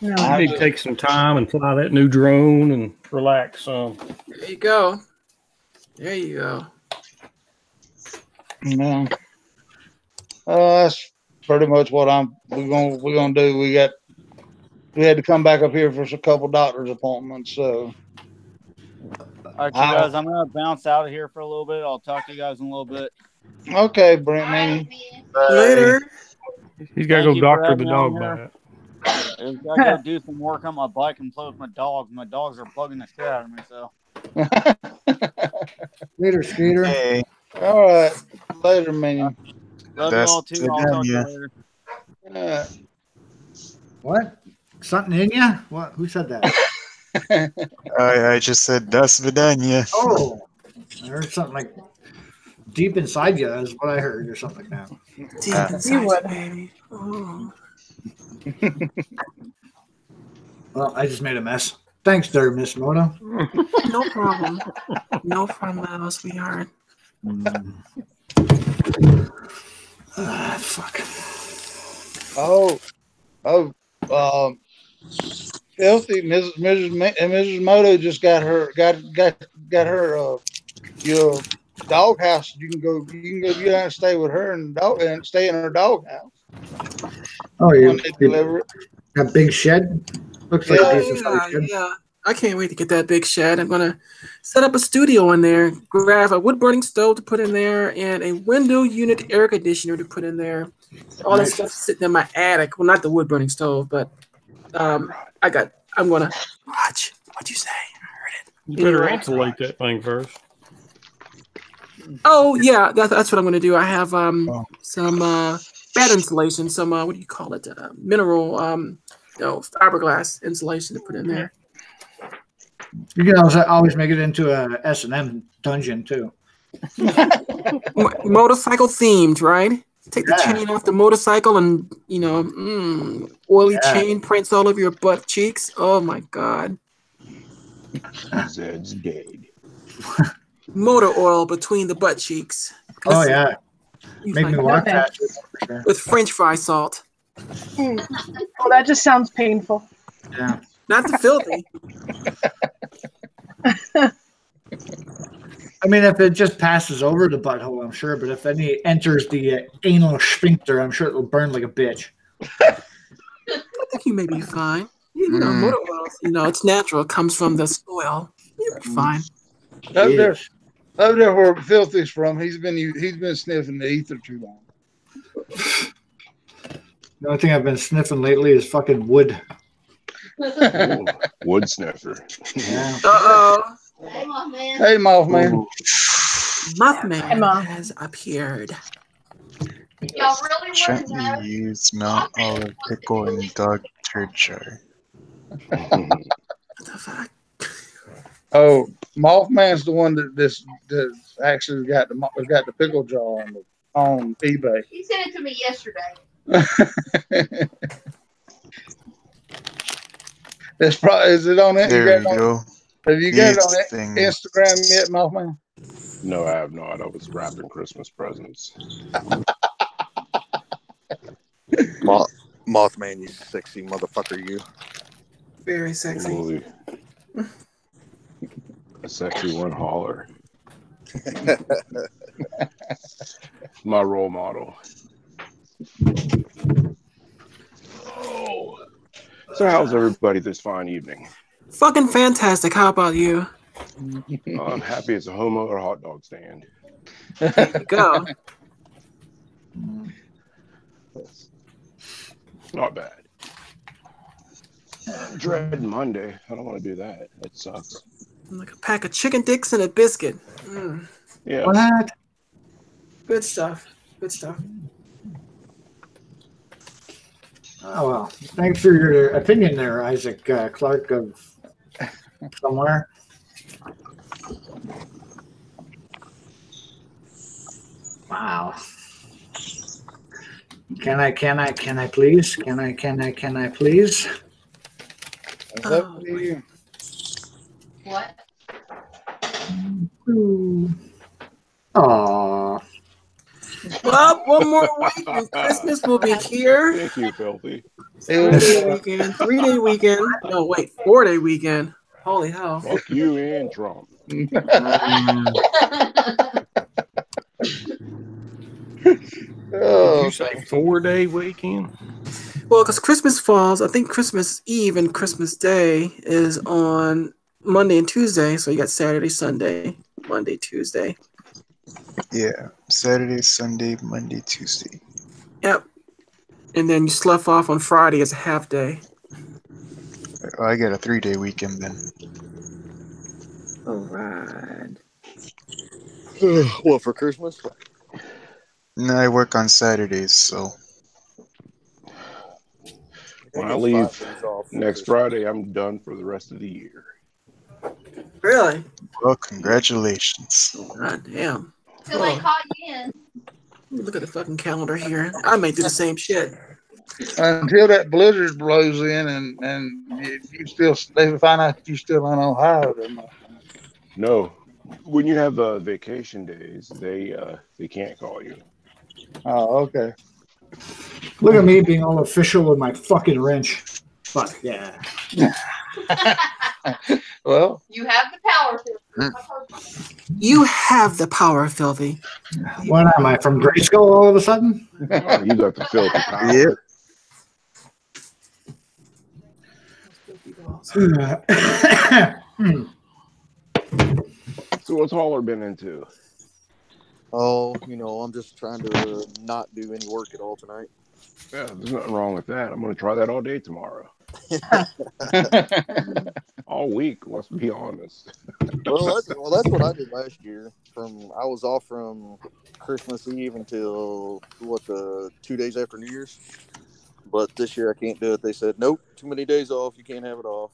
S1: No, I need to take some time and fly that new drone and relax some.
S4: There you go. There you go.
S2: No. That's pretty much what we're gonna do. We had to come back up here for a couple doctor's appointments, so.
S12: All right, you guys, I'm gonna bounce out of here for a little bit. I'll talk to you guys in a little bit.
S2: Okay, Brent.
S4: Later.
S1: He's got to
S12: Thank
S1: go
S12: you for
S1: doctor the
S12: having me
S1: dog
S12: on
S1: bite.
S12: I've got to go do some work on my bike and play with my dogs. My dogs are bugging the shit out of me. So
S13: Later, Skater.
S5: Hey,
S2: All right. Later, man.
S12: love you all too. I'll talk to you later.
S13: What? Something in you? What? Who said that?
S5: I just said das vidanya.
S13: Oh, I heard something like deep inside you is what I heard, or something like that.
S4: Deep inside you, baby. Oh.
S13: Well, I just made a mess. Thanks, there, Miss Moto.
S4: No problem. No problem, sweetheart.
S13: Fuck.
S2: Filthy Mrs. Moto just got her your dog house. You can go down and stay with her and stay in her dog house.
S13: Oh,
S2: when they deliver it.
S13: That big shed? Looks like a decent sized shed.
S4: Yeah. I can't wait to get that big shed. I'm gonna set up a studio in there, grab a wood burning stove to put in there, and a window unit air conditioner to put in there. All that stuff sitting in my attic. Well, not the wood burning stove, but I'm gonna watch. What'd you say? I heard it.
S1: You better insulate that thing first.
S4: Oh yeah, that's what I'm gonna do. I have some bed insulation, some what do you call it? Mineral fiberglass insulation to put in there.
S13: You can always make it into a S&M dungeon too.
S4: Motorcycle themed, right? Take the chain off the motorcycle and oily chain prints all over your butt cheeks. Oh my god.
S15: Zed's dead.
S4: Motor oil between the butt cheeks.
S13: Oh yeah. Make me walk faster.
S4: With French fry salt.
S8: Oh, that just sounds painful.
S13: Yeah.
S4: Not the filthy.
S13: I mean, if it just passes over the butthole, I'm sure. But if any enters the anal sphincter, I'm sure it will burn like a bitch.
S4: I think you may be fine. Motor oil, it's natural. It comes from the soil. You'll be fine.
S2: Over there where Filthy's from, he's been sniffing the ether too long.
S13: The only thing I've been sniffing lately is fucking wood.
S15: Ooh, wood sniffer.
S13: Yeah.
S4: Uh-oh.
S6: Hey, Mothman.
S2: Hey, Mothman.
S4: Mothman has appeared.
S6: Y'all really want to know?
S5: Gently use Mount Olive pickle and dog turd jar.
S4: What the fuck?
S2: Oh, Mothman's the one that actually got the pickle jar on eBay.
S6: He sent it to me yesterday.
S2: Is it on it?
S5: There you go.
S2: Have you got it on Instagram yet, Mothman?
S15: No, I have not. I was wrapping Christmas presents.
S10: Mothman, you sexy motherfucker, you.
S4: Very sexy.
S15: Ooh, a sexy one holler. My role model. Oh. So how's everybody this fine evening?
S4: Fucking fantastic. How about you?
S15: I'm happy as a homo or a hot dog stand.
S4: There you go.
S15: Not bad. Dread Monday. I don't want to do that. It sucks.
S4: Like a pack of chicken dicks and a biscuit. Mm.
S15: Yeah.
S13: What?
S4: Good stuff. Good stuff.
S13: Oh well. Thanks for your opinion there, Isaac Clark of somewhere. Wow. Can I please? Can I please?
S6: What?
S13: Aww.
S4: Well, one more week and Christmas will be here.
S15: Thank you, Filthy.
S4: 3-day weekend. 3-day weekend. No, wait, 4-day weekend. Holy hell.
S15: Fuck you and Trump.
S1: Did you say 4-day weekend?
S4: Well, because Christmas falls, I think Christmas Eve and Christmas Day is on Monday and Tuesday. So you got Saturday, Sunday, Monday, Tuesday.
S5: Yeah, Saturday, Sunday, Monday, Tuesday.
S4: Yep. And then you slough off on Friday as a half day.
S5: Oh, I get a 3-day weekend then.
S4: All right.
S10: What, for Christmas?
S5: No, I work on Saturdays, so.
S15: When I
S10: get
S15: leave
S10: 5 days off for
S15: next
S10: Christmas.
S15: Friday, I'm done for the rest of the year.
S4: Really?
S5: Well, congratulations.
S4: God damn.
S6: Till they call you in.
S4: Let me look at the fucking calendar here. I may do the same shit.
S2: Until that blizzard blows in and you still, they find out you still in Ohio.
S15: No, when you have vacation days, they can't call you.
S2: Oh, okay.
S13: Look at me being all official with my fucking wrench. Fuck yeah.
S2: Well,
S6: You have the power.
S4: You have the power, Filthy.
S13: What am I, from Grayskull all of a sudden?
S15: Oh, you got the filthy power.
S5: Yep.
S15: So what's Holler been into?
S10: Oh, I'm just trying to not do any work at all tonight.
S15: Yeah, there's nothing wrong with that. I'm going to try that all day tomorrow. All week, let's be honest.
S10: Well, that's what I did last year. I was off from Christmas Eve until the 2 days after New Year's. But this year I can't do it. They said, nope, too many days off. You can't have it off.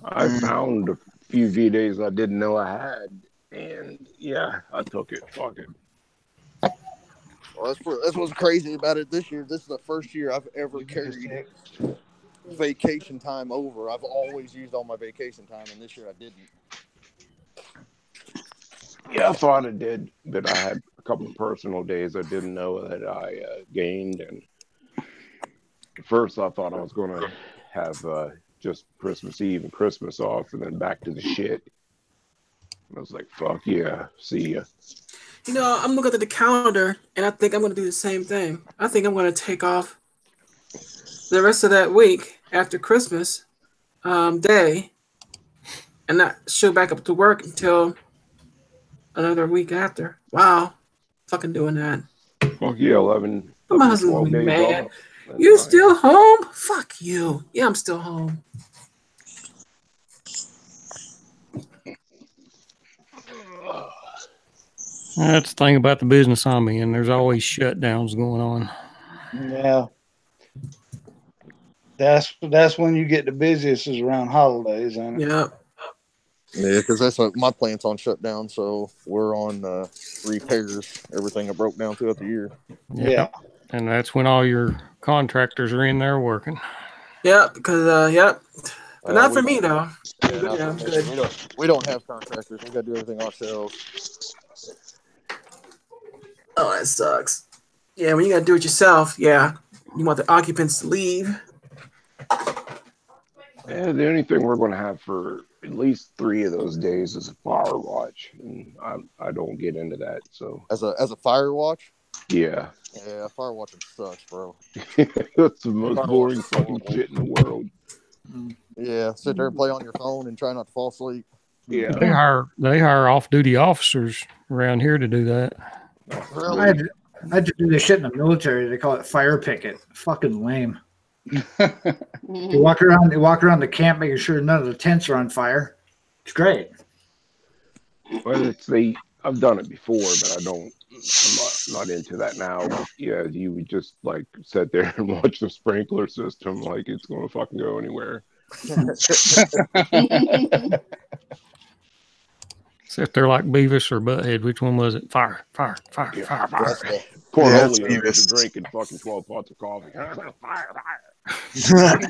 S15: I found a few V days I didn't know I had, and yeah, I took it. Fuck it.
S10: Well, that's what's crazy about it this year. This is the first year I've ever carried vacation time over. I've always used all my vacation time, and this year I didn't.
S15: Yeah, I thought I did, but I had a couple of personal days I didn't know that I gained, and at first I thought I was going to have just Christmas Eve and Christmas off, and then back to the shit. I was like, fuck yeah, see ya.
S4: I'm looking at the calendar, and I think I'm going to do the same thing. I think I'm going to take off the rest of that week after Christmas Day and not show back up to work until another week after. Wow. Fucking doing that.
S15: Fuck yeah, 11,
S4: My husband's
S15: 12
S4: gonna be
S15: days
S4: mad.
S15: off. That's
S4: You
S15: nice.
S4: still home? Fuck you. Yeah, I'm still home.
S1: That's the thing about the business I'm in. There's always shutdowns going on.
S2: Yeah. That's when you get the busiest is around holidays, ain't it?
S4: Yeah.
S10: Yeah, because that's what my plant's on shutdown, so we're on repairs. Everything that broke down throughout the year.
S2: Yeah.
S1: And that's when all your contractors are in there working.
S4: Yeah, because but not for me though.
S10: Yeah, not
S4: Yeah,
S10: for
S4: good.
S10: me. We don't have contractors. We got to do everything ourselves.
S4: Oh, that sucks. Yeah, when you gotta do it yourself, yeah, you want the occupants to leave.
S15: Yeah, the only thing we're going to have for at least 3 of those days is a fire watch, and I don't get into that. So
S10: As a fire watch.
S15: yeah,
S10: Yeah, fire watching sucks, bro.
S15: that's the most
S10: Fire
S15: boring
S10: watching's
S15: fucking
S10: horrible.
S15: shit in the world.
S10: Yeah, sit there and play on your phone and try not to fall asleep.
S15: Yeah,
S1: They hire off-duty officers around here to do that.
S13: I had to do this shit in the military. They call it fire picket. Fucking lame. You walk around the camp making sure none of the tents are on fire. It's great.
S15: well, I've done it before, but I'm not into that now. But yeah, you would just like sit there and watch the sprinkler system like it's going to fucking go anywhere.
S1: Except they're like Beavis or Butthead. Which one was it? Fire, fire, fire, fire, fire.
S15: Poor
S5: Yeah,
S15: Julio
S5: it's
S15: is
S5: Beavis.
S15: drinking fucking 12 pots of coffee. Fire, fire.
S6: Somebody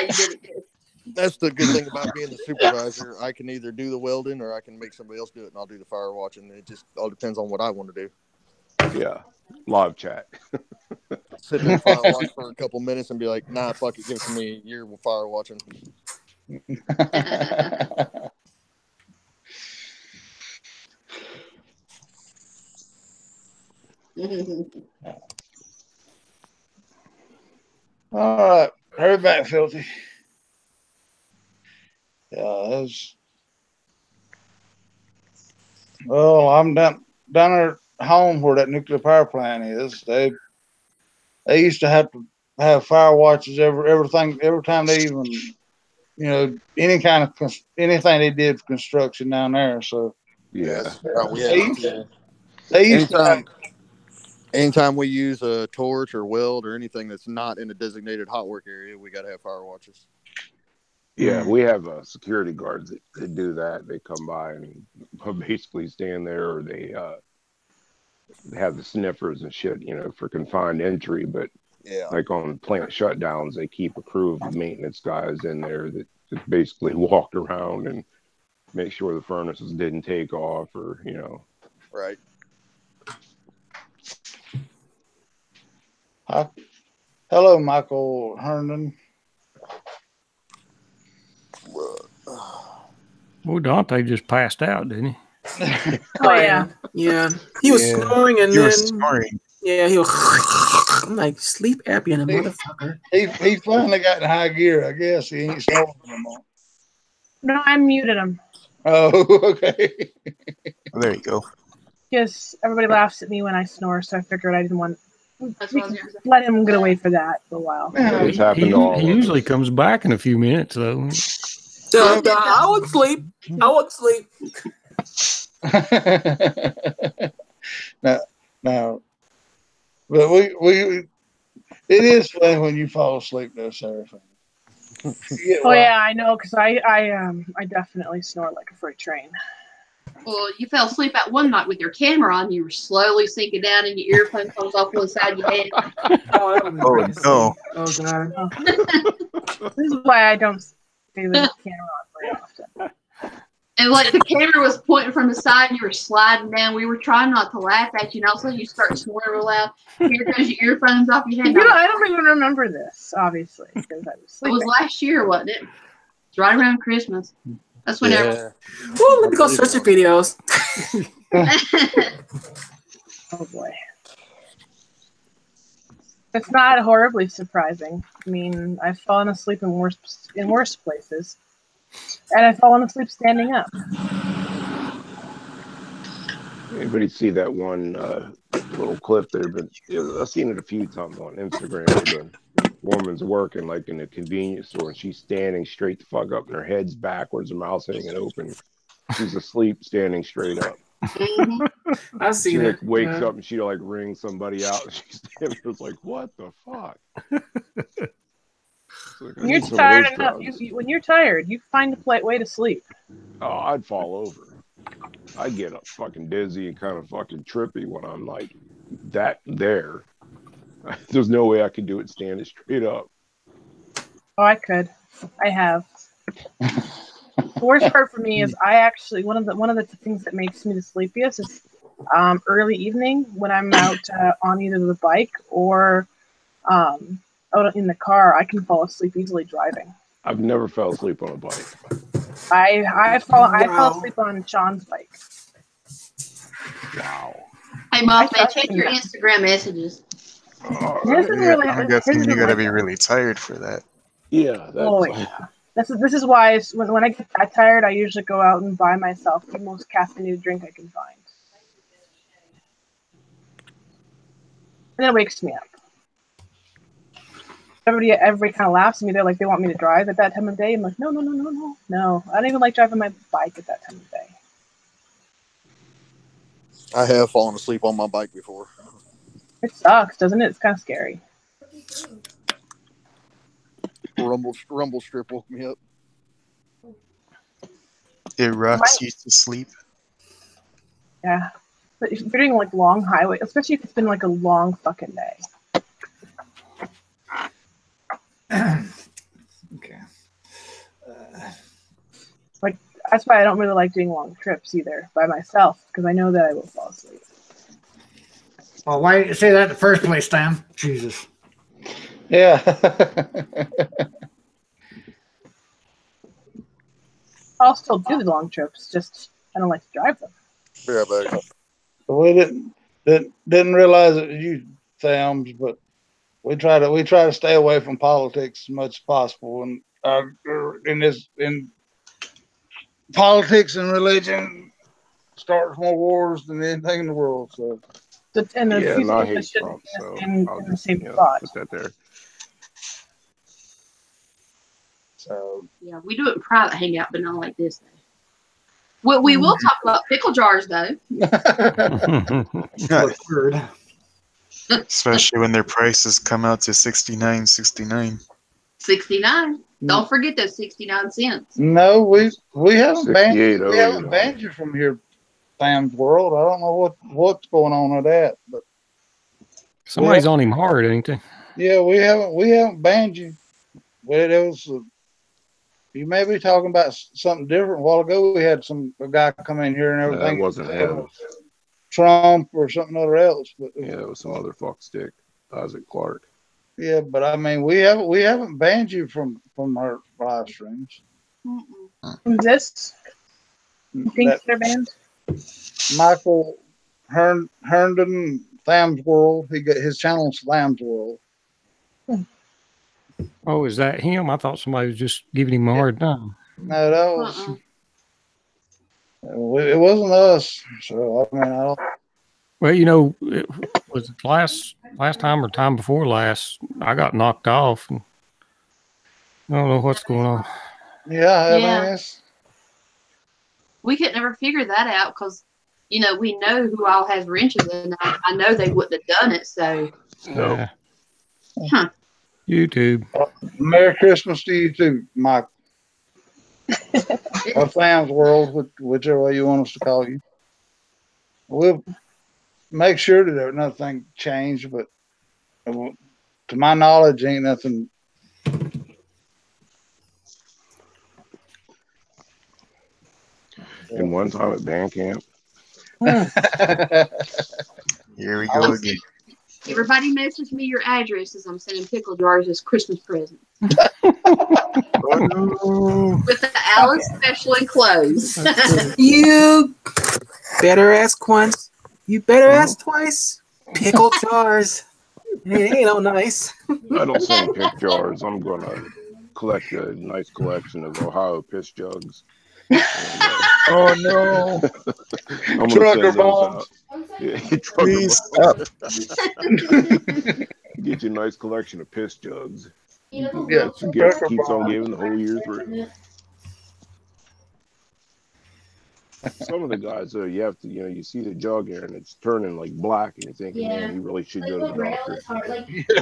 S6: did it good.
S10: That's the good thing about being the supervisor. I can either do the welding or I can make somebody else do it, and I'll do the fire watching. It just all depends on what I want to do.
S15: Yeah, live chat.
S10: Sit there and fire watch for a couple minutes and be like, nah, fuck it, give it to me. You're fire watching.
S2: All right. Hurry back, Filthy. Yeah, well, I'm down there. home where that nuclear power plant is, they used to have have fire watches every time they even anything they did for construction down there. So
S15: Yeah.
S10: That's how we
S2: they
S10: are
S2: used,
S10: too.
S2: they used to have.
S10: Anytime we use a torch or weld or anything that's not in a designated hot work area, we got to have fire watches.
S15: Yeah, we have security guards that do that. They come by and basically stand there, or they have the sniffers and shit, for confined entry. But
S10: Yeah.
S15: like on plant shutdowns, they keep a crew of maintenance guys in there that basically walk around and make sure the furnaces didn't take off, or
S10: Right.
S2: Hello, Michael Herndon.
S1: Well, Dante just passed out, didn't he?
S8: Oh yeah.
S4: Yeah. He was snoring and
S5: He
S4: then
S5: was snoring.
S4: yeah, he was I'm like sleep apnea, a motherfucker.
S2: He finally got in high gear. I guess he ain't snoring anymore.
S8: No, I muted him
S2: Oh, okay.
S5: There you go.
S8: because everybody laughs at me when I snore, so I figured I didn't want.
S6: That's
S8: We
S6: what I was
S8: could
S6: gonna say.
S8: let him get away for that for a while.
S15: It's happened to all
S1: He
S15: of
S1: usually
S15: us.
S1: comes back in a few minutes, though.
S4: I won't sleep. I won't sleep.
S2: now, but it is funny when you fall asleep, though, Sarah.
S8: Oh yeah, I know because I definitely snore like a freight train.
S6: Well, you fell asleep at one night with your camera on. You were slowly sinking down, and your earphone comes off one side of your head.
S5: Oh no!
S4: Oh god.
S8: This is why I don't do the camera on very often.
S6: And like the camera was pointing from the side, and you were sliding down. We were trying not to laugh at you, and all of a sudden you start snoring real loud. Here goes your earphones off your head.
S8: I don't even remember this, obviously, because I was
S6: It
S8: sleeping.
S6: was last year, wasn't it? It's right around Christmas. That's whenever.
S4: Well, let me go search your videos.
S8: Oh boy. It's not horribly surprising. I mean, I've fallen asleep in worse places, and I've fallen asleep standing up.
S15: Anybody see that one little clip there? But I've seen it a few times on Instagram. Where the woman's working like in a convenience store, and she's standing straight the fuck up, and her head's backwards, her mouth's hanging open. She's asleep, standing straight up.
S4: I see
S15: She
S4: that.
S15: like wakes up and she like rings somebody out, and she's standing there like, "What the fuck?" Like,
S8: When you're tired enough, when you're tired, you find a polite way to sleep.
S15: Oh, I'd fall over. I get up fucking dizzy and kind of fucking trippy when I'm like that there. There's no way I could do it standing straight up.
S8: Oh, I could. I have. The worst part for me is I actually one of the things that makes me the sleepiest is early evening when I'm out on either the bike or out in the car. I can fall asleep easily driving.
S15: I've never fell asleep on a bike.
S8: I fell asleep on Sean's bike.
S15: Wow.
S6: Hey, Mom, check your Instagram messages.
S5: I'm guessing you gotta be really tired for that.
S15: Yeah.
S8: Oh yeah. This is why when I get that tired, I usually go out and buy myself the most caffeinated drink I can find, and it wakes me up. Everybody kind of laughs at me. They're like, they want me to drive at that time of day. I'm like, no. I don't even like driving my bike at that time of day.
S10: I have fallen asleep on my bike before.
S8: It sucks, doesn't it? It's kind of scary.
S10: Rumble strip woke me up.
S5: It rocks you to sleep.
S8: Yeah, but if you're doing like long highway, especially if it's been like a long fucking day.
S13: Okay.
S8: Like that's why I don't really like doing long trips either by myself because I know that I will fall asleep.
S13: Well, why didn't you say that in the first place, Sam? Jesus.
S2: Yeah.
S8: I'll still do the long trips, just I don't like to drive them.
S10: Yeah, baby.
S2: We didn't realize it was you, Thams, but we try to stay away from politics as much as possible, and in politics and religion, starts more wars than anything in the world. So,
S8: and the
S15: Yeah,
S8: two
S15: and I
S8: things
S15: hate
S8: shouldn't
S15: Trump,
S8: be
S15: so
S8: in
S15: I'll
S8: the
S15: just
S8: same spot.
S15: put that there.
S2: so
S6: Yeah, we do it in private hangout, but not like this. Well, we will talk about pickle jars, though.
S5: Especially when their prices come out to $69.69.
S6: 69. Don't forget those 69 cents.
S2: no, we haven't banned
S15: 68
S2: we haven't
S15: over.
S2: banned you from here, Sam's World. I don't know what's going on with that, but
S1: Somebody's on him hard, ain't they?
S2: yeah, we haven't banned you. But it was you may be talking about something different. A while ago, we had a guy come in here and
S15: No,
S2: everything.
S15: that wasn't him.
S2: Trump or something other else. But
S15: Yeah, it was some other fuck stick. Isaac Clark.
S2: yeah, but I mean, we haven't banned you from our live streams.
S8: Who's this? You think they're banned?
S2: Michael Herndon, Tham's World. He got his channel's Tham's World.
S1: Oh, is that him? I thought somebody was just giving him a hard time.
S2: No, that was it wasn't us. So I mean, I don't.
S1: Well, you know, it was it last time or time before last, I got knocked off. And I don't know what's going on.
S2: Yeah, I
S6: Yeah.
S2: mean,
S6: We could never figure that out because, we know who all has wrenches, and I know they wouldn't have done it. So,
S1: No.
S6: Huh.
S1: YouTube.
S2: Merry Christmas to you too, Mike. Or Sam's World, whichever way you want us to call you. We'll make sure that nothing changed, but to my knowledge, ain't nothing.
S15: And one time at band camp.
S5: Here we go again.
S6: Everybody message me your addresses. I'm sending pickle jars as Christmas presents.
S5: Oh,
S6: With the Alice special enclosed.
S4: You better ask once. You better ask twice. Pickle jars. It ain't no nice.
S15: I don't send pick jars. I'm going to collect a nice collection of Ohio piss jugs.
S2: Oh no!
S15: I'm gonna
S2: Trucker
S15: send those
S2: bombs.
S15: out. Yeah, trucker
S5: Please
S15: bombs. Get you a nice collection of piss jugs.
S2: Yeah,
S15: It's a gift
S2: trucker
S15: keeps on
S2: bombs.
S15: giving the whole year through. Some of the guys, though, you have to, you see the jug here and it's turning like black, and you're thinking, man, he really should go to the doctor.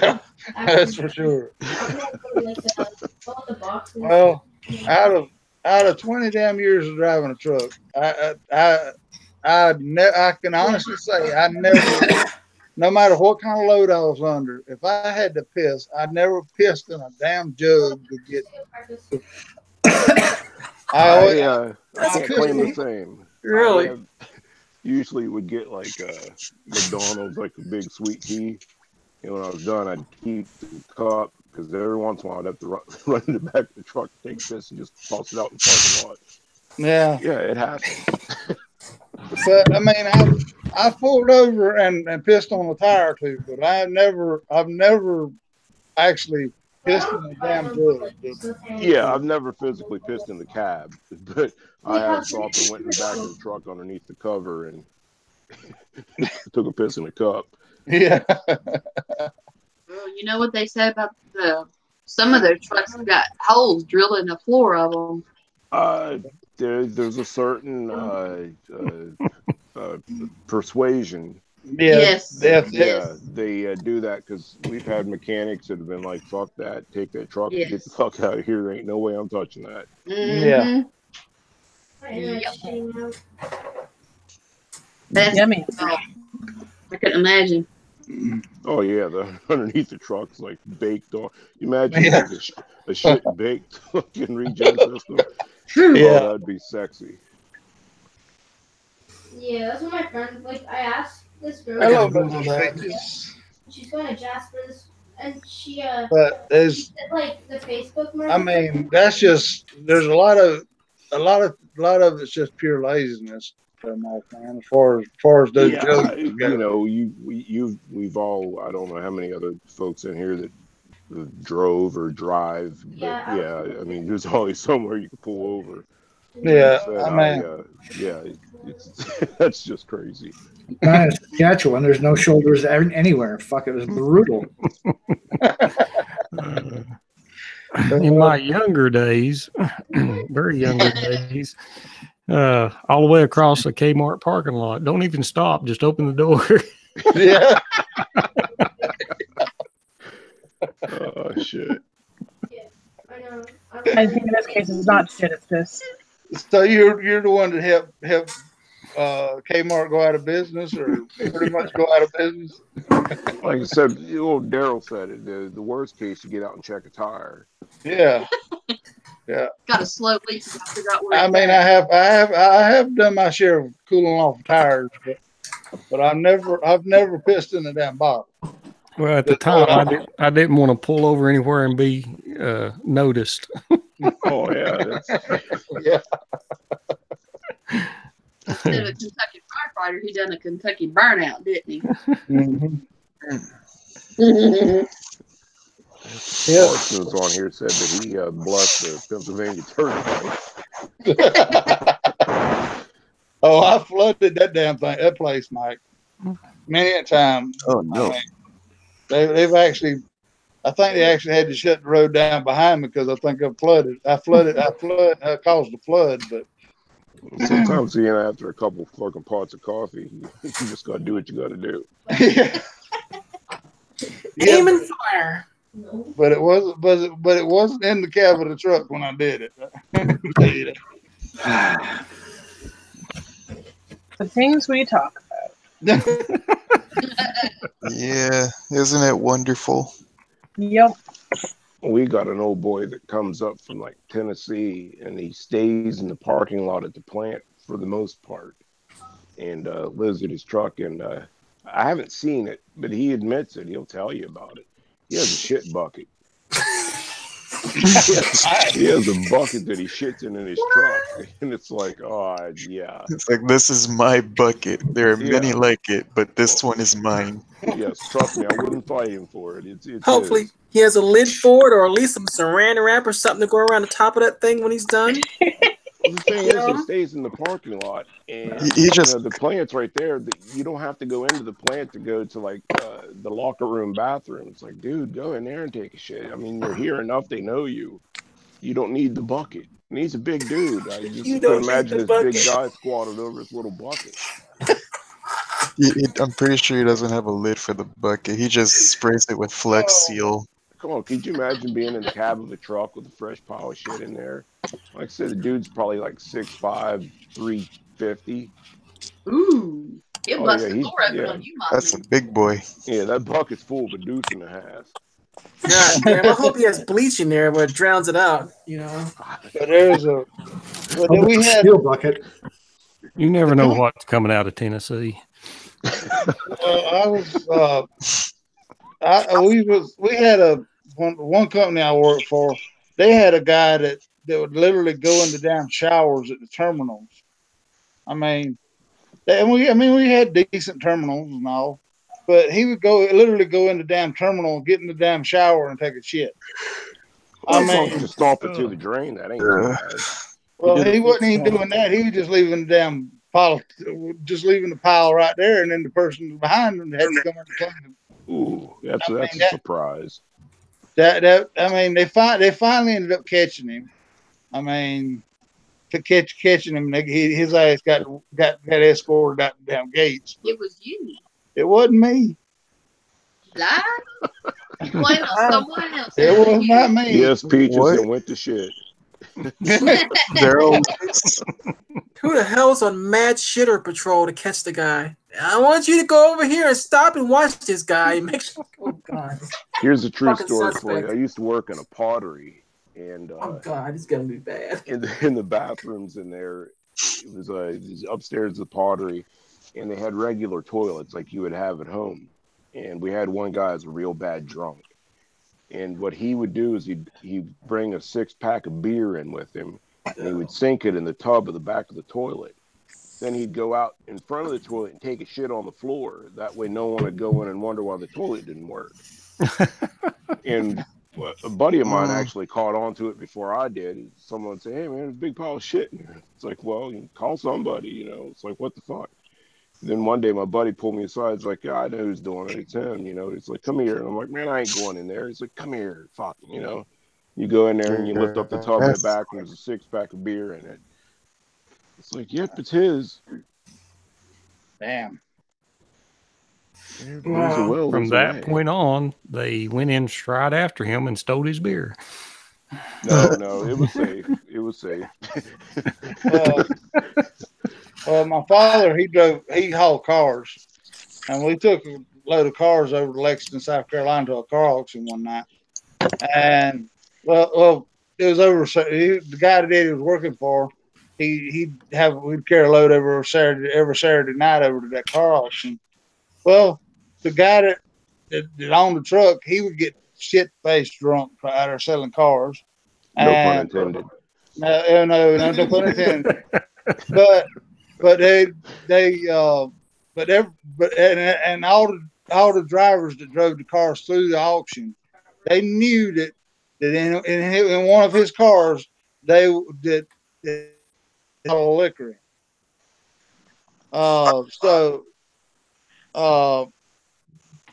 S2: Yeah, that's for sure. Well, out of 20 damn years of driving a truck, I can honestly say I never, no matter what kind of load I was under, if I had to piss, I never pissed in a damn jug to get.
S15: I can't claim the same.
S4: Really?
S15: Usually would get like McDonald's, like a big sweet tea. And when I was done, I'd keep the cup because every once in a while I'd have to run in the back of the truck, take this, and just toss it out in the parking lot.
S2: Yeah.
S15: Yeah, it happens.
S2: But I mean, I pulled over and pissed on the tire too, but I've never actually pissed in the damn jug.
S15: Yeah, I've never physically pissed in the cab, but I have stopped and went in the back of the truck underneath the cover and took a piss in a cup.
S2: Yeah.
S6: Well, you know what they say about some of their trucks have got holes drilled in the floor of them.
S15: There's a certain persuasion.
S6: Yes.
S15: Yeah, they do that because we've had mechanics that have been like, "Fuck that, take that truck, and get the fuck out of here. There ain't no way I'm touching that."
S2: Yeah.
S6: Yep. That's yummy. I couldn't imagine.
S15: Oh yeah, the underneath the truck's like baked on. You imagine like a shit baked fucking regen system.
S2: Yeah,
S15: that'd be sexy.
S14: Yeah, that's what my friend I asked this girl.
S2: Hello, Google.
S14: She's going to Jasper's, and she
S2: But there's
S14: like the Facebook market.
S2: I mean, that's just there's a lot of it's just pure laziness. Man, as far as those jokes,
S15: we've all, I don't know how many other folks in here that drove or drive, but I mean, there's always somewhere you can pull over.
S2: Yeah,
S15: said,
S2: I mean,
S15: That's just crazy.
S13: Not in Saskatchewan. There's no shoulders anywhere. Fuck, it was brutal.
S1: In my younger days, very younger days, all the way across the Kmart parking lot. Don't even stop. Just open the door.
S2: Yeah.
S15: Oh shit.
S8: I think in this case it's not shit, it's this.
S2: So you're the one that helped Kmart go out of business, or pretty much go out of business.
S15: Like I said, old Daryl said it. The worst case, you get out and check a tire.
S2: Yeah. Yeah.
S6: Got a slow leak. You gotta figure out where
S2: I
S6: it's
S2: mean,
S6: at.
S2: I have done my share of cooling off tires, but I've never pissed in a damn bottle.
S1: Well, at the time, I didn't want to pull over anywhere and be noticed.
S15: Oh yeah,
S2: yeah.
S6: Instead of a Kentucky firefighter, he done a Kentucky burnout, didn't he?
S15: Parsons on here said that he blessed the Pennsylvania Turnpike.
S2: Oh, I flooded that damn thing, that place, Mike, many a time.
S5: Oh no.
S2: I mean, they've actually, I think they actually had to shut the road down behind me because I think I caused the flood. But
S15: sometimes, after a couple fucking pots of coffee, you just gotta do what you gotta do.
S8: Aim and fire.
S2: But it wasn't in the cab of the truck when I did it.
S8: The things we talk about.
S5: Yeah, isn't it wonderful?
S8: Yep.
S15: We got an old boy that comes up from like Tennessee, and he stays in the parking lot at the plant for the most part, and lives at his truck. And I haven't seen it, but he admits it. He'll tell you about it. He has a shit bucket. He has a bucket that he shits in his truck, and it's like, oh yeah.
S5: It's like, this is my bucket. There are many like it, but this one is mine.
S15: Yes, trust me, I wouldn't fight him for it. It's
S4: Hopefully,
S15: his.
S4: he has a lid for it, or at least some saran wrap or something to go around the top of that thing when he's done.
S15: The thing is, he stays in the parking lot, and the plant's right there. You don't have to go into the plant to go to like the locker room bathroom. It's like, dude, go in there and take a shit. I mean, you're here enough; they know you. You don't need the bucket. And he's a big dude. I just can imagine this big guy squatted over his little bucket.
S5: I'm pretty sure he doesn't have a lid for the bucket. He just sprays it with Flex Seal.
S15: Come on, could you imagine being in the cab of a truck with a fresh pile of shit in there? Like I said, the dude's probably like 6'5", 350.
S6: Ooh, he'll bust the floor open on you, Mom.
S5: That's a big boy.
S15: Yeah, that bucket's full of a deuce and a half.
S4: God damn, I hope he has bleach in there where it drowns it out,
S2: But there's we had
S13: steel bucket.
S1: You never know what's coming out of Tennessee.
S2: We had one company I worked for. They had a guy that would literally go into damn showers at the terminals. I mean, we had decent terminals and all, but he would literally go in the damn terminal, get in the damn shower, and take a shit. I mean,
S15: just stomp it through the drain. That ain't bad.
S2: Well, he wasn't even doing that. He was just leaving the damn pile, the pile right there, and then the person behind him had to come in and clean him.
S15: Ooh, that's a surprise.
S2: They finally ended up catching him. I mean, catching him, his ass got escorted out the damn gates.
S6: It was you.
S2: It wasn't me.
S6: Lie? Blame on someone else.
S2: It was not me.
S15: Yes, Peaches and went to shit.
S4: Who the hell's on mad shitter patrol to catch the guy? I want you to go over here and stop and watch this guy. Make sure. Oh God.
S15: Here's a true
S4: Fucking
S15: story
S4: suspect.
S15: for you. I used to work in a pottery, and
S4: oh God, it's gonna be bad.
S15: In the bathrooms in there, it was upstairs the pottery, and they had regular toilets like you would have at home. And we had one guy who was a real bad drunk. And what he would do is he'd bring a 6-pack of beer in with him, and he would sink it in the tub at the back of the toilet. Then he'd go out in front of the toilet and take a shit on the floor. That way no one would go in and wonder why the toilet didn't work. And Well, a buddy of mine
S3: Uh.
S15: actually caught on to it before I did. Someone said, "Hey man, there's a big pile of shit in here." It's like, well, you call somebody, you know. It's like, what the fuck? Then one day my buddy pulled me aside. It's like, yeah, I know who's doing it. It's him, you know. He's like, come here. And I'm like, man, I ain't going in there. He's like, come here, fuck, you know. You go in there and you lift up the tub in the back and there's a 6-pack of beer in it. It's like, yep, it's his.
S2: Damn.
S1: Wow. From that point on, they went in straight after him and stole his beer.
S15: No, it was safe. It was safe.
S2: Well, my father, he hauled cars, and we took a load of cars over to Lexington, South Carolina, to a car auction one night. And well, it was over. The guy that he was working for, we'd carry a load every Saturday night over to that car auction. Well, the guy that owned the truck, he would get shit-faced drunk out there selling cars.
S15: No pun intended.
S2: No pun intended. But all the drivers that drove the cars through the auction, they knew that in one of his cars they had liquor in.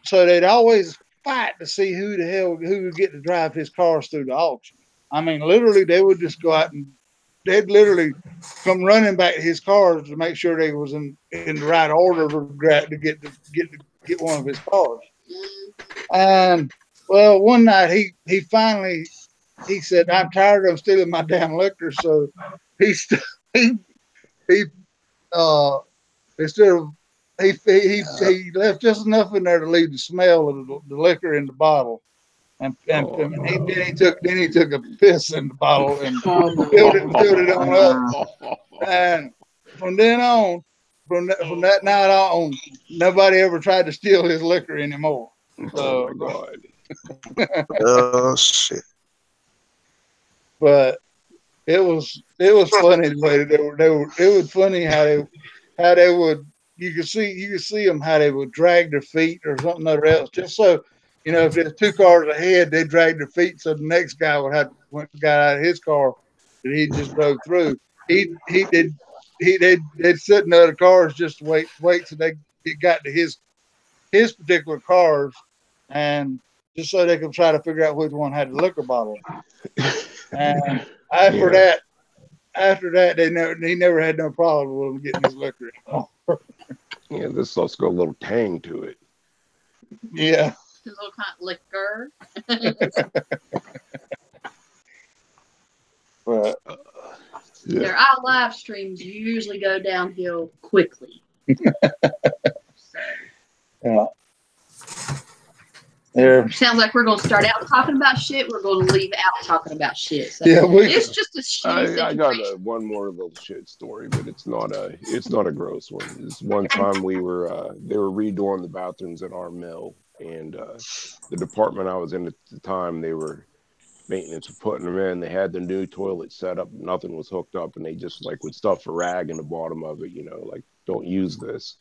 S2: So they'd always fight to see who would get to drive his cars through the auction. I mean, literally, they would just go out and they'd literally come running back to his cars to make sure they was in the right order to get one of his cars. And well, one night he finally said, "I'm tired of stealing my damn liquor," so he left just enough in there to leave the smell of the liquor in the bottle, and then he took a piss in the bottle and filled it on up. And from then on, from that night on, nobody ever tried to steal his liquor anymore. So,
S15: oh my god!
S5: Oh shit!
S2: But it was funny the way it was funny how they would. You could see them how they would drag their feet or something else, just so if there's 2 cars ahead, they drag their feet so the next guy got out of his car that he just drove through. They'd sit in the other cars just wait till they got to his particular cars, and just so they could try to figure out which one had the liquor bottle. And after that, he never had no problem with him getting his liquor.
S15: Yeah, this stuff's got a little tang to it.
S2: Yeah.
S6: A little kind of liquor.
S2: But,
S6: Their live streams usually go downhill quickly.
S2: Yeah.
S6: Sounds like we're going to start out talking about shit. We're going to leave out talking about shit. So
S2: yeah,
S6: it's just a shitty
S15: I got one more little shit story, but it's not a gross one. This one time they were redoing the bathrooms at our mill, and the department I was in at the time, they were maintenance of putting them in. They had the new toilet set up, nothing was hooked up, and they just would stuff a rag in the bottom of it, don't use this.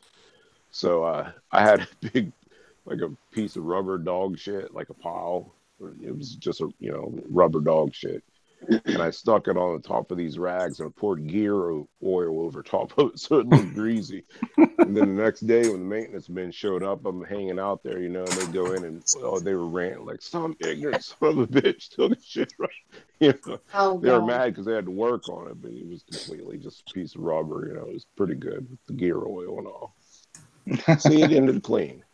S15: So I had a big, a piece of rubber dog shit, like a pile. It was just a rubber dog shit, and I stuck it on the top of these rags and I poured gear oil over top of it so it looked greasy. And then the next day when the maintenance men showed up, I'm hanging out there, and they go in and they were ranting like, "Some ignorant son of a bitch took a shit right." They were mad because they had to work on it, but it was completely just a piece of rubber. It was pretty good with the gear oil and all. See, it ended clean.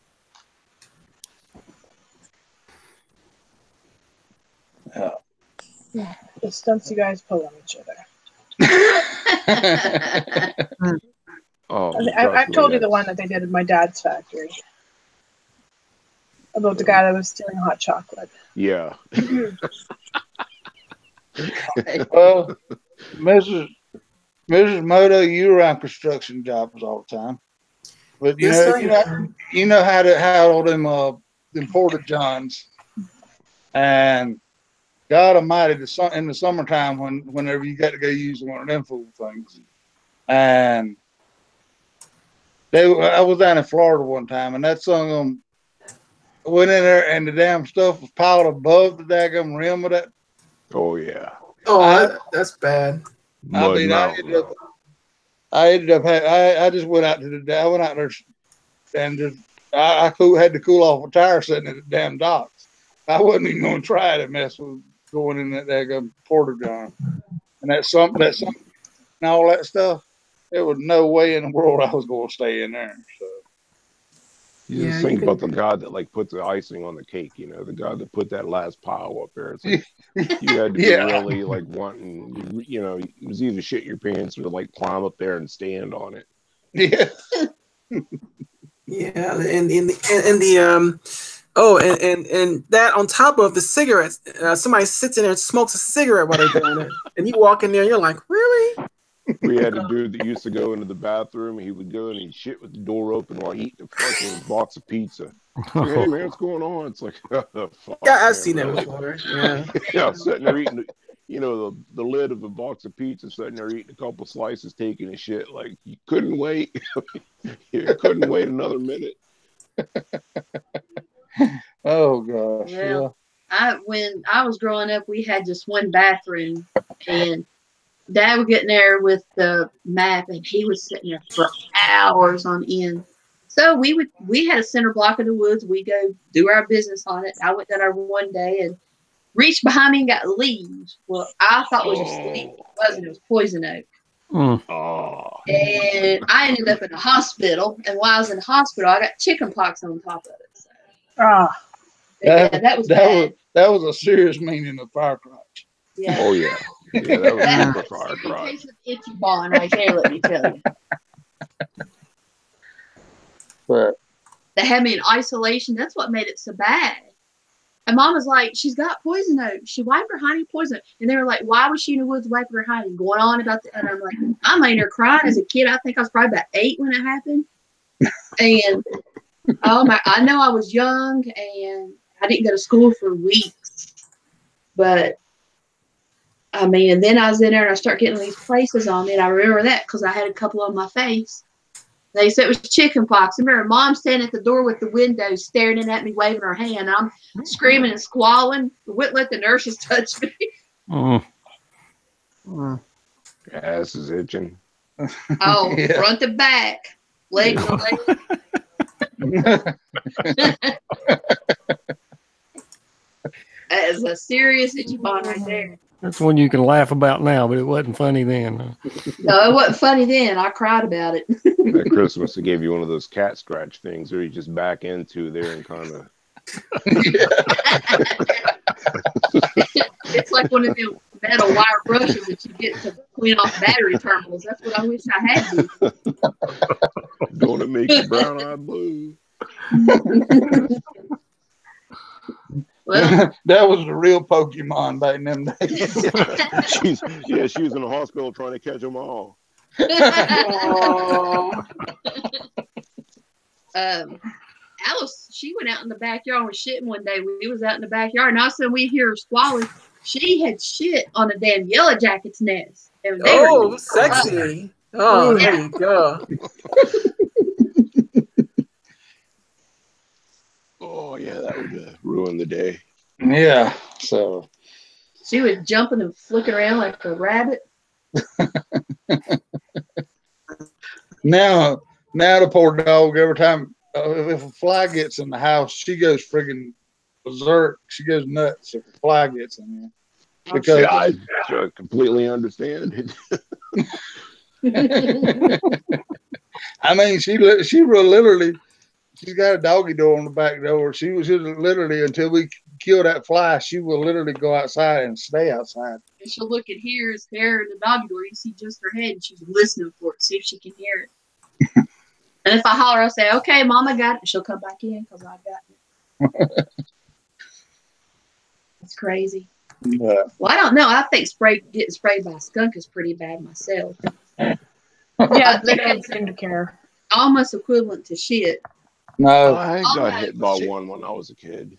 S8: Yeah, the stunts you guys pull on each other. I've told you the one that they did at my dad's factory about the guy that was stealing hot chocolate.
S15: Yeah.
S2: Well, Mrs. Moto, you were on construction jobs all the time, but you know how all them porta johns, and God Almighty, in the summertime whenever you got to go use one of them fool things, and I was down in Florida one time, and that song went in there and the damn stuff was piled above the daggum rim of that.
S15: Oh yeah.
S4: Oh, that's bad.
S15: Mud
S2: I ended up I just went out to I went out there and just I had to cool off a tire sitting at the damn docks. I wasn't even going to try to mess with going in that daggum porta john and that sump and all that stuff. There was no way in the world I was going to stay in there. So.
S15: You just think about the guy that like put the icing on the cake, you know, the guy that put that last pile up there. It's like you had to be really like wanting, you know, it was either shit your pants or like climb up there and stand on it.
S2: Yeah.
S4: Yeah, and that on top of the cigarettes, somebody sits in there and smokes a cigarette while they're doing it, and you walk in there, and you're like, really?
S15: We had a dude that used to go into the bathroom. He would go and he'd shit with the door open while eating a fucking box of pizza. Like, hey man, what's going on? It's like, oh, fuck,
S4: Yeah, I've
S15: man,
S4: seen that
S15: really?
S4: before. Yeah,
S15: Yeah, sitting there eating, you know, the lid of a box of pizza, sitting there eating a couple slices, taking a shit. Like you couldn't wait. You couldn't wait another minute.
S2: Oh gosh.
S6: Well, when I was growing up, we had just one bathroom, and Dad would get in there with the map, and he was sitting there for hours on end. So we had a center block in the woods. We go do our business on it. I went down there one day and reached behind me and got leaves. Well, I thought it was just leaves. It wasn't. It was poison oak.
S15: Oh.
S6: And I ended up in the hospital. And while I was in the hospital, I got chicken pox on top of it. So.
S2: That was a serious meaning of fire crotch.
S6: Yeah.
S15: Oh yeah. Yeah, that was super fire crotch.
S6: Case of itchy bond right there, let me tell you.
S2: But
S6: they had me in isolation. That's what made it so bad. And Mom was like, she's got poison oak. She wiped her hiney poison oak. And they were like, why was she in the woods wiping her hiney? Going on about that. And I'm like, I'm laying there crying as a kid. I think I was probably about 8 when it happened. And I know I was young and I didn't go to school for weeks. But I mean, and then I was in there and I started getting these places on me. And I remember that because I had a couple on my face. They said it was chicken pox. I remember Mom standing at the door with the window staring in at me, waving her hand. I'm screaming and squalling. Wouldn't let the nurses touch me.
S15: Ass is itching.
S6: Oh, yeah. Front to back. Legs to legs. That is a serious itchy bond right there.
S1: That's one you can laugh about now, but it wasn't funny then.
S6: No, it wasn't funny then. I cried about it.
S15: At Christmas, they gave you one of those cat scratch things where you just back into there and kind of.
S6: It's like one of the metal wire brushes that you get to clean off battery terminals. That's what I wish I had.
S15: Gonna make you brown-eyed blue.
S6: Well,
S2: that was the real Pokemon back in them days.
S15: She was in the hospital trying to catch them all.
S6: Alice, she went out in the backyard and was shitting one day. We was out in the backyard, and all of a sudden we hear her squalling. She had shit on a damn yellow jacket's nest.
S4: Oh, sexy! Oh, there you go.
S15: Oh yeah, that would ruin the day.
S2: Yeah, so
S6: she was jumping and flicking around like a rabbit.
S2: Now the poor dog. Every time if a fly gets in the house, she goes friggin' berserk. She goes nuts if a fly gets in there. Because
S15: I completely understand.
S2: I mean, she literally. She's got a doggy door on the back door. She was literally, until we kill that fly, she will literally go outside and stay outside.
S6: And she'll look at here's there in the doggy door. You see just her head, and she's listening for it, see if she can hear it. And if I holler, I'll say, okay, Mama got it. She'll come back in because I got it. It's crazy.
S2: Yeah.
S6: Well, I don't know. I think getting sprayed by a skunk is pretty bad myself.
S8: Yeah, they don't seem to care.
S6: Almost equivalent to shit.
S2: No,
S15: I got hit by one when I was a kid.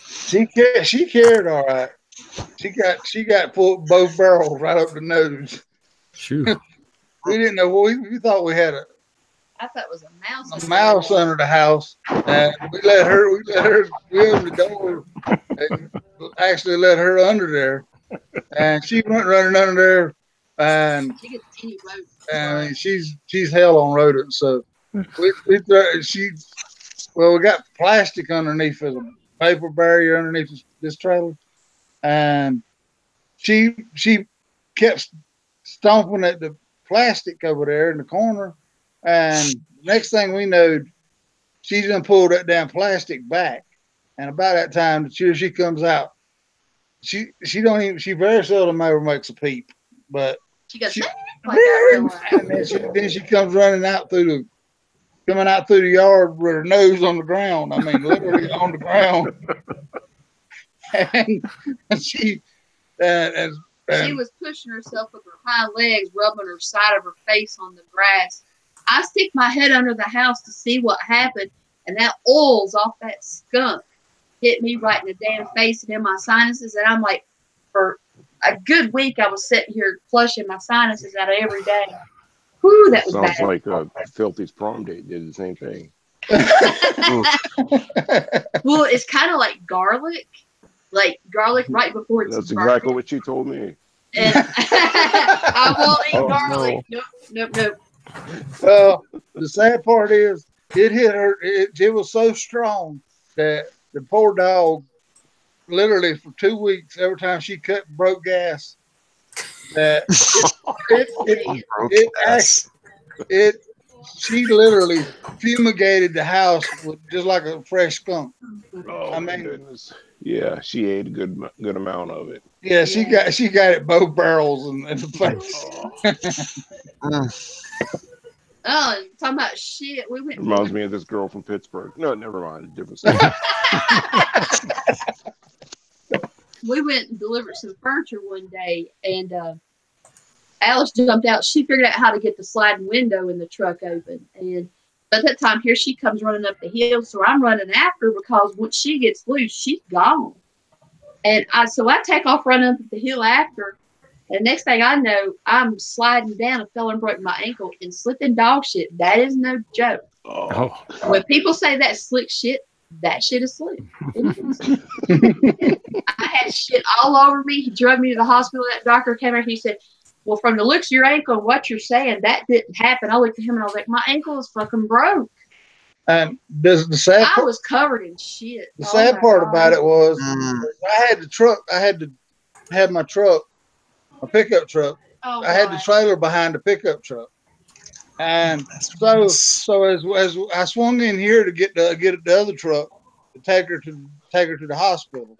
S2: She cared all right. She got both barrels right up the nose.
S1: Shoot.
S2: We didn't know. We thought we had
S6: I thought it was a mouse.
S2: A mouse under the house, and we opened the door and actually let her under there, and she went running under there, and
S6: She gets any rodent.
S2: and she's hell on rodents. So we got plastic underneath as a paper barrier underneath this trailer, and she kept stomping at the plastic over there in the corner, and next thing we know, she's gonna pull that damn plastic back. And about that time, she comes out. She very seldom ever makes a peep, but
S6: she goes
S2: and then she comes running out coming out through the yard with her nose on the ground. I mean, literally on the ground. and she
S6: she was pushing herself with her hind legs, rubbing her side of her face on the grass. I stick my head under the house to see what happened, and that oil's off that skunk hit me right in the damn face and in my sinuses. And I'm like, for a good week, I was sitting here flushing my sinuses out every day. Whew, that was
S15: Sounds
S6: bad.
S15: like Filthy's prom date did the same thing.
S6: Well, it's kind of like garlic right before it's
S15: That's
S6: burnt.
S15: exactly what she told me.
S6: And I won't eat garlic.
S15: No.
S6: Nope.
S2: Well, the sad part is it hit her. It was so strong that the poor dog, literally for 2 weeks, every time she broke gas, that she literally fumigated the house with just like a fresh skunk.
S15: Oh my goodness! Yeah, she ate a good amount of it.
S2: Yeah, she got it both barrels in the face.
S6: Oh, talking about shit. We went.
S15: Reminds me of this girl from Pittsburgh. No, never mind. Different story.
S6: We went and delivered some furniture one day, and Alice jumped out. She figured out how to get the sliding window in the truck open. And by that time, here she comes running up the hill. So I'm running after her because once she gets loose, she's gone. And I take off running up the hill after her. And next thing I know, I'm sliding down and fell and broke my ankle and slipping dog shit. That is no joke.
S15: Oh.
S6: When people say that slick shit, that shit is slick. I had shit all over me. He drug me to the hospital. That doctor came out. He said, well, from the looks of your ankle and what you're saying, that didn't happen. I looked at him and I was like, my ankle is fucking broke.
S2: The sad
S6: I was covered in shit.
S2: The sad part about it was I had the truck. I had to have my truck, a pickup truck. I had the trailer behind the pickup truck, and so as I swung in here to get the other truck to take her to the hospital.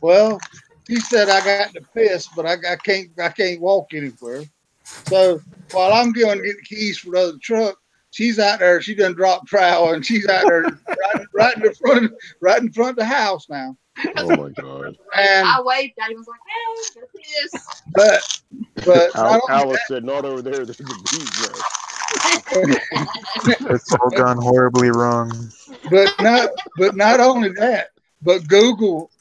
S2: Well, he said I got the piss, but I can't walk anywhere. So while I'm going to get the keys for the other truck, she's out there. She done dropped trowel, and she's out there right in front of the house now.
S15: Oh my God!
S6: And I waved at him. I was like, "Hey, this."
S2: But
S15: Alice said, "Not over there. There's a bees there."
S5: It's all gone horribly wrong.
S2: But not only that, but Google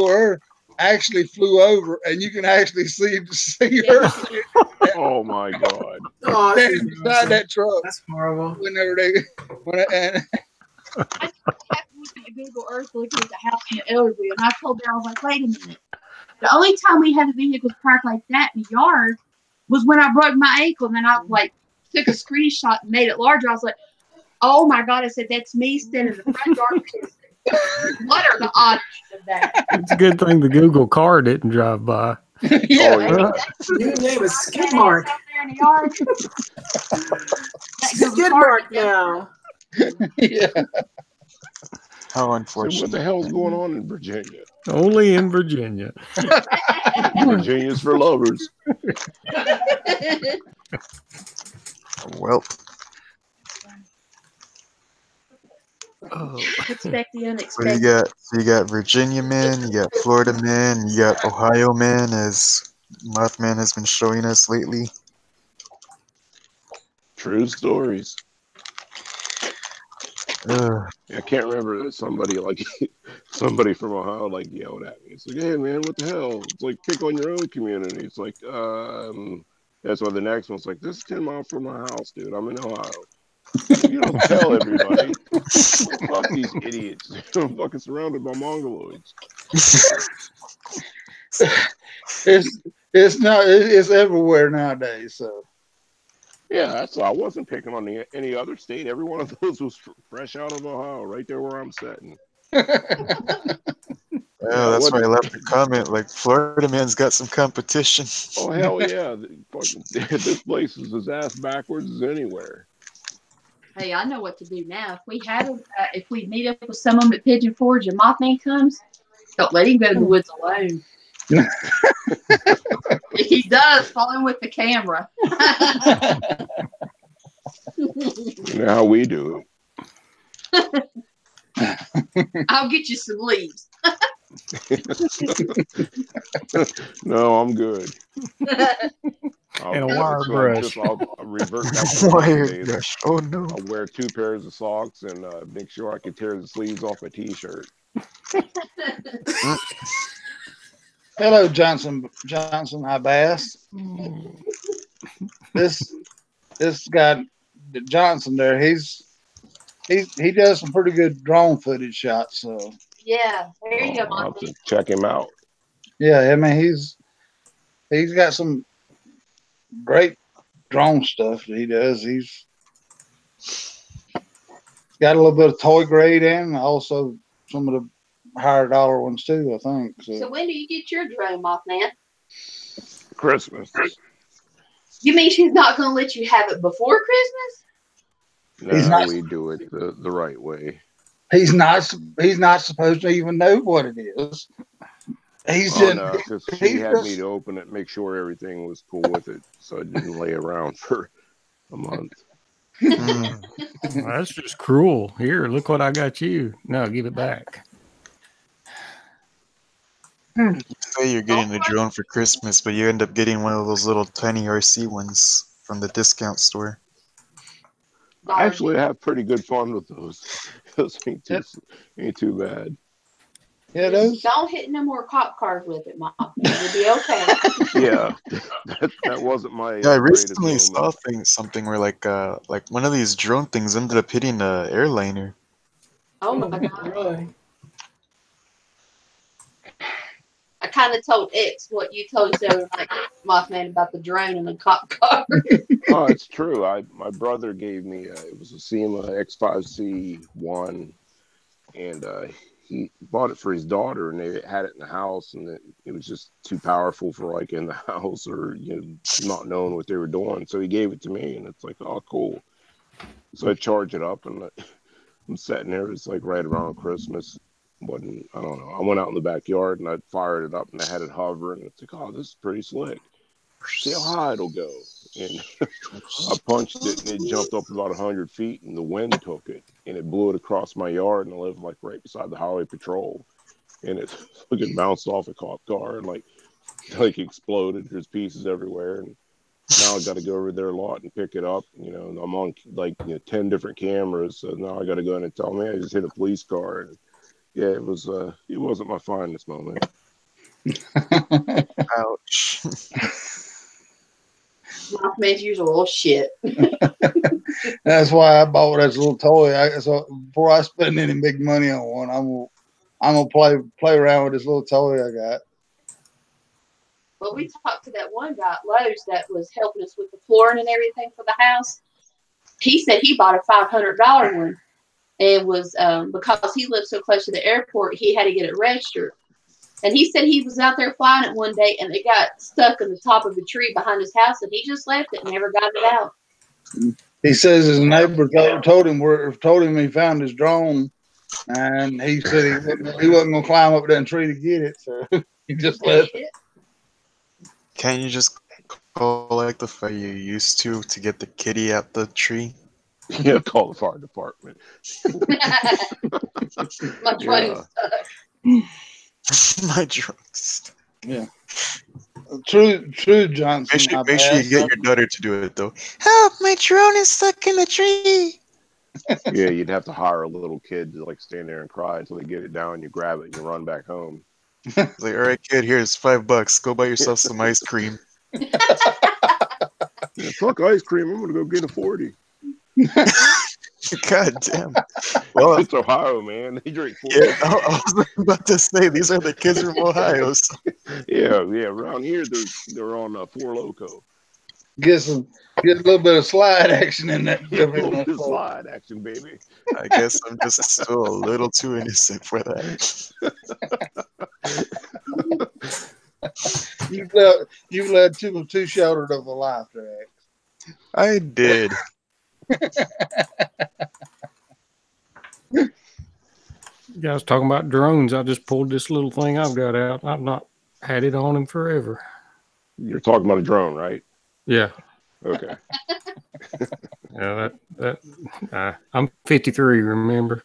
S2: Earth actually flew over, and you can actually see her.
S15: Oh my God!
S2: Inside that truck.
S4: That's horrible.
S6: Google Earth looking at the house in the elderly, and I told her, I was like, wait a minute. The only time we had the vehicles parked like that in the yard was when I broke my ankle, and then I took a screenshot and made it larger. I was like, oh my God. I said, that's me standing in the front yard. What are the odds of that?
S1: It's a good thing the Google car didn't drive by.
S2: Yeah.
S4: New name is Skid Mark. Skid Mark now.
S2: Yeah.
S5: How unfortunate.
S15: So what the hell's going on in Virginia?
S1: Only in Virginia.
S15: Virginia's for lovers.
S5: Well.
S6: Expect the
S5: So
S6: unexpected.
S5: you got Virginia man, you got Florida man, you got Ohio man, as Mothman has been showing us lately.
S15: True stories. I can't remember that somebody from Ohio yelled at me. It's like, hey man, what the hell? It's like, pick on your own community. It's like, That's why the next one's like, this is 10 miles from my house, dude. I'm in Ohio. You don't tell everybody. Fuck these idiots. I'm fucking surrounded by mongoloids.
S2: It's everywhere nowadays. So
S15: yeah, that's why I wasn't picking on any other state. Every one of those was fresh out of Ohio, right there where I'm sitting.
S5: Yeah, that's why I left a comment. Like, Florida man's got some competition.
S15: Oh hell yeah! This place is as ass backwards as anywhere.
S6: Hey, I know what to do now. If we meet up with someone at Pigeon Forge and Mothman comes, don't let him go to the woods alone. If he does, follow him with the camera.
S15: You know how we do it.
S6: I'll get you some leaves.
S15: No, I'm good.
S1: And a wire brush.
S15: I'll revert back to
S5: wire brush. Oh no!
S15: I'll wear 2 pairs of socks and make sure I can tear the sleeves off a t-shirt.
S2: hello, Johnson Bass. This guy Johnson there, he does some pretty good drone footage shots. So
S6: yeah, there you go.
S15: I'll have to check him out.
S2: Yeah, I mean he's got some great drone stuff that he does. He's got a little bit of toy grade and also some of the higher dollar ones too, I think.
S6: So when do you get your drone, Mothman?
S15: Christmas.
S2: You
S6: mean she's not going to let you have it before Christmas?
S15: No, we do it the right way.
S2: He's not supposed to even know what it is.
S15: Because he had me to open it, make sure everything was cool with it, so it didn't lay around for a month.
S1: Well, that's just cruel. Here, look what I got you. No, give it back.
S5: You say you're getting a drone for Christmas, but you end up getting one of those little tiny RC ones from the discount store.
S15: I actually have pretty good fun with those. Those ain't too bad.
S2: Yeah,
S6: don't hit no more cop cars with it, Mom. It'll be okay.
S15: Yeah, that wasn't my.
S5: Yeah, I recently saw something where like one of these drone things ended up hitting an airliner.
S6: Oh my god! Really? I kind of told X what you told us over like Mothman about the drone and the cop car.
S15: Oh, it's true. My brother gave me it was a SEMA X5C1, and he bought it for his daughter, and they had it in the house, and it was just too powerful for like in the house or not knowing what they were doing. So he gave it to me, and it's like, oh, cool. So I charge it up, and I'm sitting there. It's like right around Christmas. I don't know. I went out in the backyard and I fired it up and I had it hover, and it's like, oh, this is pretty slick. See how high it'll go. And I punched it and it jumped up about 100 feet, and the wind took it and it blew it across my yard, and I live like right beside the highway patrol, and it bounced off a cop car and like exploded. There's pieces everywhere, and now I got to go over there a lot and pick it up. And I'm on 10 different cameras, so now I got to go in and tell me I just hit a police car. And yeah, it wasn't my finest moment.
S5: Ouch.
S6: Mothman's usual shit.
S2: That's why I bought this little toy. So before I spend any big money on one, I'm gonna play around with this little toy I got.
S6: Well, we talked to that one guy at Lowe's that was helping us with the flooring and everything for the house. He said he bought a $500 one, and was because he lived so close to the airport, he had to get it registered. And he said he was out there flying it one day, and it got stuck in the top of a tree behind his house, and he just left it and never got it out.
S2: He says his neighbor told him he found his drone, and he said he wasn't gonna climb up that tree to get it, so he just left it.
S5: Can't you just call like the fire you used to get the kitty out the tree?
S15: Yeah, call the fire department.
S6: My drone's stuck.
S5: My drone's.
S2: Yeah. True, Johnson.
S5: Make sure you get your daughter to do it though. Help! My drone is stuck in the tree.
S15: Yeah, you'd have to hire a little kid to stand there and cry until they get it down. You grab it and you run back home.
S5: Like, all right, kid, here's $5. Go buy yourself some ice cream.
S15: Yeah, fuck ice cream. I'm gonna go get a 40.
S5: God damn. Well,
S15: it's Ohio, man. They drink 40.
S5: Yeah, I was about to say these are the kids from Ohio. So.
S15: Yeah. Around here, they're on Four Loko.
S2: Get a little bit of slide action in that.
S15: Get a little bit of slide action, baby.
S5: I guess I'm just still a little too innocent for that.
S2: You've led too sheltered of a life, Rex.
S5: I did.
S1: You guys talking about drones? I just pulled this little thing I've got out. I've not had it on in forever.
S15: You're talking about a drone, right?
S1: Yeah.
S15: Okay.
S1: Yeah, I'm 53. Remember?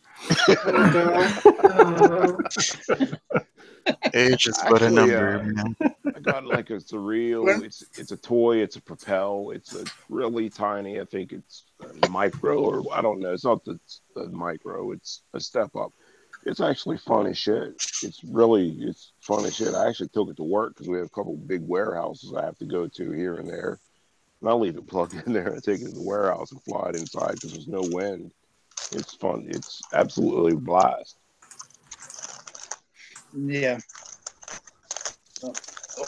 S5: Age is but a number. Man.
S15: I got like a surreal. It's a toy. It's a Propel. It's a really tiny. I think it's a micro, or I don't know. It's not the micro. It's a step up. It's actually fun as shit. It's fun as shit. I actually took it to work because we have a couple big warehouses I have to go to here and there. And I'll leave it plugged in there and take it to the warehouse and fly it inside because there's no wind. It's fun. It's absolutely a blast.
S2: Yeah.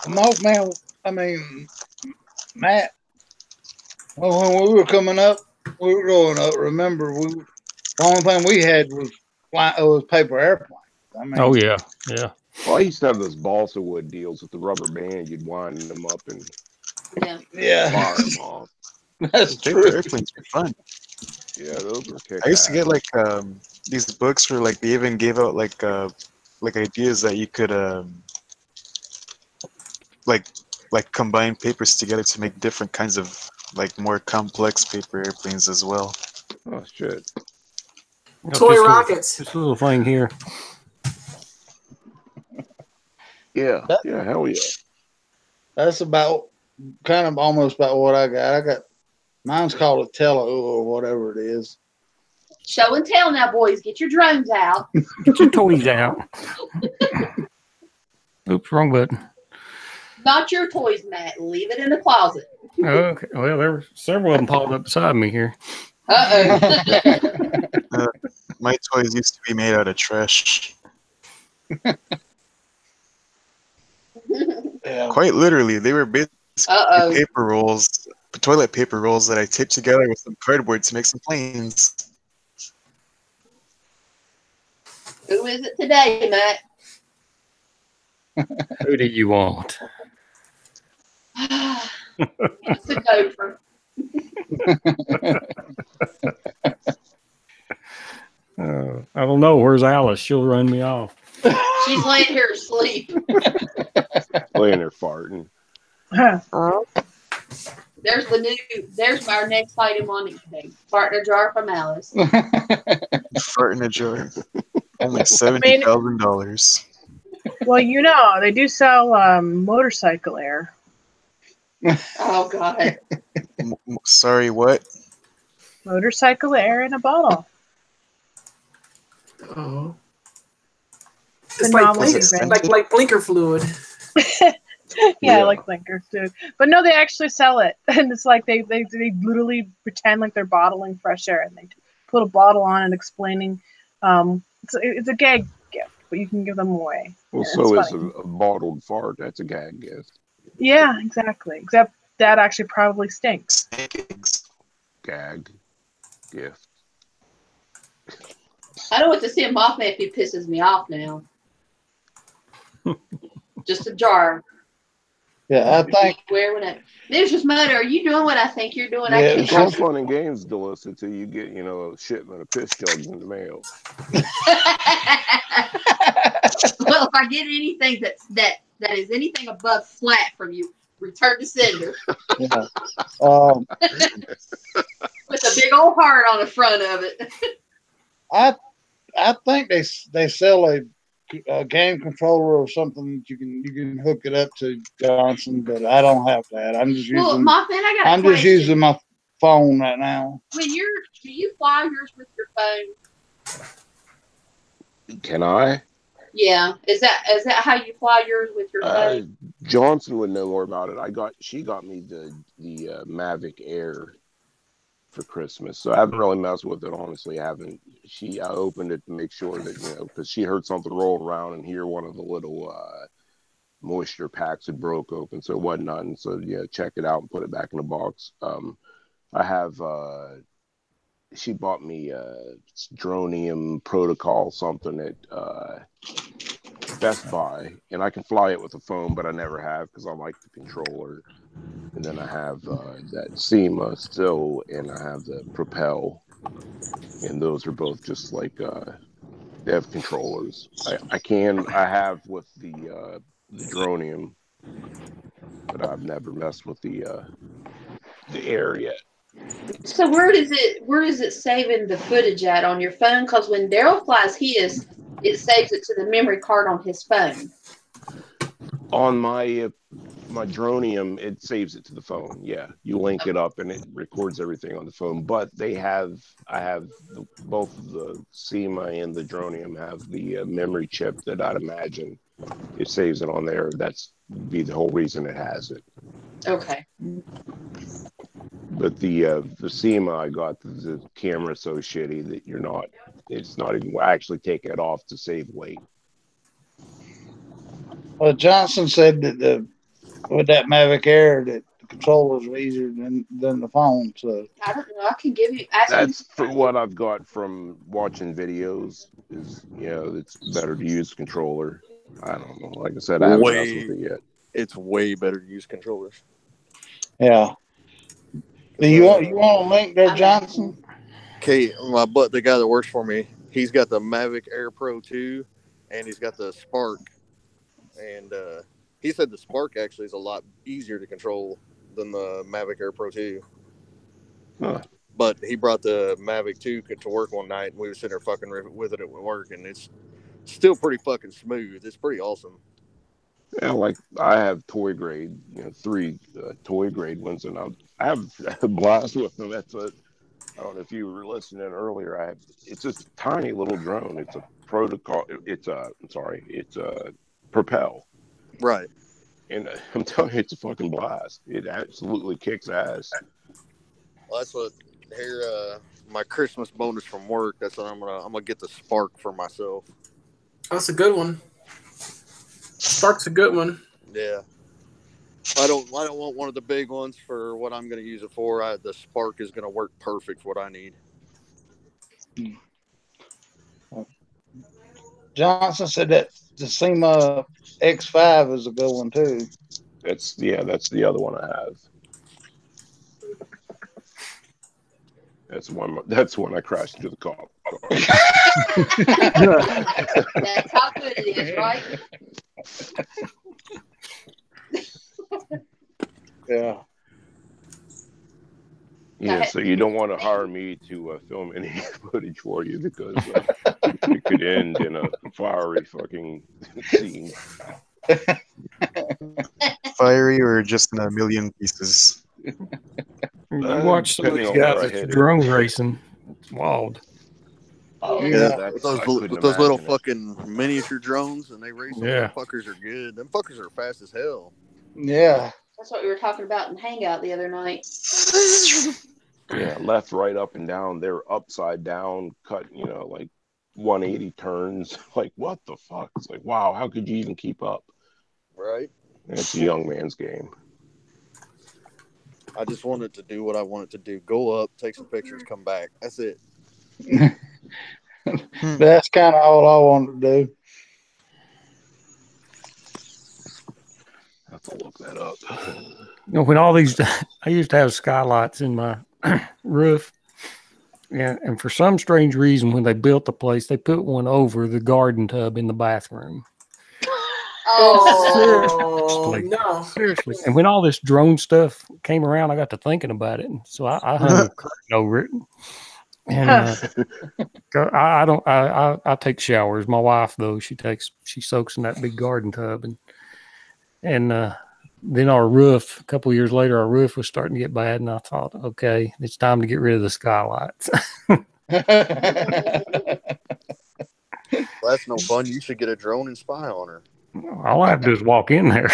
S2: Man, I mean, Matt, when we were growing up, remember, the only thing we had was paper airplanes. I mean,
S1: oh, yeah.
S15: Well, I used to have those balsa wood deals with the rubber band. You'd wind them up and fire them off.
S2: That's
S5: paper
S2: true.
S5: airplanes are fun.
S15: Yeah, those were kick-ass.
S5: I used to get like these books where like they even gave out like ideas that you could like combine papers together to make different kinds of like more complex paper airplanes as well.
S15: Oh shit!
S4: Toy rockets.
S1: This little thing here.
S15: Yeah, hell yeah.
S2: That's almost about what I got. Mine's called a Tello or whatever it is.
S6: Show and tell now, boys. Get your drones out.
S1: Get your toys out. Oops, wrong button.
S6: Not your toys, Matt. Leave it in the closet.
S1: Okay. Well, there were several of them piled up beside me here.
S6: Uh-oh.
S5: My toys used to be made out of trash. Quite literally, they were basically paper rolls, toilet paper rolls that I taped together with some cardboard to make some planes.
S6: Who is it today, Matt?
S1: Who do you want?
S6: It's a gopher.
S1: I don't know. Where's Alice? She'll run me off.
S6: She's laying here asleep.
S15: Laying there farting.
S6: There's our next item on eBay. Fart in a jar from Alice.
S5: Fart in a jar. Only $70,000.
S8: Well, you know, they do sell motorcycle air.
S6: Oh, God.
S5: Sorry, what?
S8: Motorcycle air in a bottle.
S4: Oh. It's like blinker fluid.
S8: Yeah, like blinkers too. But no, they actually sell it. And it's like they literally pretend like they're bottling fresh air and they put a bottle on and explaining. It's a gag gift, but you can give them away.
S15: Well,
S8: Yeah,
S15: so
S8: it's
S15: is a bottled fart. That's a gag gift.
S8: Yeah, exactly. Except that actually probably stinks.
S15: Gag gift.
S6: I don't want to see him off if he pisses me off now. Just a jar.
S2: Yeah, I think.
S6: There's just Mother. Are you doing what I think you're doing? I
S15: It's all
S6: can't.
S15: fun and games, Delissa, until you get, a shipment of piss jugs in the mail.
S6: Well, if I get anything that is anything above flat from you, return to sender.
S2: Yeah.
S6: With a big old heart on the front of it.
S2: I think they sell a game controller or something that you can hook it up to, Johnson, but I don't have that. I'm just using. I'm just using my phone right now.
S6: Do you fly yours with your phone?
S15: Can I?
S6: Yeah. Is that how you fly yours with your phone?
S15: Johnson would know more about it. She got me the Mavic Air for Christmas, so I haven't really messed with it. Honestly, I haven't. I opened it to make sure that because she heard something roll around and here one of the little moisture packs had broke open, so it wasn't nothing. So check it out and put it back in the box. I have. She bought me Dronium Protocol something at Best Buy, and I can fly it with a phone, but I never have because I like the controller. And then I have that SEMA still, and I have the Propel, and those are both just like they have controllers. I have with the Dronium, but I've never messed with the Air yet.
S6: So where is it saving the footage at on your phone? Because when Daryl flies his, it saves it to the memory card on his phone.
S15: On my Dronium, it saves it to the phone. Yeah, you link it up and it records everything on the phone. But I have both the SEMA and the Dronium have the memory chip that I'd imagine it saves it on there. That's be the whole reason it has it.
S6: Okay.
S15: But the SEMA, I got the camera so shitty that it's not even actually take it off to save weight.
S2: Well, Johnson said that with that Mavic Air that the controllers are easier than the phone. So
S6: I don't know. I can give you.
S15: That's from what I've got from watching videos. Is it's better to use controller. I don't know. Like I said, I haven't messed with it yet.
S10: It's way better to use controllers.
S2: Yeah. Do you want a link there, Johnson?
S10: Okay, the guy that works for me, he's got the Mavic Air Pro 2, and he's got the Spark. And he said the Spark actually is a lot easier to control than the Mavic Air Pro 2.
S15: Huh.
S10: But he brought the Mavic 2 to work one night, and we were sitting there fucking with it at work, and it's still pretty fucking smooth. It's pretty awesome.
S15: Yeah, like I have toy grade, 3 toy grade ones, and I have a blast with them. That's I don't know if you were listening earlier. It's just a tiny little drone. It's a protocol. It's a Propel.
S10: Right.
S15: And I'm telling you, it's a fucking blast. It absolutely kicks ass.
S10: Well, that's what my Christmas bonus from work. That's what I'm gonna get the Spark for myself.
S4: That's a good one. Spark's a good one.
S10: Yeah. I don't want one of the big ones for what I'm going to use it for. The Spark is going to work perfect for what I need.
S2: Johnson said that the SEMA X5 is a good one too.
S15: That's the other one I have. That's one I crashed into the car.
S6: That's how good it is, right?
S2: Yeah.
S15: Yeah, so you don't want to hire me to film any footage for you because it could end in a fiery fucking scene.
S5: Fiery or just in a million pieces?
S1: You watch some of these guys that's drone racing. It's wild.
S10: Oh, yeah. With those little fucking miniature drones and they race them.
S2: Yeah.
S10: Them fuckers are good. Them fuckers are fast as hell.
S2: Yeah.
S6: That's what we were talking about in Hangout the other night.
S15: Yeah, left, right, up, and down. They're upside down, cut, like 180 turns. Like, what the fuck? It's like, wow, how could you even keep up?
S10: Right.
S15: It's a young man's game.
S10: I just wanted to do what I wanted to do. Go up, take some pictures, come back. That's it.
S2: That's kind of all I wanted to do.
S15: I have to look that up.
S1: When all these, I used to have skylights in my roof. Yeah, and for some strange reason, when they built the place, they put one over the garden tub in the bathroom.
S6: Oh,
S1: seriously,
S6: no.
S1: Seriously. And when all this drone stuff came around, I got to thinking about it. And so I hung a curtain over it. And I take showers. My wife, though, she soaks in that big garden tub. And then our roof, a couple of years later, our roof was starting to get bad. And I thought, okay, it's time to get rid of the skylights.
S10: Well, that's no fun. You should get a drone and spy on her.
S1: All I have to do is walk in there.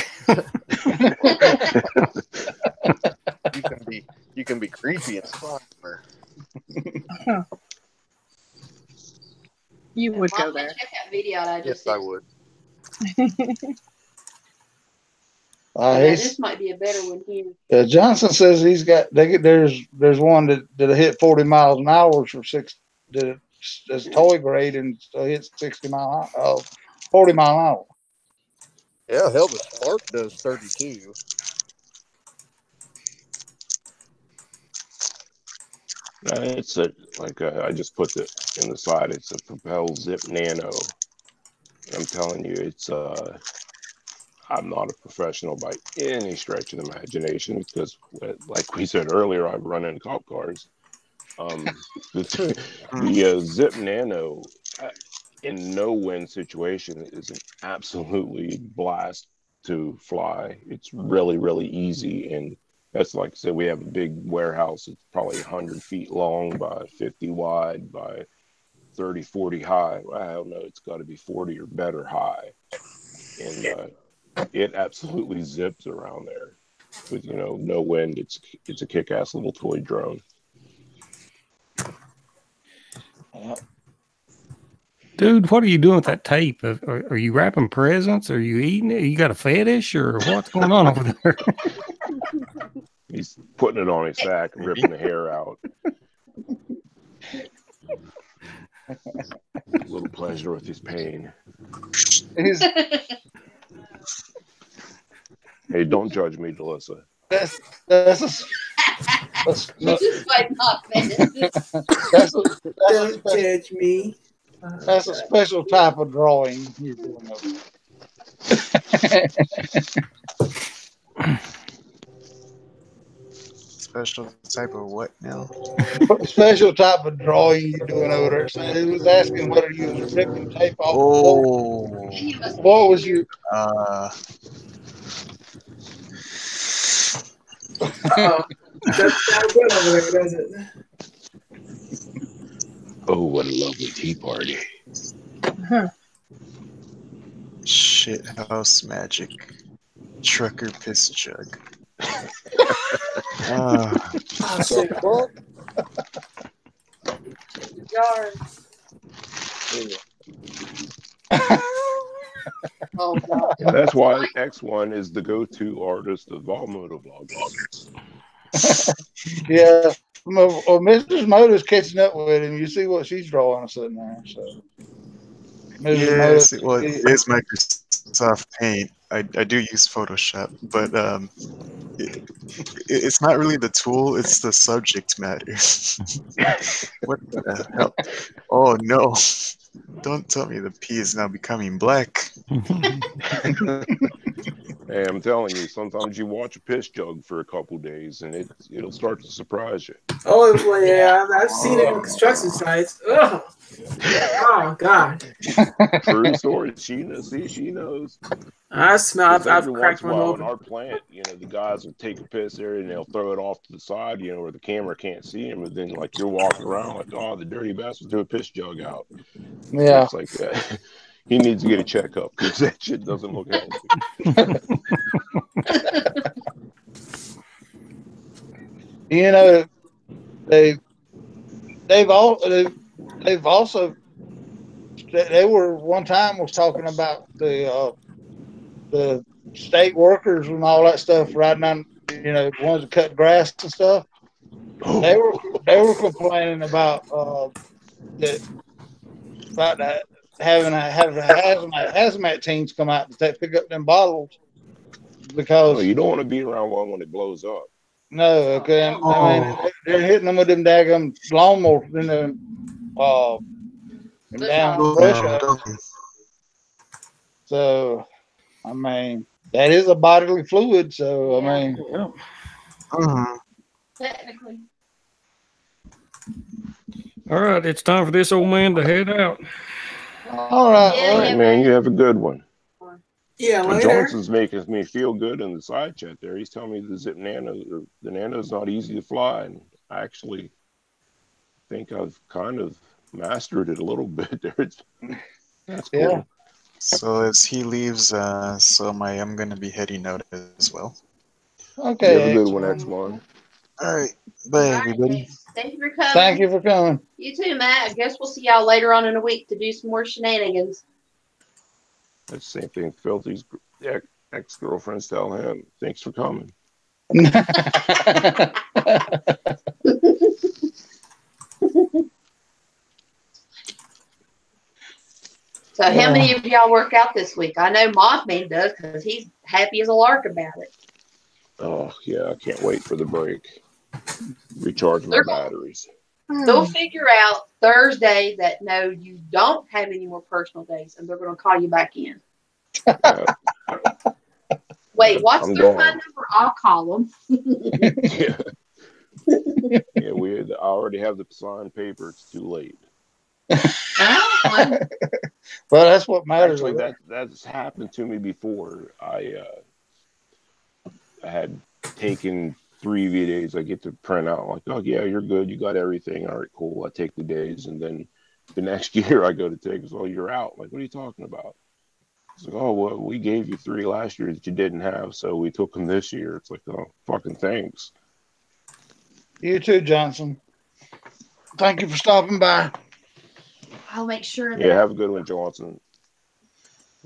S10: You can be creepy and spy on her.
S8: You would go there.
S6: Check that video out I just
S10: Yes, I would.
S6: This might be a better one here.
S2: Johnson says he's got. There's one that hit 40 miles an hour for that's toy grade and still hits 40 mile an hour.
S10: Yeah, hell, the Spark does 32.
S15: It's I just put it in the side. It's a Propel Zip Nano. I'm telling you, it's I'm not a professional by any stretch of the imagination because, like we said earlier, I've run in cop cars. The Zip Nano in no wind situation is an absolutely blast to fly. It's really, really easy. And that's like I said, we have a big warehouse. It's probably 100 feet long by 50 wide by 30, 40 high. I don't know. It's got to be 40 or better high. And it absolutely zips around there with, no wind. It's a kick-ass little toy drone.
S1: Dude, what are you doing with that tape? Are you wrapping presents? Are you eating it? You got a fetish or what's going on over there?
S15: He's putting it on his sack, ripping the hair out. A little pleasure with his pain. Hey, don't judge me, Delissa.
S2: Don't
S4: judge me.
S2: That's a special type of drawing you're doing over there.
S5: Special type of what now?
S2: Special type of drawing you're doing over there. So he was asking whether you was ripping tape off.
S5: Oh.
S2: What was you?
S4: That's not good over there, does it?
S15: Oh, what a lovely tea party.
S5: Shit house magic. Trucker piss jug.
S4: Shit.
S6: Oh, God.
S15: That's why X1 is the go-to artist of all motovloggers.
S2: Yeah. Well, Mrs. Moto's catching up with him. You see what she's drawing sitting there. So,
S5: Yes, it is Microsoft Paint. I do use Photoshop, but it's not really the tool, it's the subject matter. What the hell? Oh no. Don't tell me the pea is now becoming black.
S15: Hey, I'm telling you, sometimes you watch a piss jug for a couple days and it'll start to surprise you.
S4: Oh, well, yeah, I've seen it on construction sites. Ugh. Oh, God.
S15: True story. She knows.
S4: I smell. I've cracked one
S15: open.
S4: open.
S15: In our plant, the guys will take a piss there and they'll throw it off to the side, where the camera can't see him. And then, like, you're walking around like, oh, the dirty bastard threw a piss jug out.
S2: Yeah.
S15: It's like that. He needs to get a checkup because that shit doesn't look healthy.
S2: They were one time was talking about the state workers and all that stuff riding on, the ones that cut grass and stuff. They were complaining about having hazmat teams come out to pick up them bottles because
S15: you don't want to be around one when it blows up.
S2: No, okay. I mean, they're hitting them with them daggum lawnmowers in the down brush up. So, I mean, that is a bodily fluid. So, I mean,
S6: Technically.
S1: All right, it's time for this old man to head out.
S2: All right,
S15: all right, man. You have a good one.
S4: Yeah, later.
S15: Johnson's making me feel good in the side chat there. He's telling me the Zip Nano, the Nano is not easy to fly, and I actually think I've kind of mastered it a little bit there.
S5: That's
S2: Yeah.
S5: cool. So as he leaves, I'm gonna be heading out as well.
S2: Okay.
S15: You have a good
S2: X.
S15: one, X1.
S5: All right. Bye, everybody.
S6: Thank you for coming.
S2: Thank you for coming.
S6: You too, Matt. I guess we'll see y'all later on in a week to do some more shenanigans.
S15: That's the same thing Filthy's ex-girlfriends tell him. Thanks for coming.
S6: So how many of y'all work out this week? I know Mothman does because he's happy as a lark about it.
S15: Oh, yeah, I can't wait for the break. Recharge my batteries.
S6: They'll figure out Thursday that no, you don't have any more personal days, and they're going to call you back in. Wait, what's their phone number? I'll call them.
S15: Yeah, I already have the signed paper. It's too late.
S2: Well, that's what matters.
S15: Actually, that's happened to me before. I had taken 3 days. I get to print out like, oh yeah, you're good. You got everything. All right, cool. I take the days, and then the next year I go to take it. Oh, you're out. Like, what are you talking about? It's like, oh well, we gave you 3 last year that you didn't have, so we took them this year. It's like, oh, fucking thanks.
S2: You too, Johnson. Thank you for stopping by.
S6: I'll make sure that.
S15: Yeah, have a good one, Johnson.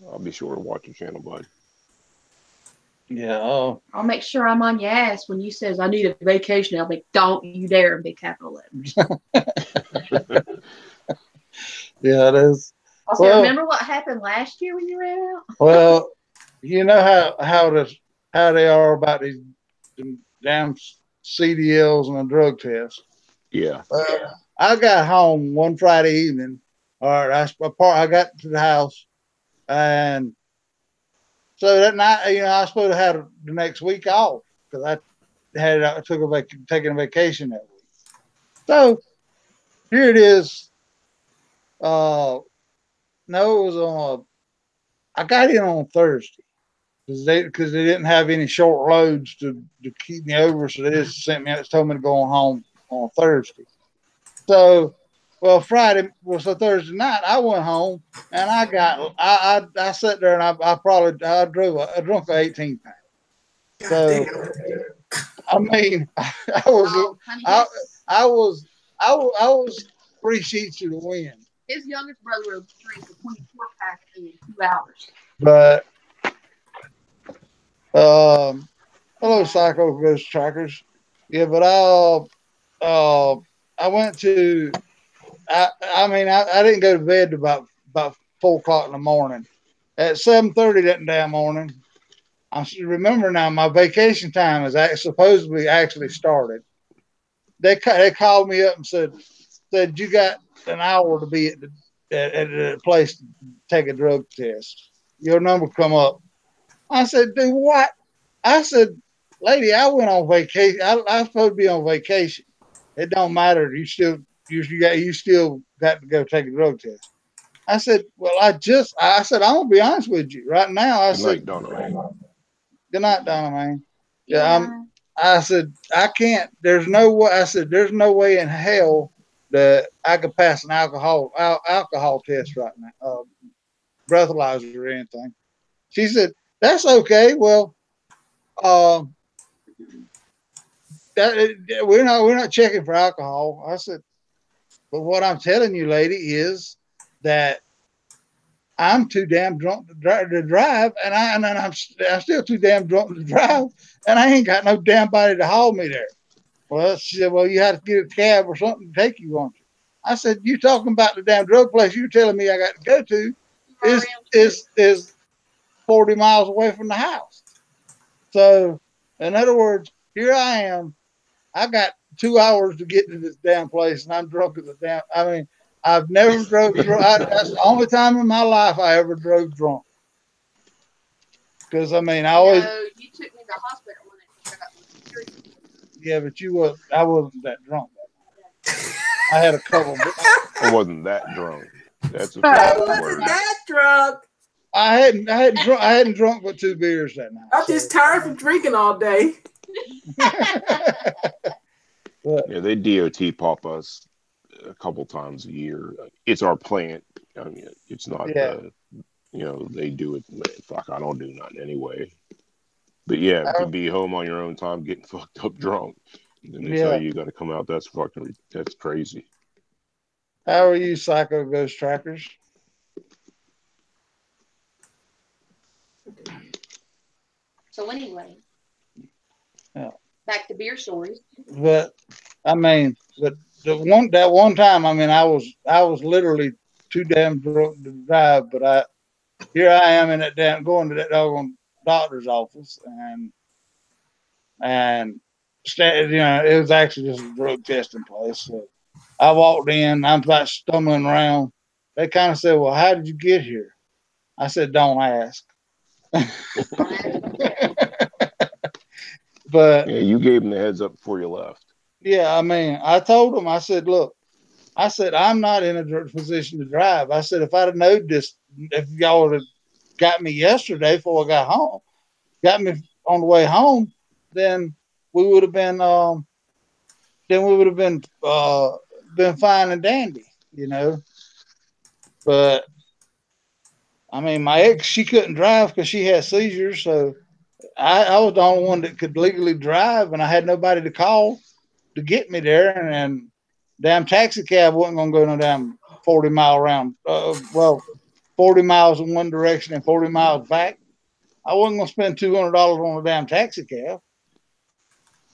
S15: I'll be sure to watch your channel, bud.
S2: Yeah.
S6: I'll make sure I'm on your ass when you says I need a vacation. I'll be, don't you dare in big capital letters.
S2: Yeah, it is.
S6: Also, remember what happened last year when you ran out?
S2: Well, you know how they are about these damn CDLs and the drug test.
S15: Yeah.
S2: I got home one Friday evening. All right, I got to the house, and so that night, I was supposed to have the next week off because I taking a vacation that week. So here it is. No, it was on. I got in on Thursday because they didn't have any short loads to keep me over, so they just told me to go home on Thursday. So, well, Thursday night I went home and I sat there and I drunk an 18 pack. So, I mean, I was 3 sheets to the wind.
S6: His youngest brother will drink a 24-pack in 2 hours.
S2: But, hello, Psycho Ghost Trackers. Yeah, but I went to. I didn't go to bed about 4 o'clock in the morning. At 7:30 that damn morning, I remember now my vacation time is supposedly actually started. They called me up and said you got an hour to be at a place to take a drug test. Your number come up. I said, do what? I said, lady, I went on vacation. I was supposed to be on vacation. It don't matter. You still got to go take a drug test. I said, well, I said, I'm gonna be honest with you right now. Good night, Donna Mae. Yeah, I said, I can't. There's no way. I said, there's no way in hell that I could pass an alcohol test right now, breathalyzer or anything. She said, that's okay. Well, we're not checking for alcohol. I said, but what I'm telling you, lady, is that I'm too damn drunk to drive, and I'm still too damn drunk to drive, and I ain't got no damn body to haul me there. Well, she said, well, you have to get a cab or something to take you on. I said, you talking about the damn drug place you're telling me I got to go to is 40 miles away from the house. So, in other words, here I am. I got 2 hours to get to this damn place, and I'm drunk as a damn. I mean, I've never drove drunk. That's the only time in my life I ever drove drunk. Because I mean, I always.
S6: You took me to the hospital when it got me.
S2: Yeah, but I wasn't that drunk. I had a couple.
S15: I wasn't that drunk. That's a
S4: I wasn't that drunk.
S2: I hadn't drunk but 2 beers that night.
S4: I'm just tired from drinking all day.
S15: Yeah, they DOT pop us a couple times a year. It's our plant. I mean, it's not
S2: Yeah.
S15: they do it. Fuck, I don't do nothing anyway. But yeah, to be home on your own time, getting fucked up drunk, and then they tell you got to come out. That's crazy.
S2: How are you, Psycho Ghost Trackers?
S6: So anyway,
S2: Yeah.
S6: back to beer stories.
S2: But I mean, that one time, I mean, I was literally too damn drunk to drive. But here I am in that going to that doggone doctor's office, and it was actually just a drug testing place. So I walked in, I'm about stumbling around. They kind of said, "Well, how did you get here?" I said, "Don't ask." But
S15: yeah, you gave them the heads up before you left.
S2: Yeah, I mean, I told them, I said, "Look, I said I'm not in a position to drive." I said, "If I'd have known this, if y'all would have got me yesterday before I got home, got me on the way home, then we would have been been fine and dandy, you know." But I mean, my ex, she couldn't drive because she had seizures, so I was the only one that could legally drive, and I had nobody to call to get me there, and damn taxi cab wasn't gonna go no damn 40-mile round. 40 miles in one direction and 40 miles back. I wasn't gonna spend $200 on a damn taxi cab.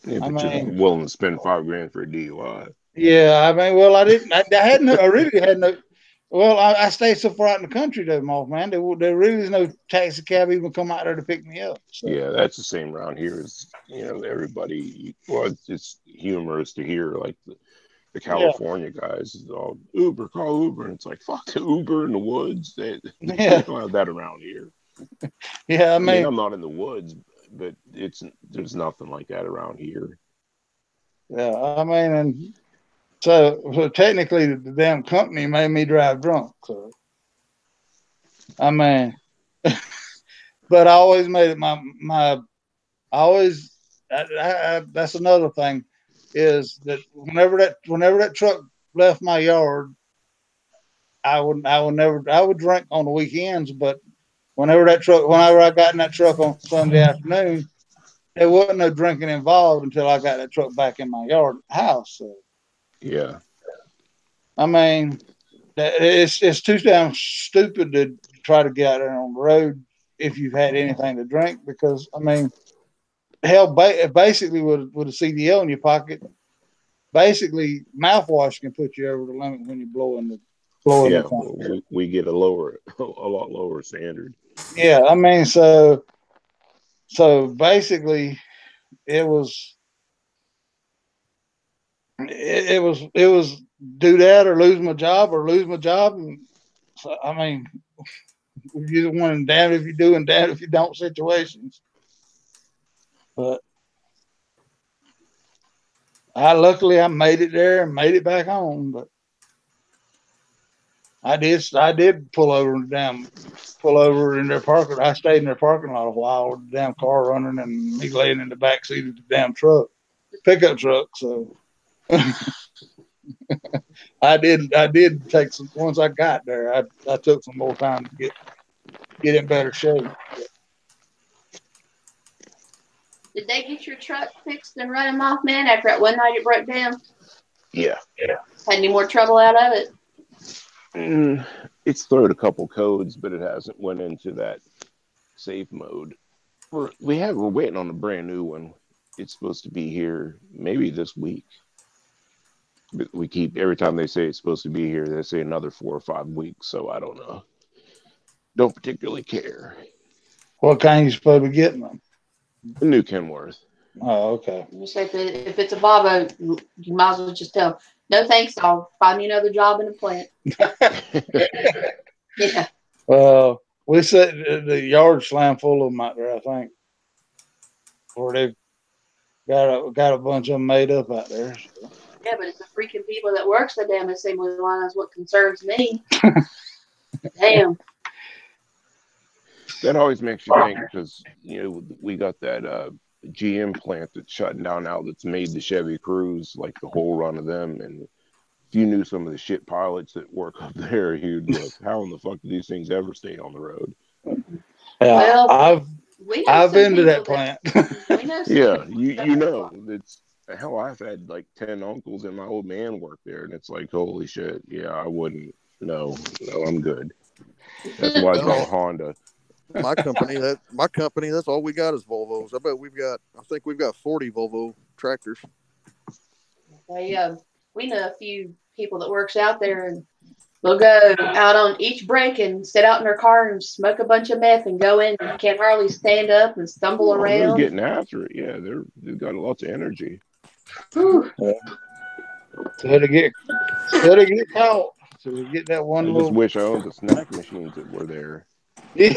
S15: Yeah,
S2: I
S15: but you're
S2: mean,
S15: willing to spend $5,000 for a DUI.
S2: yeah, I mean, well, I didn't. I had no. I really had no. Well, I stayed so far out in the country, though, Moth, man. There really is no taxi cab even come out there to pick me up. So.
S15: Yeah, that's the same around here. As everybody. Well, it's humorous to hear like the California guys is all Uber, call Uber, and it's like fuck the Uber in the woods. They don't have that around here.
S2: Yeah, I mean,
S15: I'm not in the woods, but there's nothing like that around here.
S2: Yeah, I mean, and so technically, the damn company made me drive drunk. So, I mean, but I always made it I always. That's another thing, is that whenever that truck left my yard, I would drink on the weekends, but whenever I got in that truck on Sunday afternoon, there wasn't no drinking involved until I got that truck back in my yard house. So.
S15: Yeah.
S2: I mean, it's too damn stupid to try to get out there on the road if you've had anything to drink, because I mean, hell, basically with a CDL in your pocket, basically mouthwash can put you over the limit when you're blowing the
S15: well, we get a lot lower standard.
S2: Yeah, I mean, so basically, it was do that or lose my job and so, I mean, you're one of damn if you do and damn if you don't situations. But luckily I made it there and made it back home. But I did pull over in their parking. I stayed in their parking lot a while with the damn car running and me laying in the back seat of the damn pickup truck. So I did take some. Once I got there, I took some more time to get in better shape.
S6: Did they get your truck fixed and running off, man, after that one night it broke down?
S15: Yeah.
S6: Had any more trouble out of it?
S15: It's thrown a couple codes, but it hasn't went into that safe mode. We're waiting on a brand new one. It's supposed to be here maybe this week. But we keep, every time they say it's supposed to be here, they say another 4 or 5 weeks. So I don't know. Don't particularly care.
S2: What kind you supposed to be getting them?
S15: A new Kenworth.
S2: Oh, okay.
S6: You say if it's a Volvo, you might as well just tell, no thanks, I'll find me another job in the plant. Yeah.
S2: Well, we said the yard slam full of them out there, I think. Or they've got a bunch of them made up out there. So.
S6: Yeah, but it's the freaking people that works the damn assembly line is what concerns me. Damn.
S15: That always makes you think, because we got that GM plant that's shutting down now that's made the Chevy Cruze, like the whole run of them, and if you knew some of the shit pilots that work up there, you'd look, how in the fuck do these things ever stay on the road?
S2: Yeah,
S6: Well,
S2: I've been to that plant.
S15: Yeah, you know, it's hell. I've had like 10 uncles and my old man work there, and it's like, holy shit. Yeah, I wouldn't. No, I'm good. That's why I drive a Honda.
S10: My company, that's all we got is Volvos. I think we've got 40 Volvo tractors.
S6: We know a few people that works out there, and they'll go out on each break and sit out in their car and smoke a bunch of meth and go in and can't hardly stand up and stumble
S15: Oh, they're
S6: around.
S15: getting after it. Yeah, they've got lots of energy.
S2: Till they get caught. So we get that one
S15: I
S2: little.
S15: just wish I owned the snack machines that were there.
S2: Yeah.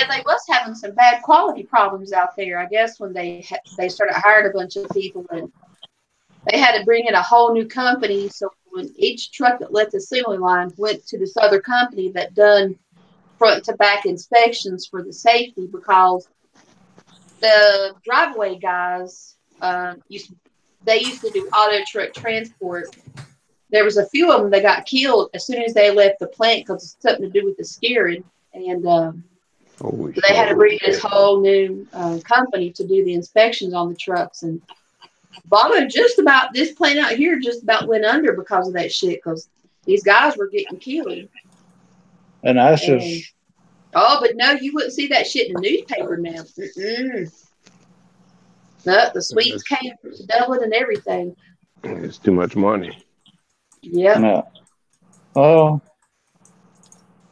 S6: They was having some bad quality problems out there. I guess when they started hiring a bunch of people, and they had to bring in a whole new company. So when each truck that left the assembly line went to this other company that done front to back inspections for the safety, because the driveway guys used to do auto truck transport. There was a few of them that got killed as soon as they left the plant because it's something to do with the steering, and they had to bring this whole new company to do the inspections on the trucks. And this plant out here just about went under because of that shit, because these guys were getting killed.
S2: And that's just.
S6: Oh, but no, you wouldn't see that shit in the newspaper now. No, the Swedes came to Dublin and everything.
S15: It's too much money.
S6: Yep.
S2: No. Oh.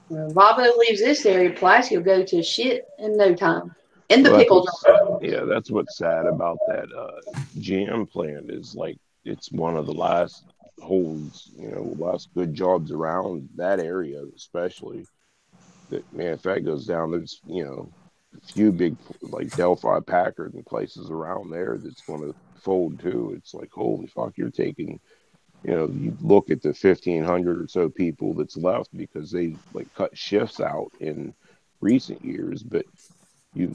S6: Well, Bobo leaves this area, Pulaski will go to shit in no time. In the pickle jar.
S15: Yeah, that's what's sad about that GM plant is like it's one of the last last good jobs around that area, especially. That man, if that goes down, there's a few big like Delphi, Packard, and places around there that's going to fold too. It's like holy fuck, you're taking. You look at the 1,500 or so people that's left because they like cut shifts out in recent years, but you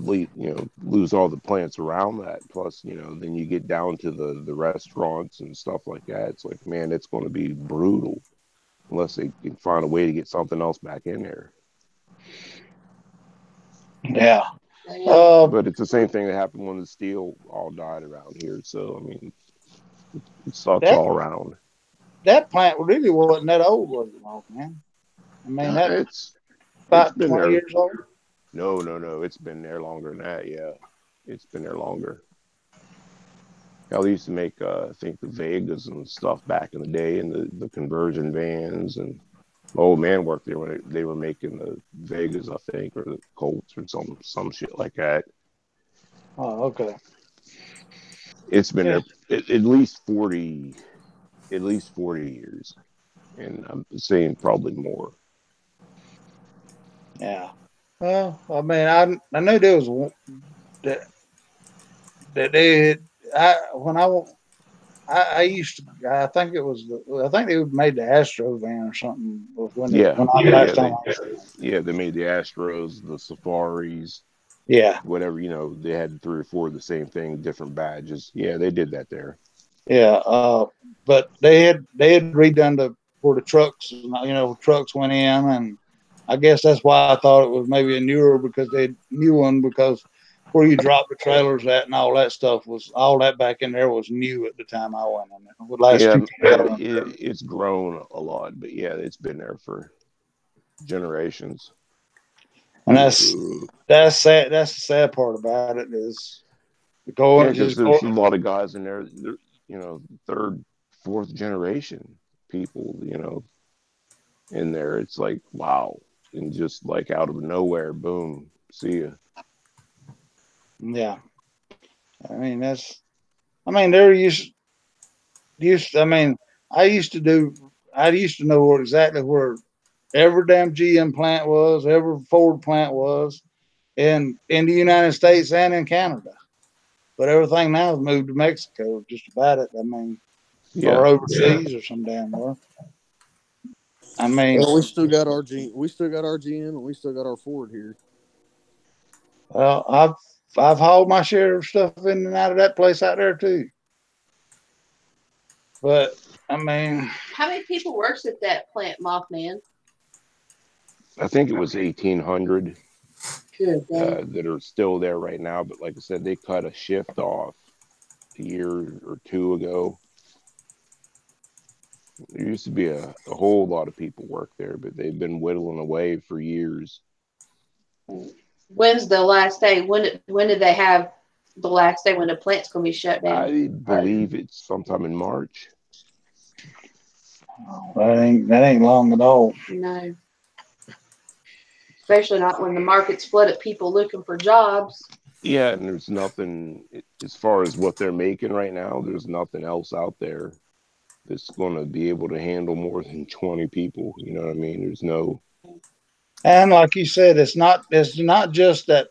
S15: lose all the plants around that. Plus, then you get down to the restaurants and stuff like that. It's like, man, it's going to be brutal unless they can find a way to get something else back in there.
S2: Yeah.
S15: But it's the same thing that happened when the steel all died around here. So, I mean, it sucks all around.
S2: That plant really wasn't that old, was it, man? I mean,
S15: it's
S2: about
S15: been
S2: 20
S15: there.
S2: years old.
S15: No. It's been there longer than that. Yeah, it's been there longer. Hell, they used to make, I think, the Vegas and stuff back in the day, and the conversion vans. And my old man worked there when they were making the Vegas, I think, or the Colts or some shit like that.
S2: Oh, okay.
S15: It's been there at least 40 years, and I'm saying probably more.
S2: Yeah. Well, I mean, I knew there was that they had. I think they made the Astro van or something. They
S15: made the Astros, the Safaris.
S2: Yeah.
S15: Whatever, they had 3 or 4 of the same thing, different badges. Yeah, they did that there.
S2: Yeah, but they had redone where the trucks, trucks went in, and I guess that's why I thought it was maybe a newer because because where you drop the trailers at and all that stuff all that back in there was new at the time I went in there.
S15: It's grown a lot, but yeah, it's been there for generations.
S2: And that's sad. That's the sad part about it is
S15: there's a lot of guys in there. Third, fourth generation people, in there. It's like, wow. And just like out of nowhere, boom, see ya.
S2: Yeah. They're used, I used to know exactly where every damn GM plant was, every Ford plant was in the United States and in Canada. But everything now is moved to Mexico, just about it. Or overseas or some damn where. I mean,
S10: well, we still got our GM, and we still got our Ford here.
S2: well, I've hauled my share of stuff in and out of that place out there too. But I mean,
S6: How many people works at that plant, Mothman?
S15: I think it was 1,800
S6: Good.
S15: that are still there right now. But like I said, they cut a shift off a year or two ago. There used to be a whole lot of people work there, but they've been whittling away for years.
S6: When's the last day? When did they have the last day when the plant's going to be shut down?
S15: I believe it's sometime in March.
S2: that ain't long at all.
S6: No. Especially not when the market's flooded, people looking for jobs.
S15: Yeah, and there's nothing, as far as what they're making right now, there's nothing else out there that's going to be able to handle more than 20 people. You know what I mean? There's no.
S2: And like you said, it's not just that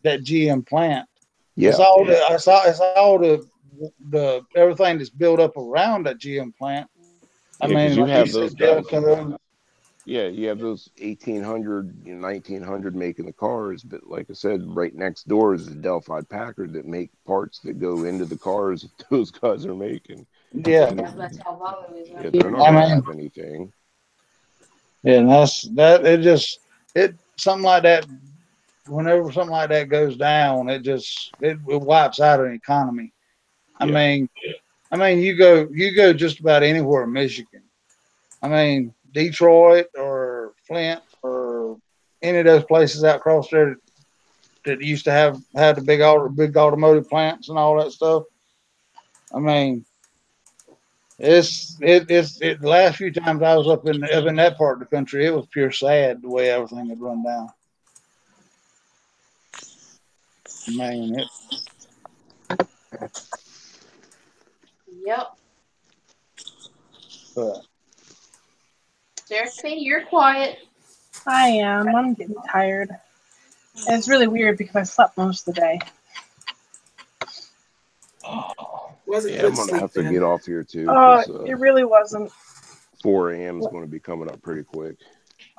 S2: GM plant.
S15: Yeah,
S2: it's all the everything that's built up around that GM plant. I mean,
S15: you
S2: like
S15: have
S2: you
S15: those
S2: said,
S15: guys. Yeah, you have those 1,800, 1,900 making the cars, but like I said, right next door is the Delphi Packard that make parts that go into the cars that those guys are making.
S2: Yeah,
S6: That's how Volvo is.
S15: Yeah, they're not gonna have anything.
S2: Yeah, and it something like that. Whenever something like that goes down, it wipes out an economy. I mean, you go just about anywhere in Michigan. I mean, Detroit or Flint or any of those places out across there that used to have the big automotive plants and all that stuff. I mean, the last few times I was up in that part of the country, it was pure sad the way everything had run down. Man,
S6: Yep.
S2: But
S6: Seraphy, you're quiet.
S8: I am. I'm getting tired. And it's really weird because I slept most of the day.
S15: Yeah, I'm gonna have to get off here too.
S8: It really wasn't.
S15: 4 a.m. is going to be coming up pretty quick.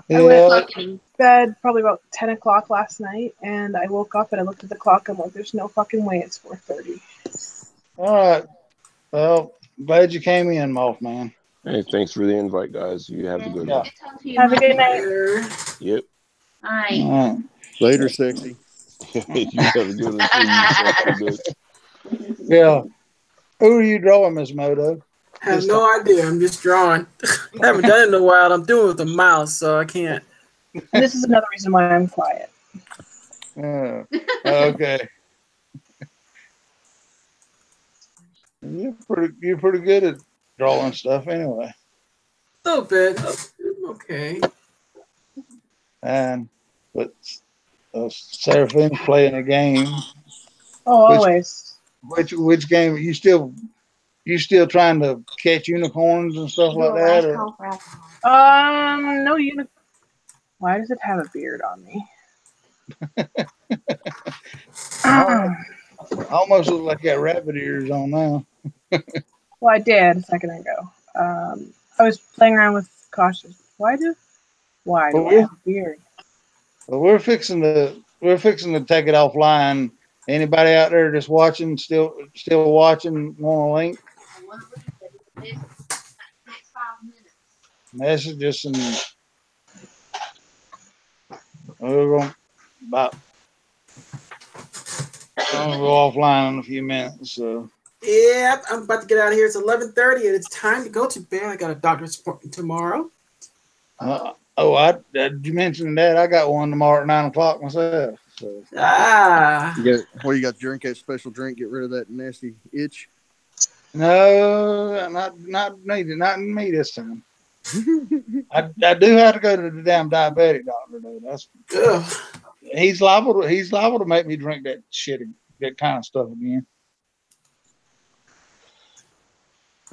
S8: I went to bed probably about 10 o'clock last night, and I woke up and I looked at the clock. I'm like, there's no fucking way it's 4:30.
S2: All right. Well, glad you came in, Mothman.
S15: Hey, thanks for the invite, guys. You have a good one.
S8: Have a good night.
S15: Yep.
S6: Hi.
S10: Later, sexy.
S15: You have a good one too, you sexy bitch.
S2: Yeah. Who are you drawing, Miss Moto?
S4: I have no idea. I'm just drawing. I haven't done it in a while. I'm doing it with a mouse, so I can't.
S8: This is another reason why I'm quiet.
S2: Okay. You're pretty good at drawing stuff anyway.
S4: A little bit. Okay.
S2: And but Seraphine's playing a game.
S8: Oh, always.
S2: Which game are you still trying to catch unicorns and stuff like that? Or?
S8: No unicorn. Why does it have a beard on me?
S2: Almost look like got rabbit ears on now.
S8: Well, I did a second ago. I was playing around with cautious. Why do I have a beard?
S2: Well, we're fixing to take it offline. Anybody out there just watching, still watching, want a link? Messages and we're going to go offline in a few minutes. So.
S4: Yeah, I'm about to get out of here. It's 11:30, and it's time to go to bed. I got a doctor's appointment tomorrow.
S2: Did you mention that? I got one tomorrow at 9 o'clock myself. So.
S10: You got to drink that special drink, get rid of that nasty itch?
S2: No, not needed. Not in me this time. I do have to go to the damn diabetic doctor though. That's he's liable to make me drink that shit, that kind of stuff again.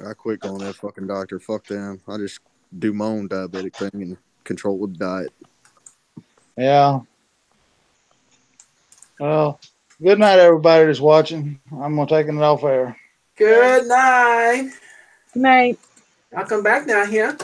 S10: I quit going to that fucking doctor. Fuck them. I just do my own diabetic thing and control with diet.
S2: Yeah. Well, good night, everybody that's watching. I'm gonna take it off air.
S4: Good night.
S8: Good night.
S4: I'll come back now here.